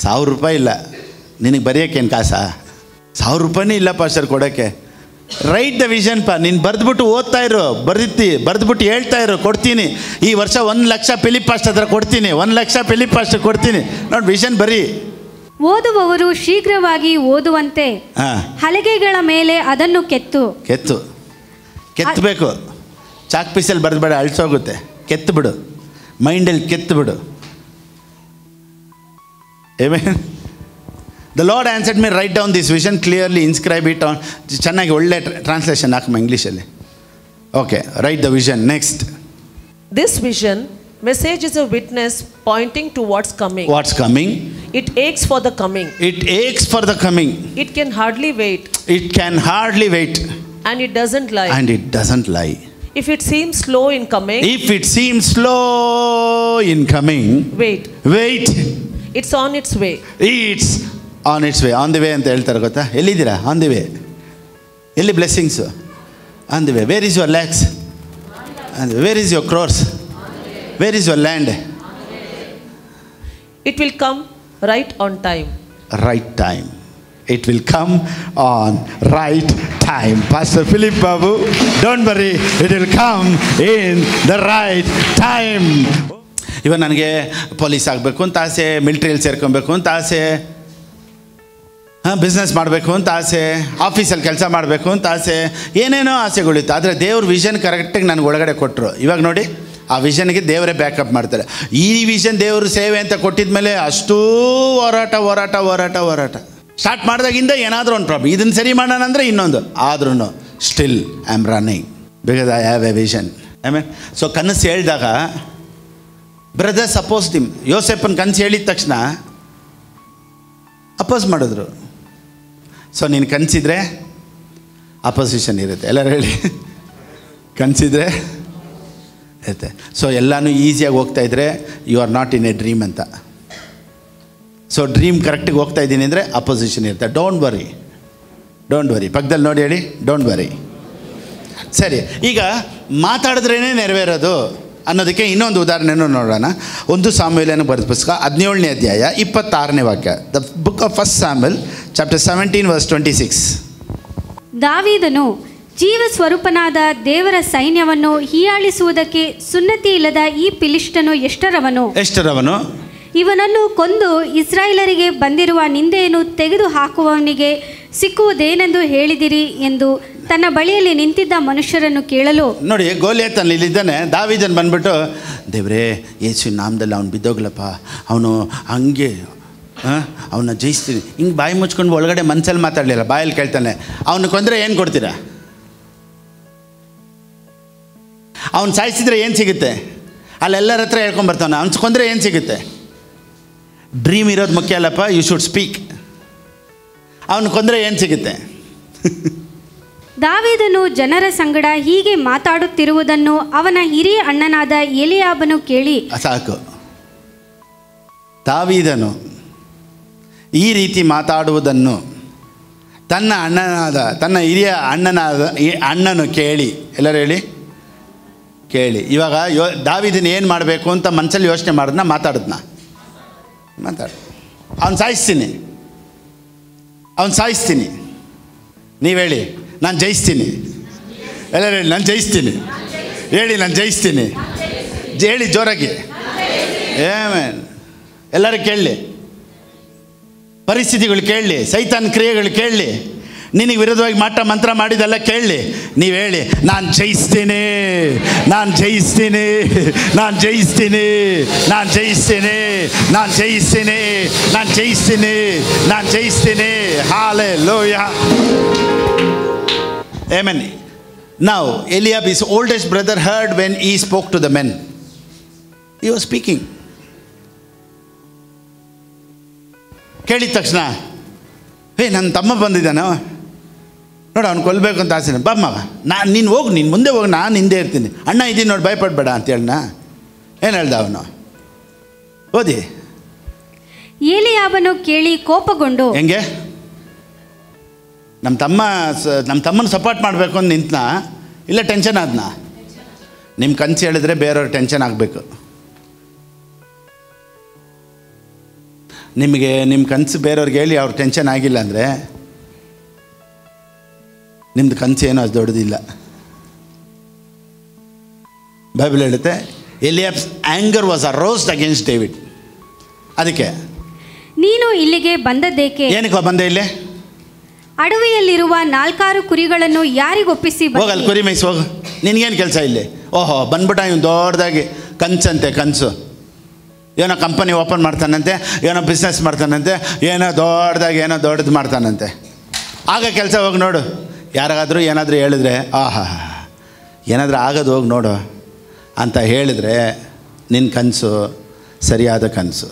1000 ರೂಪಾಯಿ ಇಲ್ಲ ನಿನಗೆ ಬರೆಯೋಕ್ಕೇನು ಕಾಸಾ? 1000 ರೂಪಾಯಿನೇ ಇಲ್ಲ ಪಾಸ್ಟರ್ ಕೊಡೋಕ್ಕೆ. ರೈಟ್ ದ ವಿಷನ್ ನೀನು ಬರೆದ್ಬಿಟ್ಟು ಓದ್ತಾ ಇರೋ, ಬರೆದ್ಬಿಟ್ಟು ಹೇಳ್ತಾ ಇರೋ, ಕೊಡ್ತೀನಿ. ಈ ವರ್ಷ 1 ಲಕ್ಷ ಫಿಲಿಪ್ ಪಾಸ್ಟರ್ ಹತ್ರ ಕೊಡ್ತೀನಿ, 1 ಲಕ್ಷ ಫಿಲಿಪ್ ಪಾಸ್ಟರ್ ಕೊಡ್ತೀನಿ. ನೋಡಿ ವಿಷನ್ ಬರೀ. ಓದುವವರು ಶೀಘ್ರವಾಗಿ ಓದುವಂತೆ ಹಲಗೆಗಳ ಮೇಲೆ ಅದನ್ನು ಕೆತ್ತಬೇಕು. ಚಾಕ್ ಪೀಸಲ್ಲಿ ಬರೆದ್ಬೇಡ, ಅಳಿಸೋಗುತ್ತೆ. ಕೆತ್ತುಬಿಡು, ಮೈಂಡಲ್ಲಿ ಕೆತ್ತುಬಿಡು. Amen. The Lord answered me, write down this vision clearly, inscribe it on. ಚೆನ್ನಾಗಿ ಒಳ್ಳೆ ಟ್ರಾನ್ಸ್ಲೇಷನ್ ಹಾಕಮ್ಮ ಇಂಗ್ಲೀಷಲ್ಲಿ. Okay, write the vision. Next. This vision message is a witness pointing to what's coming. What's coming? It aches for the coming. It aches for the coming. It can hardly wait. It can hardly wait. And it doesn't lie. And it doesn't lie. If it seems slow in coming. If it seems slow in coming. Wait. It's on its way. It's on its way. On the way ಅಂತ ಹೇಳ್ತಾರೆ ಗೊತ್ತಾ? ಎಲ್ಲಿದ್ದೀರಾ? On the way. ಎಲ್ಲಿ blessings? On the way. Where is your lakhs? Where is your crores? Where is your land? It will come right on time. Right time. It will come on right time. Pastor Philip Babu, don't worry, it will come in the right time. ಇವಾಗ ನನಗೆ police ಆಗಬೇಕು ಅಂತ ಆಸೆ, ಮಿಲಿಟ್ರಿಯಲ್ಲಿ ಸೇರ್ಕೊಬೇಕು ಅಂತ ಆಸೆ, business ಮಾಡಬೇಕು ಅಂತ ಆಸೆ, ಆಫೀಸಲ್ಲಿ ಕೆಲಸ ಮಾಡಬೇಕು ಅಂತ ಆಸೆ, ಏನೇನೋ ಆಸೆಗಳಿತ್ತು. ಆದರೆ ದೇವ್ರ ವಿಷನ್ ಕರೆಕ್ಟಾಗಿ ನನಗೆ ಒಳಗಡೆ ಕೊಟ್ಟರು. ಇವಾಗ ನೋಡಿ, ಆ ವಿಷನ್ಗೆ ದೇವರೇ ಬ್ಯಾಕಪ್ ಮಾಡ್ತಾರೆ. ಈ ವಿಷನ್ ದೇವರು ಸೇವೆ ಅಂತ ಕೊಟ್ಟಿದ ಮೇಲೆ ಅಷ್ಟೂ ಹೋರಾಟ ಸ್ಟಾರ್ಟ್ ಮಾಡಿದಾಗಿಂದ ಏನಾದರೂ ಒಂದು ಪ್ರಾಬ್ಲಮ್, ಇದನ್ನು ಸರಿ ಮಾಡೋಣ ಅಂದರೆ ಇನ್ನೊಂದು, ಆದ್ರೂ still I am running. Because I have a vision. So ಕನಸು ಹೇಳಿದಾಗ ಬ್ರದರ್ಸ್ ಅಪೋಸ್ ಹಿಮ್. ಯೋಸೆಫನ್ ಕನಸು ಹೇಳಿದ ತಕ್ಷಣ ಅಪೋಸ್ ಮಾಡಿದ್ರು. ಸೊ ನೀನು ಕನಸಿದ್ರೆ ಅಪೋಸಿಷನ್ ಇರುತ್ತೆ. ಎಲ್ಲರೂ ಹೇಳಿ, ಕನಸಿದ್ರೆ ಇರುತ್ತೆ. ಸೊ ಎಲ್ಲನೂ ಈಸಿಯಾಗಿ ಹೋಗ್ತಾಯಿದ್ರೆ you are not in a dream ಅಂತ. ಸೊ ಡ್ರೀಮ್ ಕರೆಕ್ಟಿಗೆ ಹೋಗ್ತಾ ಇದ್ದೀನಿ ಅಂದರೆ ಅಪೋಸಿಷನ್ ಇರುತ್ತೆ. Don't worry. ಪಕ್ಕದಲ್ಲಿ ನೋಡಿ ಹೇಳಿ, ಡೋಂಟ್ ವರಿ. ಸರಿ, ಈಗ ಮಾತಾಡಿದ್ರೇ ನೆರವೇರೋದು ಅನ್ನೋದಕ್ಕೆ ಇನ್ನೊಂದು ಉದಾಹರಣೆನೂ ನೋಡೋಣ. 1 ಸಾಮುವೇಲನ ಬರೆದ ಪುಸ್ತಕ 17ನೇ ಅಧ್ಯಾಯ 26ನೇ ವಾಕ್ಯ. The book of 1 Samuel chapter 17 verse 26. ದಾವೀದನು ಜೀವ ಸ್ವರೂಪನಾದ ದೇವರ ಸೈನ್ಯವನ್ನು ಹೀಯಾಳಿಸುವುದಕ್ಕೆ ಸುನ್ನತಿ ಇಲ್ಲದ ಈ ಫಿಲಿಷ್ಟನು ಎಷ್ಟರವನು? ಇವನನ್ನು ಕೊಂದು ಇಸ್ರಾಯೇಲರಿಗೆ ಬಂದಿರುವ ನಿಂದೆಯನ್ನು ತೆಗೆದು ಹಾಕುವವನಿಗೆ ಸಿಕ್ಕುವುದೇನೆಂದು ಹೇಳಿದಿರಿ ಎಂದು ತನ್ನ ಬಳಿಯಲ್ಲಿ ನಿಂತಿದ್ದ ಮನುಷ್ಯರನ್ನು ಕೇಳಲು, ನೋಡಿ ಗೋಲಿಯತನಲ್ಲಿ ಇಲ್ಲಿದ್ದಾನೆ. ದಾವೀದನ್ ಬಂದ್ಬಿಟ್ಟು, ದೇವರೇ ಯೇಸು ನಾಮದಲ್ಲಿ ಅವ್ನು ಬಿದ್ದೋಗ್ಲಪ್ಪ, ಅವನು ಹಂಗೆ ಅವನ್ನ ಜಯಿಸ್ತೀನಿ, ಹಿಂಗೆ ಬಾಯಿ ಮುಚ್ಕೊಂಡು ಒಳಗಡೆ ಮನಸ್ಸಲ್ಲಿ ಮಾತಾಡಲಿಲ್ಲ, ಬಾಯಲ್ಲಿ ಕೇಳ್ತಾನೆ. ಅವನು ಕೊಂದರೆ ಏನು ಕೊಡ್ತೀರಾ? ಅವ್ನು ಸಾಯಿಸಿದ್ರೆ ಏನು ಸಿಗುತ್ತೆ? ಅಲ್ಲೆಲ್ಲರ ಹತ್ರ ಹೇಳ್ಕೊಂಬರ್ತಾನೆ. ಅವ್ನು ಕೊಂದರೆ ಏನು ಸಿಗುತ್ತೆ? ಡ್ರೀಮ್ ಇರೋದು ಮುಖ್ಯ ಅಲ್ಲಪ್ಪ, ಯು ಶುಡ್ ಸ್ಪೀಕ್. ಅವನು ಕೊಂದರೆ ಏನು ಸಿಗುತ್ತೆ? ದಾವೀದನು ಜನರ ಸಂಗಡ ಹೀಗೆ ಮಾತಾಡುತ್ತಿರುವುದನ್ನು ಅವನ ಹಿರಿಯ ಅಣ್ಣನಾದ ಎಲಿಯಾಬನು ಕೇಳಿ, ಸಾಕು. ದಾವೀದನು ಈ ರೀತಿ ಮಾತಾಡುವುದನ್ನು ತನ್ನ ಹಿರಿಯ ಅಣ್ಣನು ಕೇಳಿ. ಎಲ್ಲರೂ ಹೇಳಿ, ಕೇಳಿ. ಇವಾಗ ದಾವೀದನ ಏನು ಮಾಡಬೇಕು ಅಂತ ಮನಸ್ಸಲ್ಲಿ ಯೋಚನೆ ಮಾಡಿದ್ನ, ಮಾತಾಡು. ಅವನು ಸಾಯಿಸ್ತೀನಿ. ನೀವು ಹೇಳಿ, ನಾನು ಜಯಿಸ್ತೀನಿ. ಎಲ್ಲರೂ ಹೇಳಿ, ನಾನು ಜಯಿಸ್ತೀನಿ. ಹೇಳಿ, ನಾನು ಜಯಿಸ್ತೀನಿ. ಹೇಳಿ ಜೋರಾಗಿ. ಆಮೆನ್. ಎಲ್ಲರೂ ಕೇಳಲಿ. ಪರಿಸ್ಥಿತಿಗಳು ಕೇಳಲಿ, ಸೈತಾನ್ ಕ್ರಿಯೆಗಳು ಕೇಳಲಿ, ನಿನಗೆ ವಿರೋಧವಾಗಿ ಮಂತ್ರ ಮಾಡಿದೆಲ್ಲ ಕೇಳಲಿ. ನೀವು ಹೇಳಿ, ನಾನು ಜಯಿಸ್ತೀನಿ, ನಾನು ಜಯಿಸ್ತೀನಿ, ನಾನು ಜಯಿಸ್ತೀನಿ, ನಾನು ಜಯಿಸ್ತೀನಿ, ನಾನು ಜಯಿಸ್ತೀನಿ, ನಾನು ಜಯಿಸ್ತೀನಿ, ನಾನು ಜಯಿಸ್ತೀನಿ. Hallelujah. Amen. Now Eliab, his oldest brother, heard when he spoke to the men. He was speaking. ಕೇಳಿದ ತಕ್ಷಣ, ನನ್ನ ತಮ್ಮ ಬಂದಿದ್ದಾನ ನೋಡು, ಅವ್ನು ಕೊಲ್ಲಬೇಕು ಅಂತ ಆಸೆ. ಬಾಮ್ಮ, ನೀನು ಹೋಗು, ನೀನು ಮುಂದೆ ಹೋಗಿ, ನಾನು ಹಿಂದೆ ಇರ್ತೀನಿ. ಅಣ್ಣ ಇದ್ದೀನಿ ನೋಡಿ, ಭಯಪಡಬೇಡ ಅಂತ ಹೇಳಣ್ಣ. ಏನು ಹೇಳ್ದ ಅವನು? ಓದಿ. ಎಲಿಯಾಬನು ಕೇಳಿ ಕೋಪಗೊಂಡು, ಹೆಂಗೆ ನಮ್ಮ ತಮ್ಮನ ಸಪೋರ್ಟ್ ಮಾಡಬೇಕು ಅಂತ ನಿಂತನ, ಇಲ್ಲ ಟೆನ್ಷನ್ ಆದ್ನ? ನಿಮ್ಮ ಕನಸು ಹೇಳಿದ್ರೆ ಬೇರೆಯವ್ರು ಟೆನ್ಷನ್ ಆಗಬೇಕು. ನಿಮಗೆ ನಿಮ್ಮ ಕನಸು ಬೇರೆಯವ್ರಿಗೆ ಹೇಳಿ ಅವ್ರು ಟೆನ್ಷನ್ ಆಗಿಲ್ಲ ಅಂದರೆ ನಿಮ್ಮದು ಕನಸು ಏನೋ ಅದು ದೊಡ್ಡದಿಲ್ಲ. ಬೈಬಲ್ ಹೇಳುತ್ತೆ, ಎಲಿಯಾಬ್ಸ್ ಆಂಗರ್ ವಾಸ್ ಅರೋಸ್ಡ್ ಅಗೇನ್ಸ್ಟ್ ಡೇವಿಡ್. ಅದಕ್ಕೆ ನೀನು ಇಲ್ಲಿಗೆ ಬಂದದ್ದೇಕೆ? ಏನಕ್ಕೆ ಬಂದೆ ಇಲ್ಲಿ? ಅಡವಿಯಲ್ಲಿರುವ 4 ಕುರಿಗಳನ್ನು ಯಾರಿಗೊಪ್ಪಿಸಿ ಹೋಗಲ್ಲ, ಕುರಿ ಮೇಯ್ಸಿ ಹೋಗು, ನಿನಗೇನು ಕೆಲಸ ಇಲ್ಲಿ? ಓಹೋ, ಬಂದ್ಬಿಟ್ಟ ಇವನು ದೊಡ್ಡದಾಗಿ ಕನಸು. ಏನೋ ಕಂಪನಿ ಓಪನ್ ಮಾಡ್ತಾನಂತೆ, ಏನೋ ಬಿಸ್ನೆಸ್ ಮಾಡ್ತಾನಂತೆ, ಏನೋ ದೊಡ್ಡದು ಮಾಡ್ತಾನಂತೆ. ಆಗ ಕೆಲಸ ಹೋಗಿ ನೋಡು. ಯಾರಿಗಾದರೂ ಏನಾದರೂ ಹೇಳಿದ್ರೆ, ಆಹಾ ಏನಾದರೂ ಆಗೋದು ಹೋಗಿ ನೋಡು ಅಂತ ಹೇಳಿದ್ರೆ ನಿನ್ನ ಕನಸು ಸರಿಯಾದ ಕನಸು.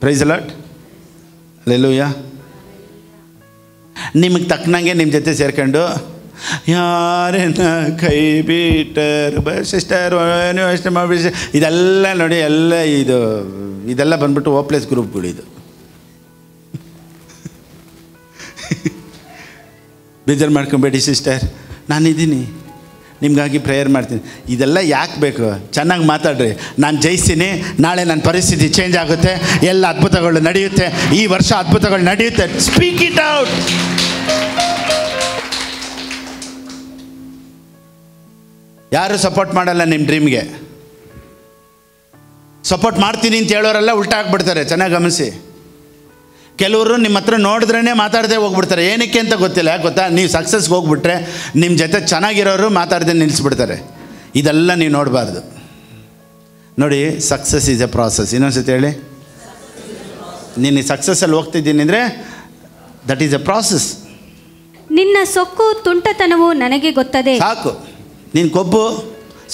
Praise the Lord. ಹಲ್ಲೆಲೂಯಾ. ನಿಮಗೆ ತಕ್ಕನಂಗೆ ನಿಮ್ಮ ಜೊತೆ ಸೇರ್ಕೊಂಡು ಯಾರೇನ ಕೈ ಬಿಟ್ಟರು ಸಿಸ್ಟರ್ ಯೋಚನೆ ಮಾಡಿ ಇದೆಲ್ಲ ನೋಡಿ, ಇದೆಲ್ಲ ಬಂದ್ಬಿಟ್ಟು ಓಪ್ಲೆಸ್ ಗ್ರೂಪ್ಗಳು. ಇದು ಬೇಜಾರು ಮಾಡ್ಕೊಬೇಡಿ ಸಿಸ್ಟರ್, ನಾನಿದ್ದೀನಿ, ನಿಮಗಾಗಿ ಪ್ರೇಯರ್ ಮಾಡ್ತೀನಿ. ಇದೆಲ್ಲ ಯಾಕೆ ಬೇಕು? ಚೆನ್ನಾಗಿ ಮಾತಾಡ್ರಿ. ನಾನು ಜಯಿಸ್ತೀನಿ, ನಾಳೆ ನನ್ನ ಪರಿಸ್ಥಿತಿ ಚೇಂಜ್ ಆಗುತ್ತೆ, ಎಲ್ಲ ಅದ್ಭುತಗಳು ನಡೆಯುತ್ತೆ, ಈ ವರ್ಷ ಅದ್ಭುತಗಳು ನಡೆಯುತ್ತೆ. Speak it out. ಯಾರು ಸಪೋರ್ಟ್ ಮಾಡಲ್ಲ ನಿಮ್ಮ ಡ್ರೀಮ್ಗೆ. ಸಪೋರ್ಟ್ ಮಾಡ್ತೀನಿ ಅಂತ ಹೇಳೋರೆಲ್ಲ ಉಲ್ಟಾ ಆಗಿಬಿಡ್ತಾರೆ. ಚೆನ್ನಾಗಿ ಗಮನಿಸಿ. ಕೆಲವರು ನಿಮ್ಮ ಹತ್ರ ನೋಡಿದ್ರೇ ಮಾತಾಡದೆ ಹೋಗ್ಬಿಡ್ತಾರೆ. ಏನಕ್ಕೆ ಅಂತ ಗೊತ್ತಿಲ್ಲ. ಯಾಕೆ ಗೊತ್ತಾ? ನೀವು ಸಕ್ಸಸ್ಗೆ ಹೋಗ್ಬಿಟ್ರೆ ನಿಮ್ಮ ಜೊತೆ ಚೆನ್ನಾಗಿರೋರು ಮಾತಾಡದೆ ನಿಲ್ಲಿಸ್ಬಿಡ್ತಾರೆ. ಇದೆಲ್ಲ ನೀವು ನೋಡಬಾರ್ದು. ನೋಡಿ, ಸಕ್ಸಸ್ ಈಸ್ ಎ ಪ್ರಾಸೆಸ್. ಇನ್ನೊಂದ್ಸತಿ ಹೇಳಿ. ನೀನು ಸಕ್ಸಸ್ಸಲ್ಲಿ ಹೋಗ್ತಿದ್ದೀನಿ ಅಂದರೆ ದಟ್ ಈಸ್ ಎ ಪ್ರಾಸೆಸ್. ನಿನ್ನ ಸೊಕ್ಕು ತುಂಟತನವು ನನಗೆ ಗೊತ್ತದೆ. ಸಾಕು. ನೀನು ಕೊಬ್ಬು,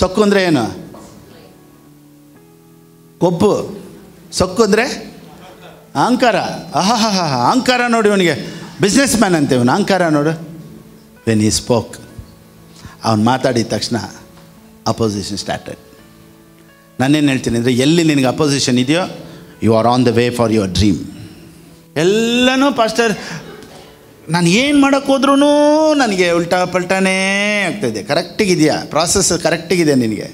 ಸೊಕ್ಕು ಅಂದರೆ ಏನು? ಕೊಬ್ಬು, ಸೊಕ್ಕು ಅಂದರೆ ಅಹಂಕಾರ. ಆಹಾ, ಅಹಂಕಾರ ನೋಡಿ ಇವನಿಗೆ. ಬಿಸ್ನೆಸ್ ಮ್ಯಾನ್ ಅಂತ ಇವನು, ಅಹಂಕಾರ ನೋಡು. ವೆನ್ ಈ ಸ್ಪೋಕ್, ಅವನು ಮಾತಾಡಿದ ತಕ್ಷಣ ಅಪೋಸಿಷನ್ ಸ್ಟಾರ್ಟೆಡ್. ನಾನೇನು ಹೇಳ್ತೀನಿ ಅಂದರೆ, ಎಲ್ಲಿ ನಿನಗೆ ಅಪೋಸಿಷನ್ ಇದೆಯೋ you are on the way for your dream. ಎಲ್ಲನೂ ಪಾಸ್ಟರ್ ನಾನು ಏನು ಮಾಡೋಕ್ಕೆ ಹೋದ್ರೂ ನನಗೆ ಉಲ್ಟಾ ಪಲ್ಟಾನೇ ಆಗ್ತಾಯಿದೆ. ಕರೆಕ್ಟಿಗಿದೆಯಾ? ಪ್ರಾಸೆಸ್ ಕರೆಕ್ಟಿಗಿದೆ ನಿನಗೆ?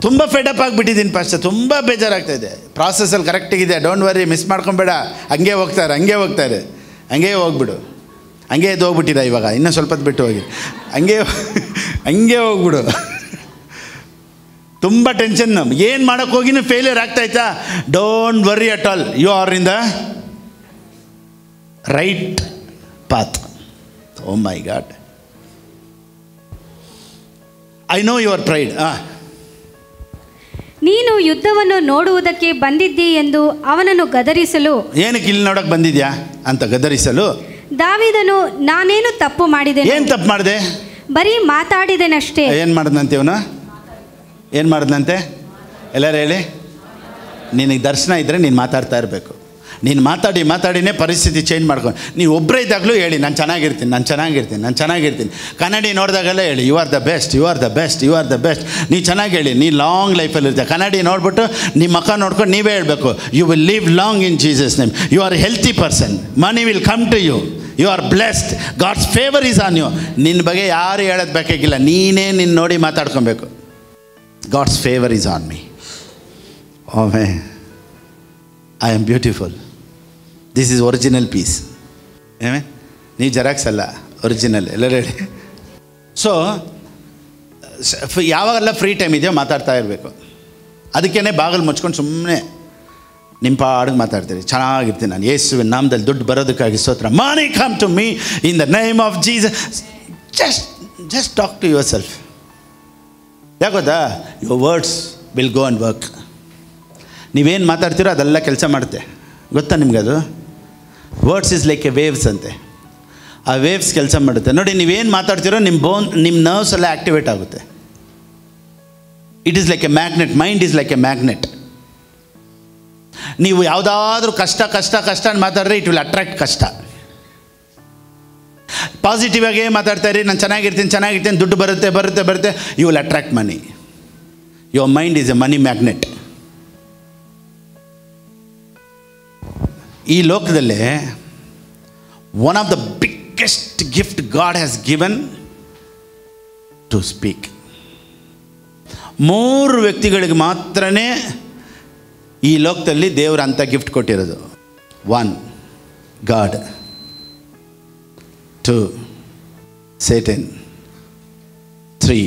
ತುಂಬ ಫೆಡಪ್ ಆಗಿಬಿಟ್ಟಿದ್ದೀನಿ ಪಾಸ್ಟರ್, ತುಂಬ ಬೇಜಾರಾಗ್ತಾಯಿದೆ. ಪ್ರಾಸೆಸ್ಸಲ್ಲಿ ಕರೆಕ್ಟಿಗಿದೆ, ಡೋಂಟ್ ವರಿ, ಮಿಸ್ ಮಾಡ್ಕೊಬೇಡ. ಹಂಗೆ ಹೋಗ್ತಾರೆ, ಹಂಗೆ ಹೋಗ್ಬಿಡು. ಹಂಗೆ ಎದ್ದು ಹೋಗ್ಬಿಟ್ಟಿರ ಇವಾಗ, ಇನ್ನೂ ಸ್ವಲ್ಪ ಹೊತ್ತು ಬಿಟ್ಟು ಹೋಗಿ, ಹಂಗೆ ಹೋಗ್ಬಿಡು. ತುಂಬ ಟೆನ್ಷನ್. ಏನು ಮಾಡೋಕ್ಕೆ ಹೋಗಿನೂ ಫೇಲ್ಯೂರ್ ಆಗ್ತಾಯ್ತಾ? Don't worry at all, you are in the right path. Oh my God, I know your pride. ನೀನು ಯುದ್ಧವನ್ನು ನೋಡುವುದಕ್ಕೆ ಬಂದಿದ್ದಿ ಎಂದು ಅವನನ್ನು ಗದರಿಸಲು. ಏನಕ್ಕೆ ಇಲ್ಲಿ ನೋಡಕ್ಕೆ ಬಂದಿದ್ಯಾ ಅಂತ ಗದರಿಸಲು ದಾವೀದನು, ನಾನೇನು ತಪ್ಪು ಮಾಡಿದೆ? ಏನು ತಪ್ಪು ಮಾಡಿದೆ? ಬರೀ ಮಾತಾಡಿದೆನಷ್ಟೇ. ಏನು ಮಾಡಿದ್ನಂತೆ ಇವನು? ಏನು ಮಾಡಿದ್ನಂತೆ? ಎಲ್ಲರೂ ಹೇಳಿ. ನಿನಗೆ ದರ್ಶನ ಇದ್ದರೆ ನೀನು ಮಾತಾಡ್ತಾ ಇರಬೇಕು. ನೀನು ಮಾತಾಡಿನೇ ಪರಿಸ್ಥಿತಿ ಚೇಂಜ್ ಮಾಡ್ಕೊಂಡು. ನೀವು ಒಬ್ಬರೇ ಇದ್ದಾಗಲೂ ಹೇಳಿ, ನಾನು ಚೆನ್ನಾಗಿರ್ತೀನಿ. ಕನ್ನಡಿ ನೋಡಿದಾಗೆಲ್ಲ ಹೇಳಿ, ಯು ಆರ್ ದ ಬೆಸ್ಟ್. ನೀವು ಚೆನ್ನಾಗಿ ಹೇಳಿ, ನೀ ಲಾಂಗ್ ಲೈಫಲ್ಲಿ ಇರ್ತೀಯ. ಕನ್ನಡಿ ನೋಡ್ಬಿಟ್ಟು ನಿಮ್ಮ ಮಕ್ಕ ನೋಡ್ಕೊಂಡು ನೀವೇ ಹೇಳಬೇಕು, you will live long in Jesus name. You are healthy person, money will come to you, you are blessed, God's favour is on you. ನಿನ್ನ ಬಗ್ಗೆ ಯಾರು ಹೇಳೋದು ಬೇಕಾಗಿಲ್ಲ, ನೀನೇ ನಿನ್ನ ನೋಡಿ ಮಾತಾಡ್ಕೊಬೇಕು. God's favour is on me. Oh ಮೇ, I am beautiful. This is original piece. ಏಮೇ, ನೀವು ಜೆರಾಕ್ಸ್ ಅಲ್ಲ, ಒರಿಜಿನಲ್. ಎಲ್ಲರೂ ಹೇಳಿ. ಸೊ ಯಾವಾಗೆಲ್ಲ ಫ್ರೀ ಟೈಮ್ ಇದೆಯೋ ಮಾತಾಡ್ತಾ ಇರಬೇಕು. ಅದಕ್ಕೇ ಬಾಗಿಲು ಮುಚ್ಕೊಂಡು ಸುಮ್ಮನೆ ನಿಮ್ಮ ಪಾಡಿಗೆ ಮಾತಾಡ್ತೀರಿ. ಚೆನ್ನಾಗಿರ್ತೀನಿ ನಾನು, ಯೇಸುವಿನ ನಾಮದಲ್ಲಿ ದುಡ್ಡು ಬರೋದಕ್ಕಾಗಿ ಸ್ತೋತ್ರ. Money come to me in the name of Jesus. Just talk to yourself. ಯಾಕೆ ಗೊತ್ತಾ? Your words will go and work. ನೀವೇನು ಮಾತಾಡ್ತೀರೋ ಅದೆಲ್ಲ ಕೆಲಸ ಮಾಡುತ್ತೆ. ಗೊತ್ತಾ ನಿಮ್ಗೆ? ಅದು words is like a waves ಅಂತೆ. ಆ ವೇವ್ಸ್ ಕೆಲಸ ಮಾಡುತ್ತೆ. ನೋಡಿ, ನೀವೇನು ಮಾತಾಡ್ತೀರೋ ನಿಮ್ಮ ನರ್ವ್ಸ್ ಎಲ್ಲ ಆ್ಯಕ್ಟಿವೇಟ್ ಆಗುತ್ತೆ. It is like a magnet. Mind is like a magnet. ನೀವು ಯಾವುದಾದ್ರೂ ಕಷ್ಟ ಮಾತಾಡಿದ್ರೆ ಇಟ್ ವಿಲ್ ಅಟ್ರಾಕ್ಟ್ ಕಷ್ಟ. ಪಾಸಿಟಿವ್ ಆಗೇ ಮಾತಾಡ್ತಾ ಇರಿ, ನಾನು ಚೆನ್ನಾಗಿರ್ತೀನಿ, ದುಡ್ಡು ಬರುತ್ತೆ, you will attract money. Your mind is a money magnet. ಈ ಲೋಕದಲ್ಲೇ one of the biggest gift God has given to speak. 3 ವ್ಯಕ್ತಿಗಳಿಗೆ ಮಾತ್ರನೇ ಈ ಲೋಕದಲ್ಲಿ ದೇವರು ಅಂಥ ಗಿಫ್ಟ್ ಕೊಟ್ಟಿರೋದು. 1 ಗಾಡ್, 2 ಸೇಟನ್, 3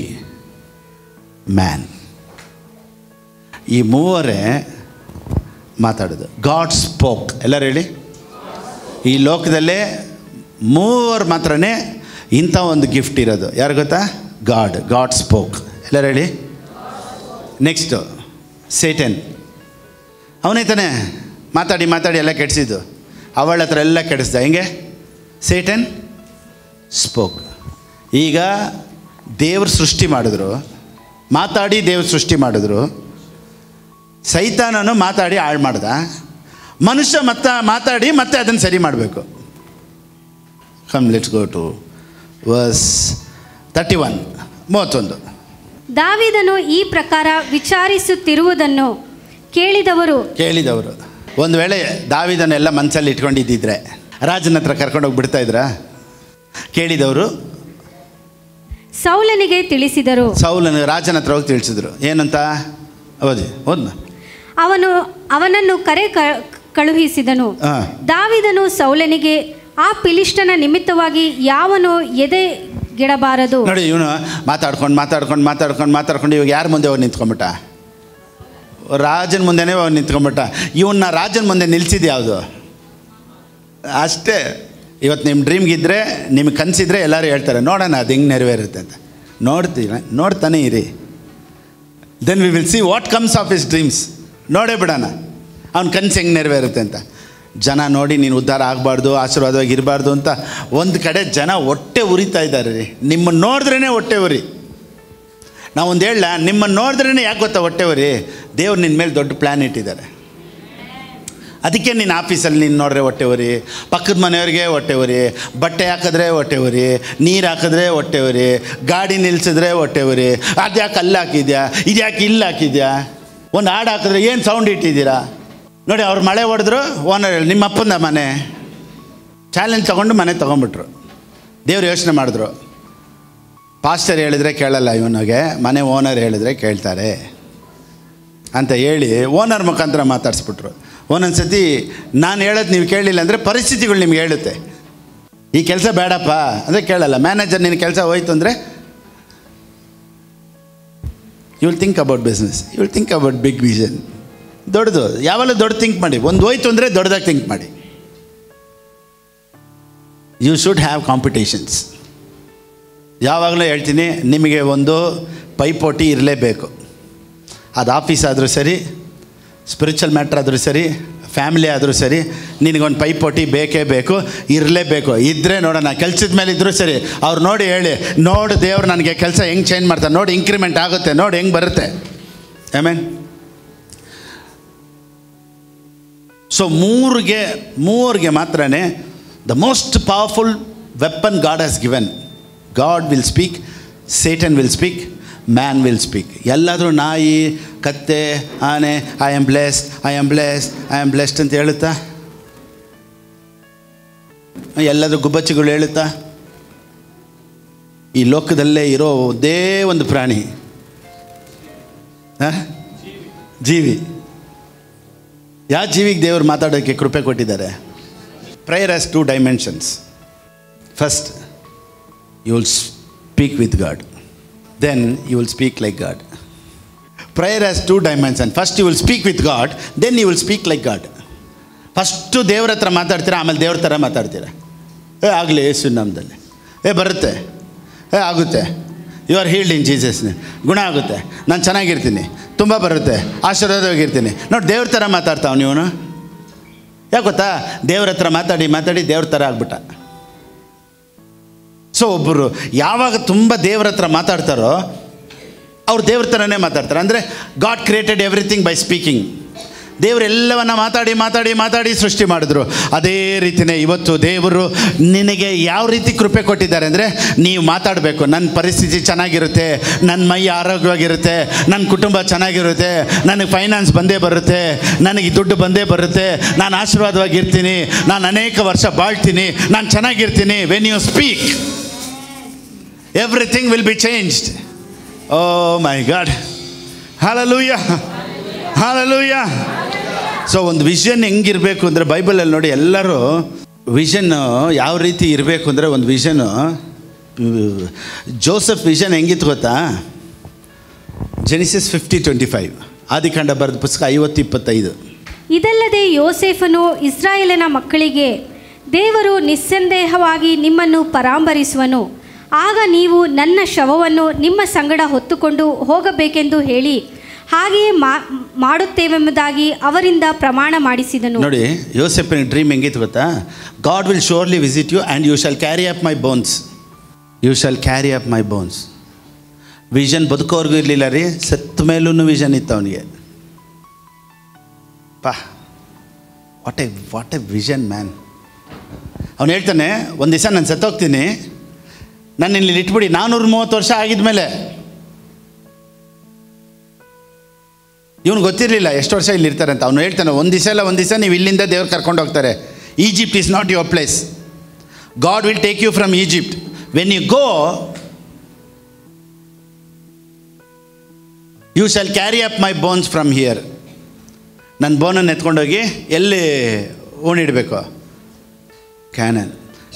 ಮ್ಯಾನ್. ಈ 3 ಮಾತಾಡೋದು. God spoke. ಎಲ್ಲರೂ ಹೇಳಿ. ಈ ಲೋಕದಲ್ಲೇ 3 ಮಾತ್ರನೇ ಇಂಥ ಒಂದು ಗಿಫ್ಟ್ ಇರೋದು. ಯಾರು ಗೊತ್ತಾ? God spoke. ಎಲ್ಲರೂ ಹೇಳಿ. Next Satan. ಅವನೇ ತಾನೇ ಮಾತಾಡಿ ಎಲ್ಲ ಕೆಡಿಸಿದ್ದು. ಅವಳ ಹತ್ರ ಎಲ್ಲ ಕೆಡಿಸ್ದ. ಹೆಂಗೆ? Satan spoke. ಈಗ ದೇವ್ರು ಸೃಷ್ಟಿ ಮಾಡಿದ್ರು, ಮಾತಾಡಿ ದೇವ್ರು ಸೃಷ್ಟಿ ಮಾಡಿದ್ರು. ಸೈತಾನನು ಮಾತಾಡಿ ಹಾಳು ಮಾಡ್ದ. ಮನುಷ್ಯ ಮಾತಾಡಿ ಮತ್ತೆ ಅದನ್ನು ಸರಿ ಮಾಡಬೇಕು. Come let's go to verse 31. ದಾವೀದನು ಈ ಪ್ರಕಾರ ವಿಚಾರಿಸುತ್ತಿರುವುದನ್ನು ಕೇಳಿದವರು ಒಂದು ವೇಳೆ ದಾವೀದನೆಲ್ಲ ಮನಸ್ಸಲ್ಲಿ ಇಟ್ಕೊಂಡಿದ್ದಿದ್ರೆ ರಾಜನ ಹತ್ರ ಕರ್ಕೊಂಡೋಗಿ ಬಿಡ್ತಾ ಇದ್ರ? ಕೇಳಿದವರು ಸೌಲನಿಗೆ ತಿಳಿಸಿದರು. ರಾಜನ ಹತ್ರ ಹೋಗಿ ತಿಳಿಸಿದ್ರು. ಏನಂತ? ಓದ್ನ. ಅವನನ್ನು ಕಳುಹಿಸಿದನು. ದಾವೀದನು ಸೌಲನಿಗೆ, ಆ ಫಿಲಿಷ್ಟನ ನಿಮಿತ್ತವಾಗಿ ಯಾವನು ಎದೆಗೆಡಬಾರದು. ನೋಡಿ, ಇವನು ಮಾತಾಡ್ಕೊಂಡು ಇವಾಗ ಯಾರ ಮುಂದೆ ಹೋಗಿ ನಿಂತ್ಕೊಂಡ್ಬಿಟ್ಟ? ರಾಜನ ಮುಂದೆನೇ ಹೋಗಿ ನಿಂತ್ಕೊಂಡ್ಬಿಟ್ಟ. ಇವನ್ನ ರಾಜನ ಮುಂದೆ ನಿಲ್ಸಿದ್ದು ಯಾವುದು? ಅಷ್ಟೇ. ಇವತ್ತು ನಿಮ್ಮ ಡ್ರೀಮ್ಗಿದ್ರೆ, ನಿಮಗೆ ಕನಸಿದ್ರೆ ಎಲ್ಲರೂ ಹೇಳ್ತಾರೆ, ನೋಡೋಣ ಅದು ಹೆಂಗೆ ನೆರವೇರುತ್ತೆ ಅಂತ. ನೋಡ್ತಾನೆ ಇರಿ. Then we will see what comes of his dreams. ನೋಡೇ ಬಿಡೋಣ ಅವ್ನ ಕನಸು ಹೆಂಗೆ ನೆರವೇರುತ್ತೆ ಅಂತ. ಜನ ನೋಡಿ ನೀನು ಉದ್ಧಾರ ಆಗಬಾರ್ದು, ಆಶೀರ್ವಾದವಾಗಿ ಇರಬಾರ್ದು ಅಂತ ಒಂದು ಕಡೆ ಜನ ಹೊಟ್ಟೆ ಉರಿತಾ ಇದ್ದಾರೆ ರೀ. ನಿಮ್ಮನ್ನು ನೋಡಿದ್ರೇ ಹೊಟ್ಟೆ ಉರಿ. ನಾವೊಂದು ಹೇಳ, ನಿಮ್ಮನ್ನು ನೋಡಿದ್ರೇ ಯಾಕೆ ಗೊತ್ತಾ ಹೊಟ್ಟೆ ಉರಿ? ದೇವ್ರು ನಿನ್ನ ಮೇಲೆ ದೊಡ್ಡ ಪ್ಲ್ಯಾನ್ ಇಟ್ಟಿದ್ದಾರೆ. ಅದಕ್ಕೆ ನೀನು ಆಫೀಸಲ್ಲಿ ನೀನು ನೋಡ್ರೆ ಹೊಟ್ಟೆ ಉರಿ, ಪಕ್ಕದ ಮನೆಯವ್ರಿಗೆ ಹೊಟ್ಟೆ ಉರಿ, ಬಟ್ಟೆ ಹಾಕಿದ್ರೆ ಹೊಟ್ಟೆ ಉರಿ, ನೀರು ಹಾಕಿದ್ರೆ ಹೊಟ್ಟೆ ಉರಿ, ಗಾಡಿ ನಿಲ್ಲಿಸಿದ್ರೆ ಹೊಟ್ಟೆ ಉರಿ. ಅದ್ಯಾಕೆ ಅಲ್ಲಿ ಹಾಕಿದ್ಯಾ, ಇದ್ಯಾಕೆ ಇಲ್ಲಿ ಹಾಕಿದ್ಯಾ, ಒಂದು ಹಾಡು ಹಾಕಿದ್ರೆ ಏನು ಸೌಂಡ್ ಇಟ್ಟಿದ್ದೀರಾ ನೋಡಿ. ಅವ್ರು ಮಳೆ ಹೊಡೆದ್ರು, ಓನರ್ ಹೇಳಿ ನಿಮ್ಮ ಅಪ್ಪಂದ ಮನೆ ಚಾಲೆಂಜ್ ತೊಗೊಂಡು ಮನೆ ತೊಗೊಂಡ್ಬಿಟ್ರು. ದೇವ್ರು ಯೋಚನೆ ಮಾಡಿದ್ರು, ಪಾಸ್ಟರ್ ಹೇಳಿದ್ರೆ ಕೇಳಲ್ಲ ಇವನಿಗೆ, ಮನೆ ಓನರ್ ಹೇಳಿದ್ರೆ ಕೇಳ್ತಾರೆ ಅಂತ ಹೇಳಿ ಓನರ್ ಮುಖಾಂತರ ಮಾತಾಡಿಸ್ಬಿಟ್ರು. ಒಂದೊಂದು ಸತಿ ನಾನು ಹೇಳೋದು ನೀವು ಕೇಳಲಿಲ್ಲ ಅಂದರೆ ಪರಿಸ್ಥಿತಿಗಳು ನಿಮ್ಗೆ ಹೇಳುತ್ತೆ, ಈ ಕೆಲಸ ಬೇಡಪ್ಪ ಅಂದರೆ ಕೇಳಲ್ಲ. ಮ್ಯಾನೇಜರ್ ನಿನ್ನ ಕೆಲಸ ಹೋಯ್ತು ಅಂದರೆ you will think about business, you will think about big vision. ದೊಡ್ಡದು ಯಾವಾಗಲೂ ದೊಡ್ಡ ಥಿಂಕ್ ಮಾಡಿ. ಒಂದು ಹೋಯ್ತು ಅಂದರೆ ದೊಡ್ಡದಾಗಿ ಥಿಂಕ್ ಮಾಡಿ. You should have competitions. ಯಾವಾಗಲೂ ಹೇಳ್ತೀನಿ, ನಿಮಗೆ ಒಂದು ಪೈಪೋಟಿ ಇರಲೇಬೇಕು. ಅದು ಆಫೀಸ್ ಆದರೂ ಸರಿ, ಸ್ಪಿರಿಚುವಲ್ ಮ್ಯಾಟ್ರ್ ಆದರೂ ಸರಿ, ಫ್ಯಾಮಿಲಿ ಆದರೂ ಸರಿ, ನಿನಗೊಂದು ಪೈಪೋಟಿ ಬೇಕೇ ಬೇಕು, ಇರಲೇಬೇಕು. ಇದ್ದರೆ ನೋಡೋಣ, ಕೆಲಸದ ಮೇಲೆ ಇದ್ದರೂ ಸರಿ, ಅವ್ರು ನೋಡಿ ಹೇಳಿ, ನೋಡು ದೇವ್ರು ನನಗೆ ಕೆಲಸ ಹೆಂಗೆ ಚೇಂಜ್ ಮಾಡ್ತಾರೆ, ನೋಡಿ ಇಂಕ್ರಿಮೆಂಟ್ ಆಗುತ್ತೆ, ನೋಡಿ ಹೆಂಗೆ ಬರುತ್ತೆ. ಆಮೇನ್. ಸೊ ಮೂವರಿಗೆ ಮಾತ್ರನೇ the most powerful weapon god has given. God will speak, Satan will speak, man will speak. ಎಲ್ಲಾದರೂ ನಾಯಿ, ಕತ್ತೆ, ಆನೆ I am blessed, I am blessed, I am blessed ಅಂತ ಹೇಳುತ್ತಾ? ಎಲ್ಲಾದರೂ ಗುಬ್ಬಚ್ಚಿಗಳು ಹೇಳುತ್ತಾ? ಈ ಲೋಕದಲ್ಲೇ ಇರೋ ಒಂದೇ ಒಂದು ಪ್ರಾಣಿ ಜೀವಿ. ಯಾವ ಜೀವಿಗೆ ದೇವರು ಮಾತಾಡೋಕ್ಕೆ ಕೃಪೆ ಕೊಟ್ಟಿದ್ದಾರೆ? Prayer has 2 dimensions. First you will speak with God, then you will speak like God. Prayer has 2 dimensions. First you will speak with God, then you will speak like God. First ದೇವ್ರ ಹತ್ರ ಮಾತಾಡ್ತೀರಾ, ಆಮೇಲೆ ದೇವ್ರ ಥರ ಮಾತಾಡ್ತೀರಾ. ಆಗಲಿ ಯೇಸು ನಾಮದಲ್ಲಿ, ಬರುತ್ತೆ, ಆಗುತ್ತೆ, you are healed in Jesus name, ಗುಣ ಆಗುತ್ತೆ, ನಾನು ಚೆನ್ನಾಗಿರ್ತೀನಿ, ತುಂಬ ಬರುತ್ತೆ, ಆಶೀರ್ವಾದವಾಗಿರ್ತೀನಿ. ನೋಡಿ ದೇವ್ರ ಥರ ಮಾತಾಡ್ತಾವ ನೀವನು. ಯಾಕೆ ಗೊತ್ತಾ? ದೇವ್ರ ಹತ್ರ ಮಾತಾಡಿ ದೇವ್ರ ಥರ ಆಗ್ಬಿಟ್ಟ. ಸೊ ಒಬ್ಬರು ಯಾವಾಗ ತುಂಬ ದೇವ್ರ ಹತ್ರ ಮಾತಾಡ್ತಾರೋ ಅವ್ರು ದೇವ್ರ ಥರನೇ ಮಾತಾಡ್ತಾರೆ. ಅಂದರೆ God created everything by speaking. ದೇವರೆಲ್ಲವನ್ನ ಮಾತಾಡಿ ಸೃಷ್ಟಿ ಮಾಡಿದ್ರು. ಅದೇ ರೀತಿಯೇ ಇವತ್ತು ದೇವರು ನಿನಗೆ ಯಾವ ರೀತಿ ಕೃಪೆ ಕೊಟ್ಟಿದ್ದಾರೆ ಅಂದರೆ, ನೀವು ಮಾತಾಡಬೇಕು. ನನ್ನ ಪರಿಸ್ಥಿತಿ ಚೆನ್ನಾಗಿರುತ್ತೆ, ನನ್ನ ಮೈ ಆರೋಗ್ಯವಾಗಿರುತ್ತೆ, ನನ್ನ ಕುಟುಂಬ ಚೆನ್ನಾಗಿರುತ್ತೆ, ನನಗೆ ಫೈನಾನ್ಸ್ ಬಂದೇ ಬರುತ್ತೆ, ನನಗೆ ದುಡ್ಡು ಬಂದೇ ಬರುತ್ತೆ, ನಾನು ಆಶೀರ್ವಾದವಾಗಿರ್ತೀನಿ, ನಾನು ಅನೇಕ ವರ್ಷ ಬಾಳ್ತೀನಿ, ನಾನು ಚೆನ್ನಾಗಿರ್ತೀನಿ. When you speak, everything will be changed. Oh my God, hallelujah, hallelujah. So ಒಂದು ವಿಷನ್ ಹೆಂಗಿರಬೇಕು ಅಂದರೆ, ಬೈಬಲಲ್ಲಿ ನೋಡಿ ಎಲ್ಲರೂ ವಿಷನ್ನು ಯಾವ ರೀತಿ ಇರಬೇಕು ಅಂದರೆ, ಒಂದು ವಿಷನ್ನು ಜೋಸೆಫ್ ವಿಷನ್ ಹೆಂಗಿತ್ತು ಗೊತ್ತಾ? ಜೆನಿಸಿಸ್ 50:25, ಆದಿಕಾಂಡ ಬರೆದ ಪುಸ್ತಕ 50:25. ಇದಲ್ಲದೆ ಯೋಸೇಫನು ಇಸ್ರಾಯೇಲಿನ ಮಕ್ಕಳಿಗೆ, ದೇವರು ನಿಸ್ಸಂದೇಹವಾಗಿ ನಿಮ್ಮನ್ನು ಪರಾಂಬರಿಸುವನು, ಆಗ ನೀವು ನನ್ನ ಶವವನ್ನು ನಿಮ್ಮ ಸಂಗಡ ಹೊತ್ತುಕೊಂಡು ಹೋಗಬೇಕೆಂದು ಹೇಳಿ ಹಾಗೆಯೇ ಮಾಡುತ್ತೇವೆಂಬುದಾಗಿ ಅವರಿಂದ ಪ್ರಮಾಣ ಮಾಡಿಸಿದನು. ನೋಡಿ ಯೋಸೆಫಿನ ಡ್ರೀಮ್ ಹೆಂಗಿತ್ತು ಗೊತ್ತಾ? God will surely visit you and you shall carry up my bones, you shall carry up my bones. Vision ಬದುಕೋರ್ಗೂ ಇರಲಿಲ್ಲ ರೀ, ಸತ್ತ ಮೇಲೂ ವಿಷನ್ ಇತ್ತು ಅವನಿಗೆ. What a vision man. ಅವನು ಹೇಳ್ತಾನೆ, ಒಂದು ದಿವಸ ನಾನು ಸತ್ತೋಗ್ತೀನಿ, ನನ್ನ ಇಲ್ಲಿ ಇಟ್ಬಿಡಿ. 430 ವರ್ಷ ಆಗಿದ್ಮೇಲೆ ಇವನು ಗೊತ್ತಿರಲಿಲ್ಲ ಎಷ್ಟು ವರ್ಷ ಇಲ್ಲಿ ಇರ್ತಾರೆ ಅಂತ. ಅವನು ಹೇಳ್ತಾನೆ, ಒಂದು ದಿವಸ ನೀವು ಇಲ್ಲಿಂದ ದೇವ್ರು ಕರ್ಕೊಂಡು ಹೋಗ್ತಾರೆ. Egypt is not your place. God will take you from Egypt. When you go you shall carry up my bones from here. ನನ್ನ ಬೋನನ್ನು ಎತ್ಕೊಂಡೋಗಿ ಎಲ್ಲಿ ಊಣಿಡಬೇಕು? ಕ್ಯಾನನ್.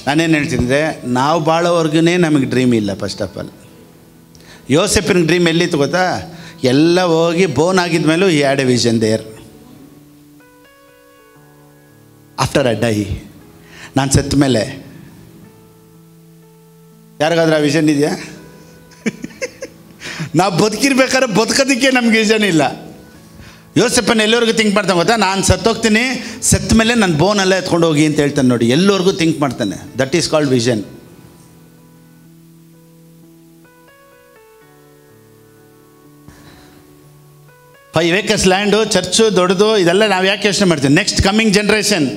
ನಾನೇನು ಹೇಳ್ತಿದ್ದೆ, ನಾವು ಬಾಳೋವರೆಗೂ ನಮಗೆ ಡ್ರೀಮ್ ಇಲ್ಲ. ಫಸ್ಟ್ ಆಫ್ ಆಲ್ ಯೋಸೆಫಿನ ಡ್ರೀಮ್ ಎಲ್ಲಿತ್ತು ಗೊತ್ತಾ? ಎಲ್ಲ ಹೋಗಿ ಬೋನ್ ಆಗಿದ್ಮೇಲೂ he had a vision there. After I die, ನಾನು ಸತ್ತ ಮೇಲೆ ಯಾರಿಗಾದ್ರೂ ಆ ವಿಷನ್ ಇದೆಯಾ? ನಾವು ಬದುಕಿರ್ಬೇಕಾದ್ರೆ ಬದುಕೋದಕ್ಕೆ ನಮ್ಗೆ ವಿಷನ್ ಇಲ್ಲ. ಯೋಸೆಫನ ಎಲ್ಲರಿಗೂ ಥಿಂಕ್ ಮಾಡ್ತಾನೆ ಗೊತ್ತಾ, ನಾನು ಸತ್ತೋಗ್ತೀನಿ, ಸತ್ತ ಮೇಲೆ ನನ್ನ ಬೋನೆಲ್ಲ ಎತ್ಕೊಂಡು ಹೋಗಿ ಅಂತ ಹೇಳ್ತಾನೆ ನೋಡಿ. ಎಲ್ಲರಿಗೂ ಥಿಂಕ್ ಮಾಡ್ತಾನೆ. That is called vision. Five acres land, church ದೊಡ್ಡದು, ಇದೆಲ್ಲ ನಾವು ಯಾಕೆ ಯೋಚನೆ ಮಾಡ್ತೀವಿ? ನೆಕ್ಸ್ಟ್ ಕಮ್ಮಿಂಗ್ ಜನ್ರೇಷನ್,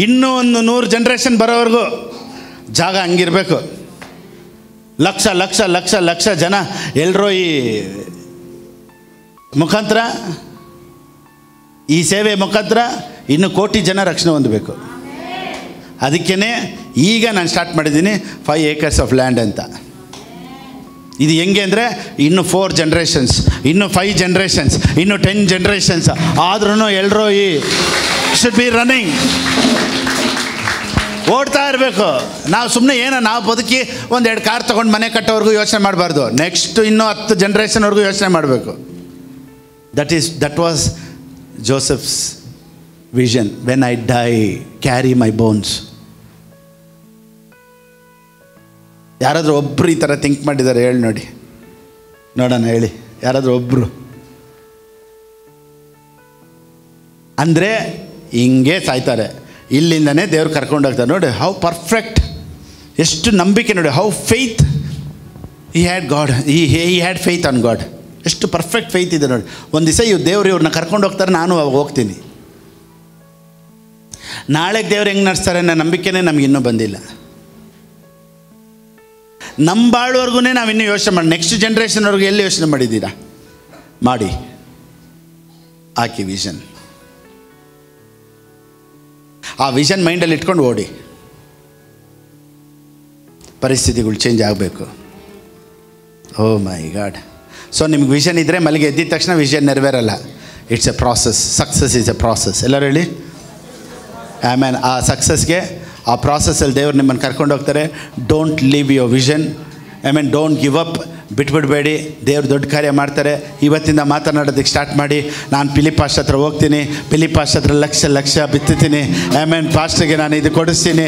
ಇನ್ನೂ ಒಂದು 100 ಜನ್ರೇಷನ್ ಬರೋವರೆಗೂ ಜಾಗ ಹಂಗಿರಬೇಕು. ಲಕ್ಷ ಲಕ್ಷ ಲಕ್ಷ ಲಕ್ಷ ಜನ ಎಲ್ಲರೂ ಈ ಮುಖಾಂತರ, ಈ ಸೇವೆ ಮುಖಾಂತರ ಇನ್ನು ಕೋಟಿ ಜನ ರಕ್ಷಣೆ ಹೊಂದಬೇಕು. ಅದಕ್ಕೇ ಈಗ ನಾನು ಸ್ಟಾರ್ಟ್ ಮಾಡಿದ್ದೀನಿ 5 ಏಕರ್ಸ್ ಆಫ್ ಲ್ಯಾಂಡ್ ಅಂತ. ಇದು ಹೆಂಗೆ ಅಂದರೆ ಇನ್ನು 4 ಜನ್ರೇಷನ್ಸ್, ಇನ್ನು 5 ಜನ್ರೇಷನ್ಸ್, ಇನ್ನು 10 ಜನ್ರೇಷನ್ಸ್ ಆದ್ರೂ ಎಲ್ಲರೂ ಈ ಶುಡ್ ಬಿ ರನ್ನಿಂಗ್, ಓಡ್ತಾ ಇರಬೇಕು. ನಾವು ಸುಮ್ಮನೆ ನಾವು ಬದುಕಿ 1-2 ಕಾರ್ ತೊಗೊಂಡು ಮನೆ ಕಟ್ಟೋವರೆಗೂ ಯೋಚನೆ ಮಾಡಬಾರ್ದು. ನೆಕ್ಸ್ಟ್ ಇನ್ನೂ 10 ಜನ್ರೇಷನ್ವರೆಗೂ ಯೋಚನೆ ಮಾಡಬೇಕು. That was Joseph's vision. When I dye carry my bones. ಯಾರಾದರೂ ಒಬ್ಬರು ಈ ಥರ ಥಿಂಕ್ ಮಾಡಿದ್ದಾರೆ ಹೇಳಿ ನೋಡಿ, ನೋಡೋಣ, ಹೇಳಿ ಯಾರಾದರೂ ಒಬ್ಬರು. ಅಂದರೆ ಹಿಂಗೆ ಸಾಯ್ತಾರೆ, ಇಲ್ಲಿಂದನೇ ದೇವ್ರು ಕರ್ಕೊಂಡೋಗ್ತಾರೆ. ನೋಡಿ ಹೌ ಪರ್ಫೆಕ್ಟ್, ಎಷ್ಟು ನಂಬಿಕೆ ನೋಡಿ. How faith he had god, he had faith on god. ಎಷ್ಟು ಪರ್ಫೆಕ್ಟ್ ಫೇತ್ ಇದೆ ನೋಡಿ. ಒಂದು ದಿವಸ ದೇವ್ರು ಇವ್ರನ್ನ ಕರ್ಕೊಂಡು ಹೋಗ್ತಾರೆ, ನಾನು ಹೋಗ್ತೀನಿ. ನಾಳೆಗೆ ದೇವ್ರು ಹೆಂಗೆ ನಡೆಸ್ತಾರೆ ಅನ್ನೋ ನಂಬಿಕೆನೇ ನಮ್ಗೆ ಇನ್ನೂ ಬಂದಿಲ್ಲ. ನಮ್ಮ ಬಾಳುವರೆಗೂ ನಾವಿನ್ನೂ ಯೋಚನೆ ಮಾಡಿ, ನೆಕ್ಸ್ಟ್ ಜನ್ರೇಷನ್ವರೆಗೂ ಎಲ್ಲಿ ಯೋಚನೆ ಮಾಡಿದ್ದೀರಾ? ಮಾಡಿ ಹಾಕಿ ವಿಷನ್. ಆ ವಿಷನ್ ಮೈಂಡಲ್ಲಿ ಇಟ್ಕೊಂಡು ಓಡಿ. ಪರಿಸ್ಥಿತಿಗಳು ಚೇಂಜ್ ಆಗಬೇಕು. Oh my God. ಸೊ ನಿಮ್ಗೆ ವಿಷನ್ ಇದ್ದರೆ ಮಲ್ಲಿಗೆ ಎದ್ದಿದ ತಕ್ಷಣ ವಿಷನ್ ನೆರವೇರಲ್ಲ. It's a process. Success is a process. ಎಲ್ಲರೂ ಹೇಳಿ ಆಮೇಲೆ ಆ ಸಕ್ಸಸ್ಗೆ, ಆ ಪ್ರಾಸೆಸ್ಸಲ್ಲಿ ದೇವ್ರು ನಿಮ್ಮನ್ನು ಕರ್ಕೊಂಡು ಹೋಗ್ತಾರೆ. Don't leave your vision. Don't give up. ಬಿಟ್ಬಿಡಬೇಡಿ. ದೇವ್ರು ದೊಡ್ಡ ಕಾರ್ಯ ಮಾಡ್ತಾರೆ. ಇವತ್ತಿಂದ ಮಾತನಾಡೋದಕ್ಕೆ ಸ್ಟಾರ್ಟ್ ಮಾಡಿ. ನಾನು ಫಿಲಿಪ್ ಪಾಸ್ಟರ್ ಹತ್ರ ಹೋಗ್ತೀನಿ, ಫಿಲಿಪ್ ಪಾಸ್ಟರ್ ಹತ್ರ ಲಕ್ಷ ಬಿತ್ತುತ್ತೀನಿ. ಪಾಸ್ಟರ್ಗೆ ನಾನು ಇದು ಕೊಡಿಸ್ತೀನಿ.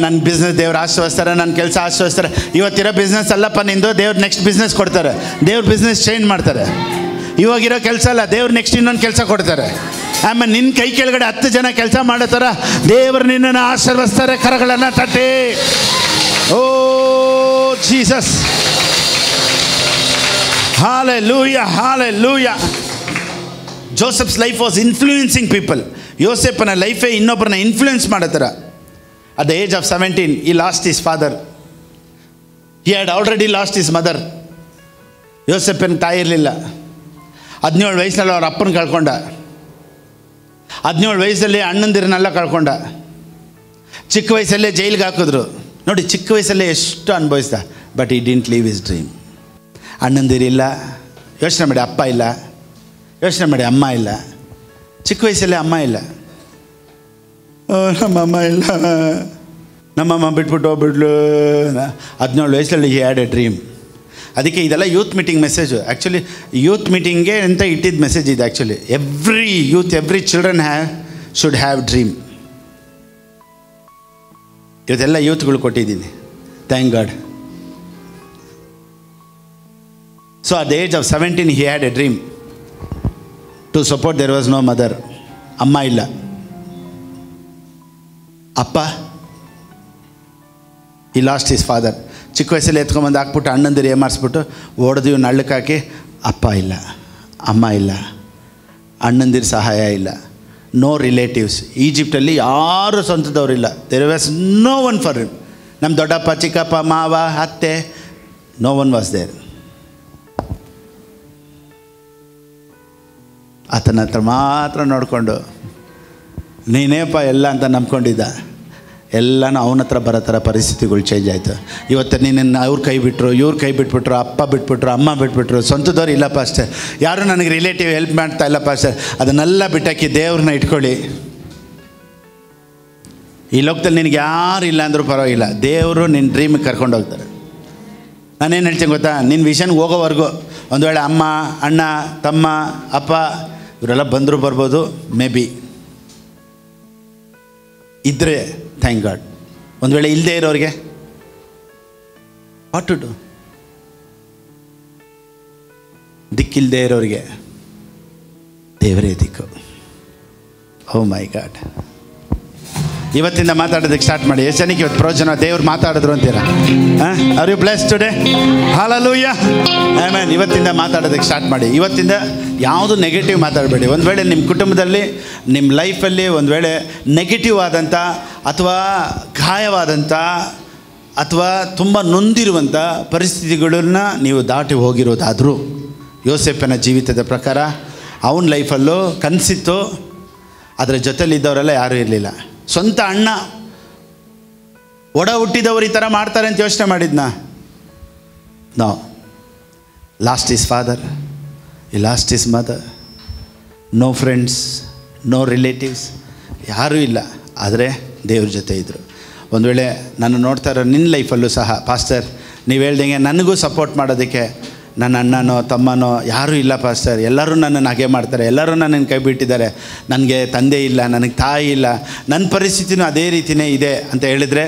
ನನ್ನ ಬಿಸ್ನೆಸ್ ದೇವ್ರು ಆಶ್ವಸ್ತಾರೆ, ನನ್ನ ಕೆಲಸ ಆಶ್ವಸ್ತಾರೆ. ಇವತ್ತಿರೋ ಬಿಸ್ನೆಸ್ ಅಲ್ಲಪ್ಪ ನಿಂದು, ದೇವ್ರು ನೆಕ್ಸ್ಟ್ ಬಿಸ್ನೆಸ್ ಕೊಡ್ತಾರೆ. ದೇವ್ರ ಬಿಸ್ನೆಸ್ ಚೇಂಜ್ ಮಾಡ್ತಾರೆ. ಇವಾಗಿರೋ ಕೆಲಸ ಅಲ್ಲ, ದೇವ್ರು ನೆಕ್ಸ್ಟ್ ಇನ್ನೊಂದು ಕೆಲಸ ಕೊಡ್ತಾರೆ. ನಿನ್ನ ಕೈ ಕೆಳಗಡೆ 10 ಜನ ಕೆಲಸ ಮಾಡೋ ಥರ ದೇವರು ನಿನ್ನನ್ನು ಆಶೀರ್ವದಿಸ್ತಾರೆ. ಕರಗಳನ್ನು ತಟ್ಟಿ. Oh Jesus, hallelujah, hallelujah. Joseph's life was influencing people. ಯೋಸೆಫನ ಲೈಫೇ ಇನ್ನೊಬ್ಬರನ್ನ ಇನ್ಫ್ಲೂಯೆನ್ಸ್ ಮಾಡೋ ಥರ. At the age of 17 he lost his father. He had already lost his mother. ಯೋಸೆಫನ ತಾಯಿ ಇರಲಿಲ್ಲ. 17 ವಯಸ್ಸಿನಲ್ಲಿ ಅವ್ರ ಅಪ್ಪನ ಕಳ್ಕೊಂಡ. 17 ವಯಸ್ಸಲ್ಲಿ ಅಣ್ಣಂದಿರನ್ನೆಲ್ಲ ಕಳ್ಕೊಂಡ. ಚಿಕ್ಕ ವಯಸ್ಸಲ್ಲೇ ಜೈಲಿಗೆ ಹಾಕಿದ್ರು ನೋಡಿ. ಚಿಕ್ಕ ವಯಸ್ಸಲ್ಲೇ ಎಷ್ಟು ಅನುಭವಿಸ್ದ. But he didn't leave his dream. ಅಣ್ಣಂದಿರಿಲ್ಲ, ಯೋಚನೆ ಮಾಡಿ. ಅಪ್ಪ ಇಲ್ಲ, ಯೋಚನೆ ಮಾಡಿ. ಅಮ್ಮ ಇಲ್ಲ. ಚಿಕ್ಕ ವಯಸ್ಸಲ್ಲೇ ಅಮ್ಮ ಇಲ್ಲ. ನಮ್ಮಮ್ಮ ಇಲ್ಲ, ನಮ್ಮಮ್ಮ ಬಿಟ್ಬಿಟ್ಟು ಹೋಗ್ಬಿಡ್ಲು. 17 ವಯಸ್ಸಲ್ಲಿ he had a dream. ಅದಕ್ಕೆ ಇದೆಲ್ಲ youth meeting message. Actually youth ಮೀಟಿಂಗ್ಗೆ ಅಂತ ಇಟ್ಟಿದ್ದ ಮೆಸೇಜ್ ಇದೆ. Actually every youth, every children should have dream. ಇವತ್ತೆಲ್ಲ ಯೂತ್ಗಳು ಕೊಟ್ಟಿದ್ದೀನಿ. Thank God. So at the age of 17 he had a dream to support. There was no mother. ಅಮ್ಮ ಇಲ್ಲ. ಅಪ್ಪ, he lost his father. ಚಿಕ್ಕ ವಯಸ್ಸಲ್ಲಿ ಎತ್ಕೊಂಬಂದು ಹಾಕ್ಬಿಟ್ಟು ಅಣ್ಣಂದಿರು ಏಮಾರಿಸ್ಬಿಟ್ಟು ಓಡ್ದು ಇವ್ನು ಹಳ್ಳಕ್ಕೆ ಹಾಕಿ. ಅಪ್ಪ ಇಲ್ಲ, ಅಮ್ಮ ಇಲ್ಲ, ಅಣ್ಣಂದಿರ ಸಹಾಯ ಇಲ್ಲ. No relatives. ಈಜಿಪ್ಟಲ್ಲಿ ಯಾರು ಸ್ವಂತದವರಿಲ್ಲ. There was no one for him. ನಮ್ಮ ದೊಡ್ಡಪ್ಪ, ಚಿಕ್ಕಪ್ಪ, ಮಾವ, ಅತ್ತೆ, ನೋ ಒನ್ ವಾಸ್ ದೇರ್. ಆತನ ಹತ್ರ ಮಾತ್ರ ನೋಡಿಕೊಂಡು ನೀನೇಪ್ಪ ಎಲ್ಲ ಅಂತ ನಂಬ್ಕೊಂಡಿದ್ದ. ಎಲ್ಲನೂ ಅವನ ಹತ್ರ ಬರೋ ಥರ ಪರಿಸ್ಥಿತಿಗಳು ಚೇಂಜ್ ಆಯಿತು. ಇವತ್ತು ನೀನನ್ನು ಅವ್ರು ಕೈ ಬಿಟ್ಟರು, ಇವ್ರು ಕೈ ಬಿಟ್ಬಿಟ್ರು, ಅಪ್ಪ ಬಿಟ್ಬಿಟ್ರು, ಅಮ್ಮ ಬಿಟ್ಬಿಟ್ರು, ಸ್ವಂತದವ್ರು ಇಲ್ಲಪ್ಪ ಅಷ್ಟೇ, ಯಾರೂ ನನಗೆ ರಿಲೇಟಿವ್ ಹೆಲ್ಪ್ ಮಾಡ್ತಾ ಇಲ್ಲಪ್ಪ ಅಷ್ಟೇ. ಅದನ್ನೆಲ್ಲ ಬಿಟ್ಟಾಕಿ ದೇವ್ರನ್ನ ಇಟ್ಕೊಳ್ಳಿ. ಈ ಲೋಕದಲ್ಲಿ ನಿನಗೆ ಯಾರು ಇಲ್ಲ ಅಂದರೂ ಪರವಾಗಿಲ್ಲ, ದೇವರು ನಿನ್ನ ಡ್ರೀಮಿಗೆ ಕರ್ಕೊಂಡು ಹೋಗ್ತಾರೆ. ನಾನೇನು ಹೇಳ್ತೀನಿ ಗೊತ್ತಾ, ನಿನ್ನ ವಿಷನ್ಗೆ ಹೋಗೋವರೆಗೂ ಒಂದು ವೇಳೆ ಅಮ್ಮ, ಅಣ್ಣ, ತಮ್ಮ, ಅಪ್ಪ ಇವರೆಲ್ಲ ಬಂದರೂ ಬರ್ಬೋದು. ಮೇ ಬಿ ಇದ್ದರೆ ಥ್ಯಾಂಕ್ ಗಾಡ್. ಒಂದು ವೇಳೆ ಇಲ್ಲದೆ ಇರೋರಿಗೆ ವಾಟ್ ಟು ಡು? ದಿಕ್ಕಿಲ್ಲದೆ ಇರೋರಿಗೆ ದೇವರೇ ದಿಕ್ಕು. ಓ ಮೈ ಗಾಡ್. ಇವತ್ತಿಂದ ಮಾತಾಡೋದಕ್ಕೆ ಸ್ಟಾರ್ಟ್ ಮಾಡಿ. ಎಷ್ಟು ಜನಕ್ಕೆ ಇವತ್ತು ಪ್ರಯೋಜನ ದೇವ್ರು ಮಾತಾಡಿದ್ರು ಅಂತೀರಾ? Are you blessed today? Hallelujah, amen. ಇವತ್ತಿಂದ ಮಾತಾಡೋದಕ್ಕೆ ಸ್ಟಾರ್ಟ್ ಮಾಡಿ. ಇವತ್ತಿಂದ ಯಾವುದು ನೆಗೆಟಿವ್ ಮಾತಾಡಬೇಡಿ. ಒಂದು ವೇಳೆ ನಿಮ್ಮ ಕುಟುಂಬದಲ್ಲಿ, ನಿಮ್ಮ ಲೈಫಲ್ಲಿ ಒಂದು ವೇಳೆ ನೆಗೆಟಿವ್ ಆದಂಥ ಅಥವಾ ಗಾಯವಾದಂಥ ಅಥವಾ ತುಂಬ ನೊಂದಿರುವಂಥ ಪರಿಸ್ಥಿತಿಗಳನ್ನ ನೀವು ದಾಟಿ ಹೋಗಿರೋದಾದರೂ, ಯೋಸೇಫನ ಜೀವಿತದ ಪ್ರಕಾರ ಅವನ ಲೈಫಲ್ಲೂ ಕನಸಿತ್ತು, ಅದರ ಜೊತೆಲಿದ್ದವರೆಲ್ಲ ಯಾರೂ ಇರಲಿಲ್ಲ. ಸ್ವಂತ ಅಣ್ಣ, ಒಡ ಹುಟ್ಟಿದವರು ಈ ಥರ ಮಾಡ್ತಾರೆ ಅಂತ ಯೋಚನೆ ಮಾಡಿದ್ನ? ನೋ. ಲಾಸ್ಟ್ ಈಸ್ ಫಾದರ್, ಈ lost his mother. No friends, no relatives, ಯಾರೂ ಇಲ್ಲ. ಆದರೆ ದೇವ್ರ ಜೊತೆ ಇದ್ದರು. ಒಂದು ವೇಳೆ ನಾನು ನೋಡ್ತಾ ಇರೋ ನಿನ್ನ ಲೈಫಲ್ಲೂ ಸಹ, ಪಾಸ್ಟರ್ ನೀವು ಹೇಳ್ದಂಗೆ ನನಗೂ ಸಪೋರ್ಟ್ ಮಾಡೋದಕ್ಕೆ ನನ್ನ ಅಣ್ಣನೋ ತಮ್ಮನೋ ಯಾರೂ ಇಲ್ಲ ಪಾಸ್ಟರ್, ಎಲ್ಲರೂ ನನ್ನನ್ನು ಹಾಗೆ ಮಾಡ್ತಾರೆ, ಎಲ್ಲರೂ ನನ್ನನ್ನು ಕೈ ಬಿಟ್ಟಿದ್ದಾರೆ, ನನಗೆ ತಂದೆ ಇಲ್ಲ, ನನಗೆ ತಾಯಿ ಇಲ್ಲ, ನನ್ನ ಪರಿಸ್ಥಿತಿನೂ ಅದೇ ರೀತಿಯೇ ಇದೆ ಅಂತ ಹೇಳಿದರೆ,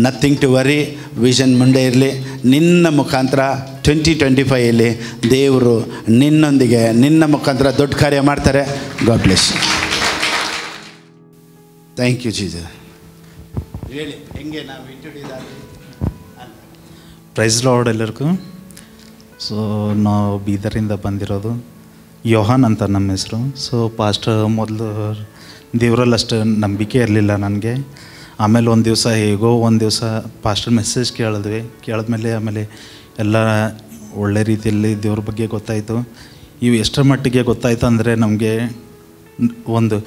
ನಥಿಂಗ್ ಟು ವರಿ. ವಿಷನ್ ಮುಂದೆ ಇರಲಿ. ನಿನ್ನ ಮುಖಾಂತರ 2025 ದೇವರು ನಿನ್ನೊಂದಿಗೆ, ನಿನ್ನ ಮುಖಾಂತರ ದೊಡ್ಡ ಕಾರ್ಯ ಮಾಡ್ತಾರೆ. God bless you. Thank you Jesus. ಹೇಳಿ ಹೆಂಗೆ ನಾವು ಇಂಟ್ರೊಡ್ಯೂಸ್. ಪ್ರೈಸ್ ಲಾರ್ಡ್ ಎಲ್ಲರಿಗೂ. ಸೊ ನಾವು ಬೀದರಿಂದ ಬಂದಿರೋದು. ಯೋಹಾನ್ ಅಂತ ನಮ್ಮ ಹೆಸರು. ಸೊ ಪಾಸ್ಟರ್ ಮೊದಲು ದೇವರಲ್ಲಿ ಅಷ್ಟು ನಂಬಿಕೆ ಇರಲಿಲ್ಲ ನನಗೆ. ಆಮೇಲೆ ಒಂದು ದಿವಸ ಹೇಗೋ ಒಂದು ದಿವಸ ಪಾಸ್ಟರ್ ಮೆಸೇಜ್ ಕೇಳಿದ್ಮೇಲೆ ಆಮೇಲೆ ಎಲ್ಲ ಒಳ್ಳೆ ರೀತಿಯಲ್ಲಿ ದೇವ್ರ ಬಗ್ಗೆ ಗೊತ್ತಾಯಿತು. ಇವು ಎಷ್ಟರ ಮಟ್ಟಿಗೆ ಗೊತ್ತಾಯಿತು ಅಂದರೆ, ನಮಗೆ ಒಂದು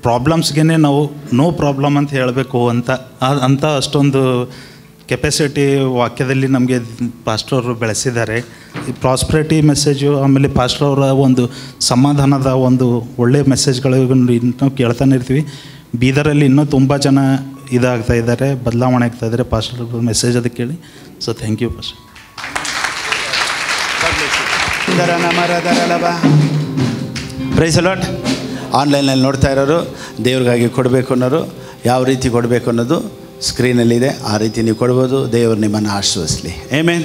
ಪ್ರಾಬ್ಲಮ್ಸ್ಗೆ ನಾವು ನೋ ಪ್ರಾಬ್ಲಮ್ ಅಂತ ಹೇಳಬೇಕು ಅಂತ ಅಷ್ಟೊಂದು ಕೆಪಾಸಿಟಿ ವಾಕ್ಯದಲ್ಲಿ ನಮಗೆ ಪಾಸ್ಟರ್ ಅವರು ಬೆಳೆಸಿದ್ದಾರೆ. ಈ ಪ್ರಾಸ್ಪರಿಟಿ ಮೆಸೇಜು, ಆಮೇಲೆ ಪಾಸ್ಟರ್ ಅವರ ಒಂದು ಸಮಾಧಾನದ ಒಂದು ಒಳ್ಳೆಯ ಮೆಸೇಜ್ಗಳು ಇನ್ನೂ ಕೇಳ್ತಾನೆ ಇರ್ತೀವಿ. ಬೀದರಲ್ಲಿ ಇನ್ನೂ ತುಂಬ ಜನ ಇದಾಗ್ತಾ ಇದ್ದಾರೆ, ಬದಲಾವಣೆ ಆಗ್ತಾ ಇದ್ದಾರೆ ಪಾಸ್ಟರ್ ಮೆಸೇಜ್ ಅದಕ್ಕೆ ಕೇಳಿ. So thank you pastor. Praise Lord. ಆನ್ಲೈನಲ್ಲಿ ನೋಡ್ತಾ ಇರೋರು, ದೇವ್ರಿಗಾಗಿ ಕೊಡಬೇಕು ಅನ್ನೋರು, ಯಾವ ರೀತಿ ಕೊಡಬೇಕು ಅನ್ನೋದು ಸ್ಕ್ರೀನಲ್ಲಿದೆ. ಆ ರೀತಿ ನೀವು ಕೊಡ್ಬೋದು. ದೇವರು ನಿಮ್ಮನ್ನು ಆಶೀರ್ವದಿಸಲಿ. ಆಮೆನ್.